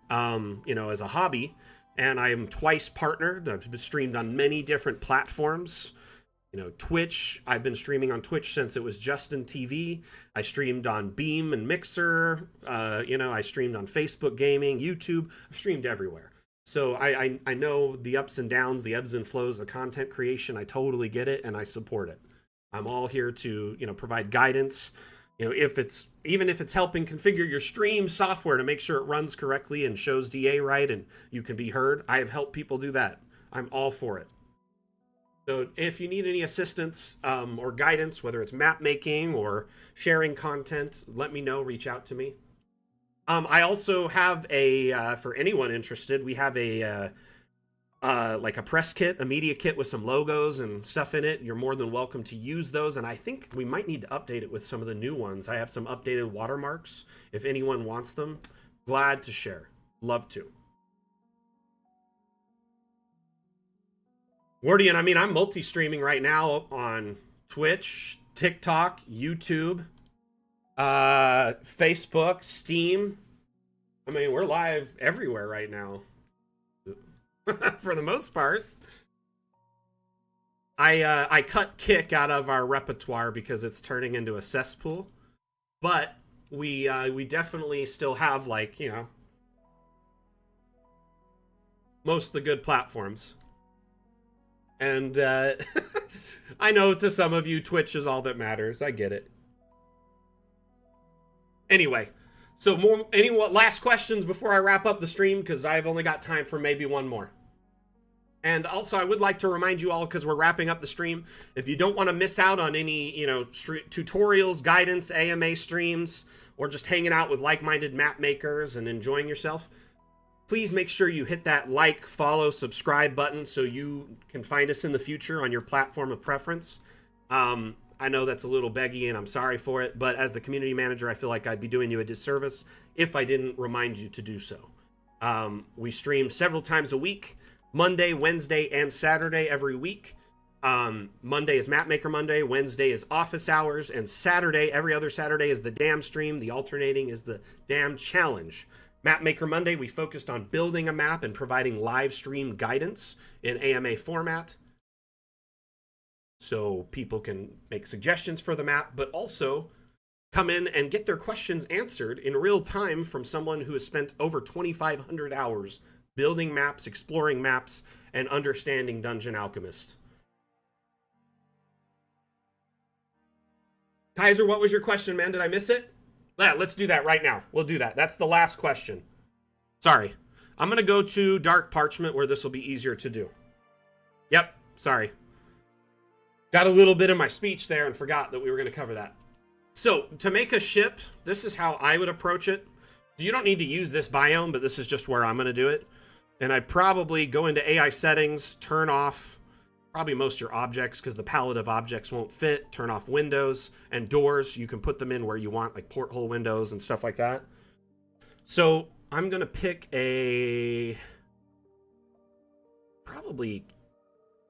as a hobby, and I am twice partnered. I've been streamed on many different platforms. Twitch. I've been streaming on Twitch since it was Justin TV. I streamed on Beam and Mixer. I streamed on Facebook Gaming, YouTube. I've streamed everywhere. So I know the ups and downs, the ebbs and flows of content creation. I totally get it, and I support it. I'm all here to, provide guidance. If it's helping configure your stream software to make sure it runs correctly and shows DA right and you can be heard, I have helped people do that. I'm all for it. So if you need any assistance or guidance, whether it's map making or sharing content, let me know. Reach out to me. I also have for anyone interested, we have like a press kit, a media kit with some logos and stuff in it. You're more than welcome to use those, and I think we might need to update it with some of the new ones. I have some updated watermarks. If anyone wants them, glad to share. Love to. Wardian, I'm multi-streaming right now on Twitch, TikTok, YouTube, Facebook, Steam. We're live everywhere right now. For the most part. I cut Kick out of our repertoire because it's turning into a cesspool. But we definitely still have, most of the good platforms. And I know to some of you, Twitch is all that matters. I get it. Anyway, so any last questions before I wrap up the stream? Because I've only got time for maybe one more. And also, I would like to remind you all, because we're wrapping up the stream, if you don't want to miss out on any, tutorials, guidance, AMA streams, or just hanging out with like-minded map makers and enjoying yourself, please make sure you hit that like, follow, subscribe button so you can find us in the future on your platform of preference. I know that's a little beggy, and I'm sorry for it, but as the community manager, I feel like I'd be doing you a disservice if I didn't remind you to do so. We stream several times a week, Monday, Wednesday, and Saturday every week. Monday is Mapmaker Monday, Wednesday is office hours, and Saturday, every other Saturday, is the Dam stream. The alternating is the Dam challenge. Mapmaker Monday, we focused on building a map and providing live stream guidance in AMA format, so people can make suggestions for the map, but also come in and get their questions answered in real time from someone who has spent over 2,500 hours building maps, exploring maps, and understanding Dungeon Alchemist. Kaiser, what was your question, man? Did I miss it? Yeah, let's do that right now. We'll do that. That's the last question. Sorry. I'm going to go to Dark Parchment where this will be easier to do. Yep, sorry. Got a little bit of my speech there and forgot that we were going to cover that. So, to make a ship, this is how I would approach it. You don't need to use this biome, but this is just where I'm going to do it. And I'd probably go into AI settings, turn off probably most of your objects because the palette of objects won't fit, turn off windows and doors. You can put them in where you want, like porthole windows and stuff like that. So, I'm going to pick a probably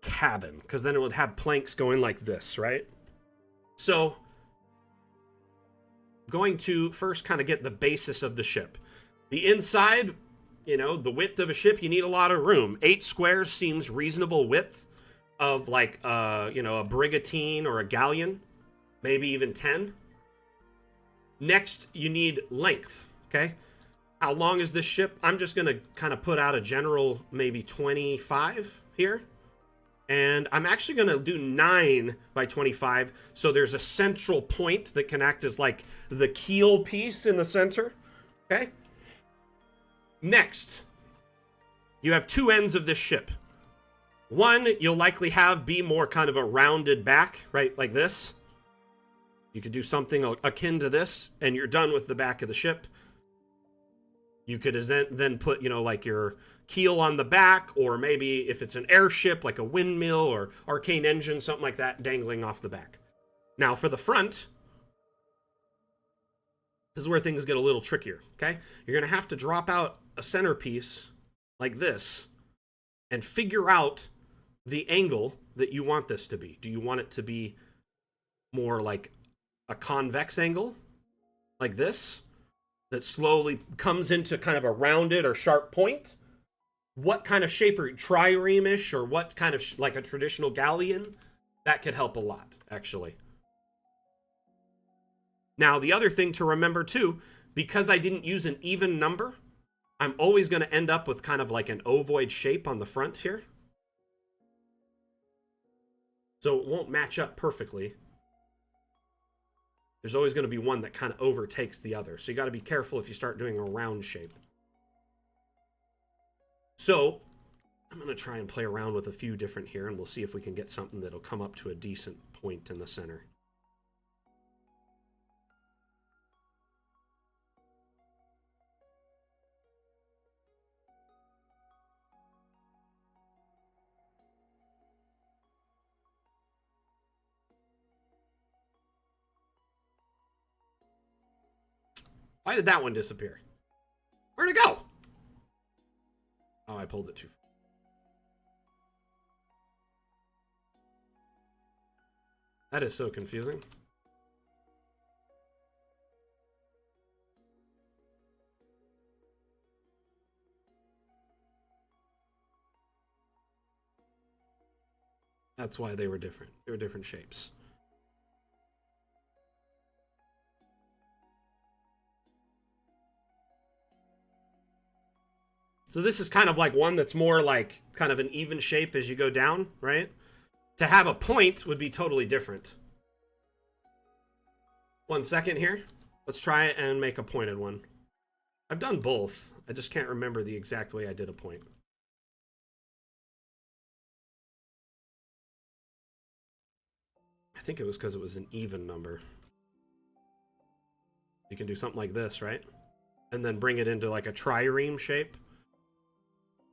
cabin, because then it would have planks going like this, right? So going to first kind of get the basis of the ship. The inside, you know, the width of a ship, you need a lot of room. 8 squares seems reasonable width of like, you know, a brigantine or a galleon, maybe even 10. Next, you need length, okay? How long is this ship? I'm just going to kind of put out a general maybe 25 here. And I'm actually going to do 9 by 25. So there's a central point that can act as like the keel piece in the center. Okay. Next, you have 2 ends of this ship. One, you'll likely have be more kind of a rounded back, right? Like this. You could do something akin to this, and you're done with the back of the ship. You could then put, you know, like your keel on the back, or maybe if it's an airship, like a windmill or arcane engine, something like that, dangling off the back. Now, for the front, this is where things get a little trickier, okay? You're going to have to drop out a centerpiece like this and figure out the angle that you want this to be. Do you want it to be more like a convex angle, like this, that slowly comes into kind of a rounded or sharp point? What kind of shape are you, trireme-ish, or what kind of like a traditional galleon? That could help a lot, actually. Now, the other thing to remember too, because I didn't use an even number, I'm always going to end up with kind of like an ovoid shape on the front here. So it won't match up perfectly. There's always going to be one that kind of overtakes the other. So you got to be careful if you start doing a round shape. So I'm going to try and play around with a few different here, and we'll see if we can get something that'll come up to a decent point in the center. Why did that one disappear? Where'd it go? Oh, I pulled it too far. That is so confusing. That's why they were different. They were different shapes. So this is kind of like one that's more like kind of an even shape as you go down, right? To have a point would be totally different. 1 second here. Let's try it and make a pointed one. I've done both. I just can't remember the exact way I did a point. I think it was because it was an even number. You can do something like this, right? And then bring it into like a trireme shape.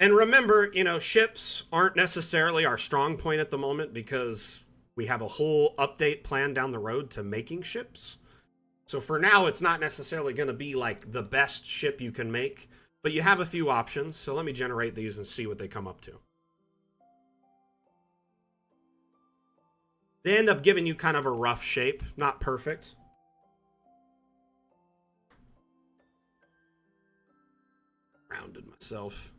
And remember, you know, ships aren't necessarily our strong point at the moment because we have a whole update plan down the road to making ships. So for now, it's not necessarily going to be like the best ship you can make, but you have a few options. So let me generate these and see what they come up to. They end up giving you kind of a rough shape, not perfect. Rounded myself.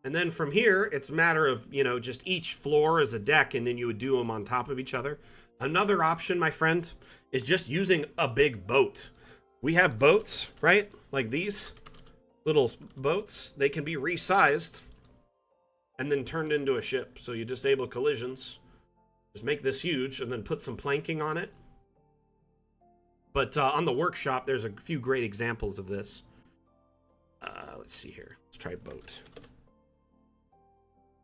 And then from here, it's a matter of, you know, just each floor is a deck, and then you would do them on top of each other. Another option, my friend, is just using a big boat. We have boats, right? Like these little boats. They can be resized and then turned into a ship. So you disable collisions. Just make this huge and then put some planking on it. But on the workshop, there's a few great examples of this. Let's see here. Let's try boat.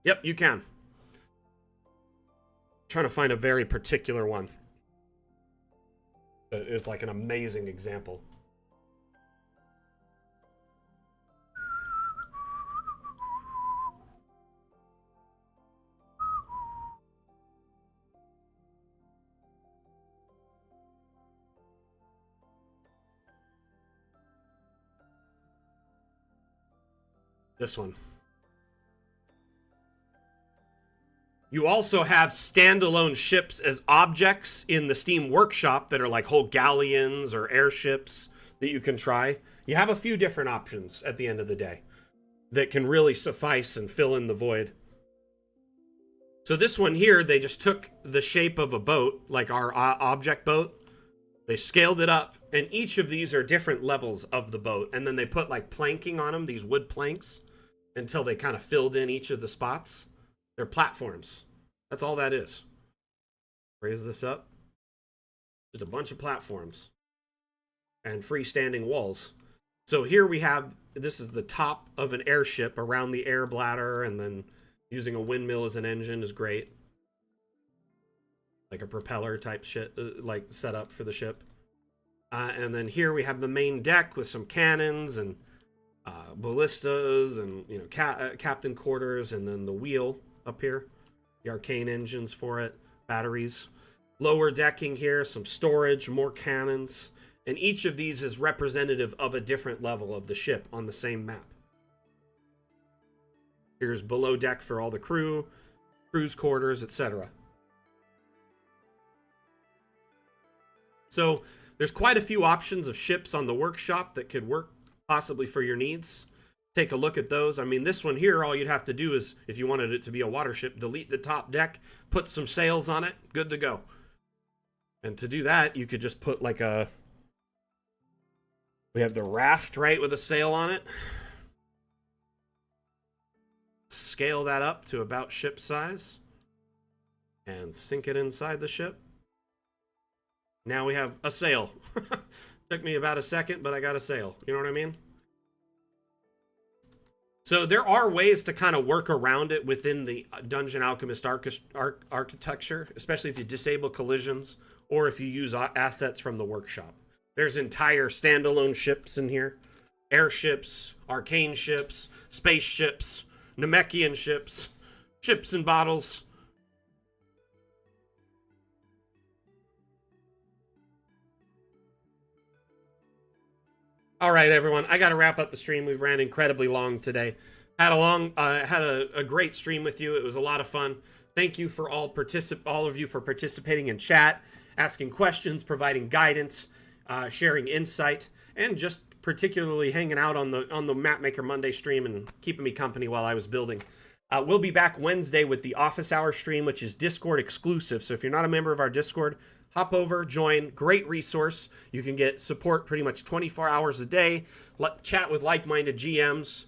Yep, you can. Trying to find a very particular one that is like an amazing example. This one. You also have standalone ships as objects in the Steam Workshop that are like whole galleons or airships that you can try. You have a few different options at the end of the day that can really suffice and fill in the void. So this one here, they just took the shape of a boat, like our object boat. They scaled it up, and each of these are different levels of the boat. And then they put like planking on them, these wood planks, until they kind of filled in each of the spots. They're platforms. That's all that is. Raise this up. Just a bunch of platforms and freestanding walls. So here we have, this is the top of an airship around the air bladder, and then using a windmill as an engine is great. Like a propeller type shit, like setup for the ship. And then here we have the main deck with some cannons and ballistas and, you know, captain quarters, and then the wheel up here, the arcane engines for it, batteries. Lower decking here, some storage, more cannons, and each of these is representative of a different level of the ship on the same map. Here's below deck for all the crew, crew's quarters, etc. So there's quite a few options of ships on the workshop that could work possibly for your needs. Take a look at those. I mean, this one here, all you'd have to do is, if you wanted it to be a water ship, delete the top deck, put some sails on it, good to go. And to do that, you could just put like a... We have the raft, right, with a sail on it. Scale that up to about ship size. And sink it inside the ship. Now we have a sail. Took me about a second, but I got a sail. You know what I mean? So there are ways to kind of work around it within the Dungeon Alchemist architecture, especially if you disable collisions or if you use assets from the workshop. There's entire standalone ships in here. Airships, arcane ships, spaceships, Namekian ships, ships in bottles. All right, everyone. I got to wrap up the stream. We've ran incredibly long today. Had a great stream with you. It was a lot of fun. Thank you for all of you for participating in chat, asking questions, providing guidance, sharing insight, and just particularly hanging out on the Mapmaker Monday stream and keeping me company while I was building. We'll be back Wednesday with the Office Hour stream, which is Discord exclusive. So if you're not a member of our Discord, hop over, join. Great resource. You can get support pretty much 24 hours a day, chat with like-minded GMs,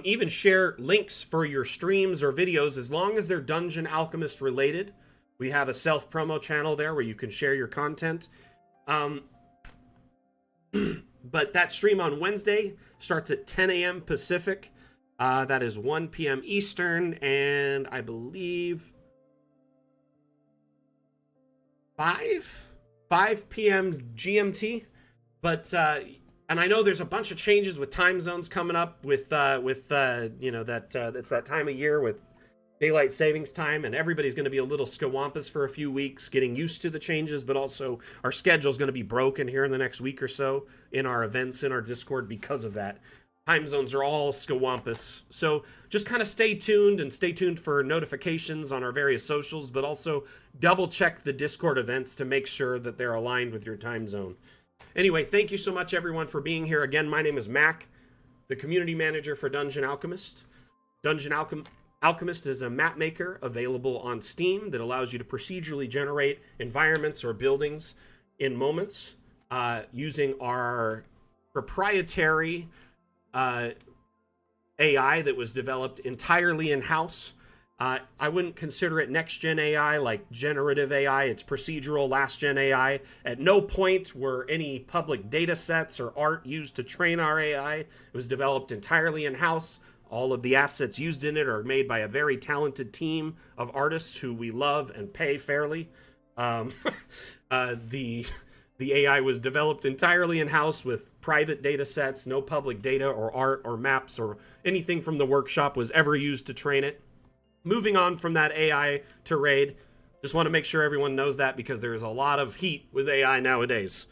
even share links for your streams or videos as long as they're Dungeon Alchemist related. We have a self-promo channel there where you can share your content. But that stream on Wednesday starts at 10 a.m. Pacific. That is 1 p.m. Eastern, and I believe 5 p.m. GMT. But and I know there's a bunch of changes with time zones coming up with you know, that it's that time of year with daylight savings time, and everybody's going to be a little scawampus for a few weeks getting used to the changes, but also our schedule's going to be broken here in the next week or so in our events in our Discord because of that. Time zones are all scawampus. So just kind of stay tuned for notifications on our various socials, but also double check the Discord events to make sure that they're aligned with your time zone. Anyway, thank you so much, everyone, for being here. Again, my name is Mac, the community manager for Dungeon Alchemist. Dungeon Alchemist is a map maker available on Steam that allows you to procedurally generate environments or buildings in moments using our proprietary AI that was developed entirely in-house. I wouldn't consider it next-gen AI like generative AI. It's procedural last-gen AI. At no point were any public data sets or art used to train our AI. It was developed entirely in-house. All of the assets used in it are made by a very talented team of artists who we love and pay fairly. The AI was developed entirely in-house with private data sets. No public data or art or maps or anything from the workshop was ever used to train it. Moving on from that AI to raid, just want to make sure everyone knows that because there is a lot of heat with AI nowadays.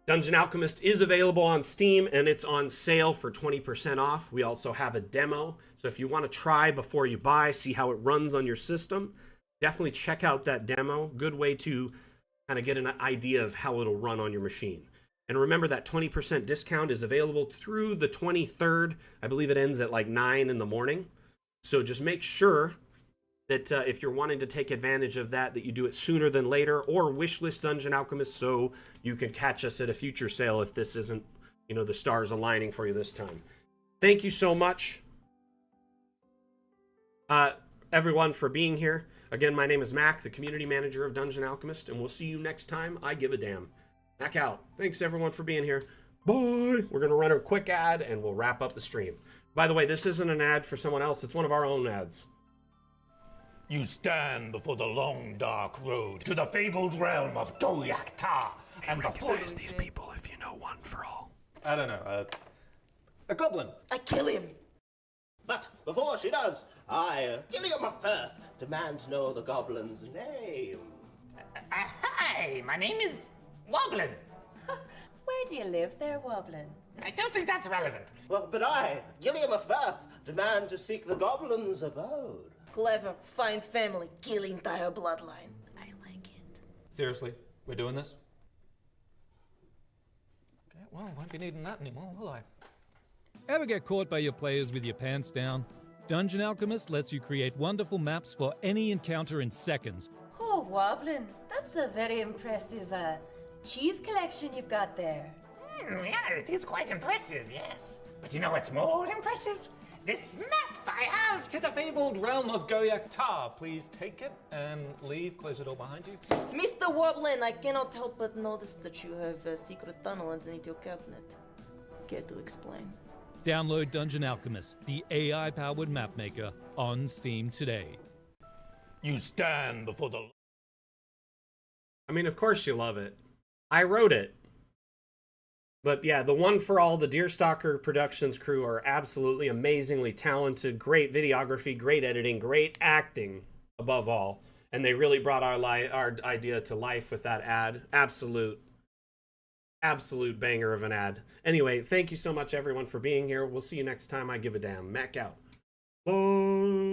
Dungeon Alchemist is available on Steam, and it's on sale for 20% off. We also have a demo, so if you want to try before you buy, see how it runs on your system, definitely check out that demo. Good way to kind of get an idea of how it'll run on your machine. And remember that 20% discount is available through the 23rd. I believe it ends at like 9 in the morning. So just make sure that if you're wanting to take advantage of that, that you do it sooner than later, or wishlist Dungeon Alchemist so you can catch us at a future sale if this isn't, you know, the stars aligning for you this time. Thank you so much, everyone, for being here. Again, my name is Mac, the community manager of Dungeon Alchemist, and we'll see you next time. I give a damn. Mac out. Thanks, everyone, for being here. Bye. We're going to run a quick ad, and we'll wrap up the stream. By the way, this isn't an ad for someone else. It's one of our own ads. You stand before the long, dark road to the fabled realm of Goyak-Ta and the Recognize these people if you know one for all. I don't know, a goblin. I kill him. But before she does, I, Gilliam of Firth, demand to know the goblin's name. Hi, my name is Woblin. Where do you live there, Woblin? I don't think that's relevant. Well, but I, Gilliam of Firth, demand to seek the goblin's abode. Clever. Find family. Kill entire bloodline. I like it. Seriously, we're doing this? Okay, well, won't be needing that anymore, will I? Ever get caught by your players with your pants down? Dungeon Alchemist lets you create wonderful maps for any encounter in seconds. Oh, Woblin, that's a very impressive cheese collection you've got there. Yeah, it is quite impressive, yes. But you know what's more impressive? This map I have to the fabled realm of Goyak-Ta, please take it and leave. Close the door behind you. Mr. Woblin, I cannot help but notice that you have a secret tunnel underneath your cabinet. Care to explain? Download Dungeon Alchemist, the AI-powered mapmaker, on Steam today. You stand before the... I mean, of course you love it. I wrote it. But yeah, the One for All, the Deerstalker Productions crew are absolutely amazingly talented. Great videography, great editing, great acting, above all. And they really brought our idea to life with that ad. Absolute banger of an ad. Anyway, thank you so much, everyone, for being here. We'll see you next time. I give a damn. Mac out. Bye.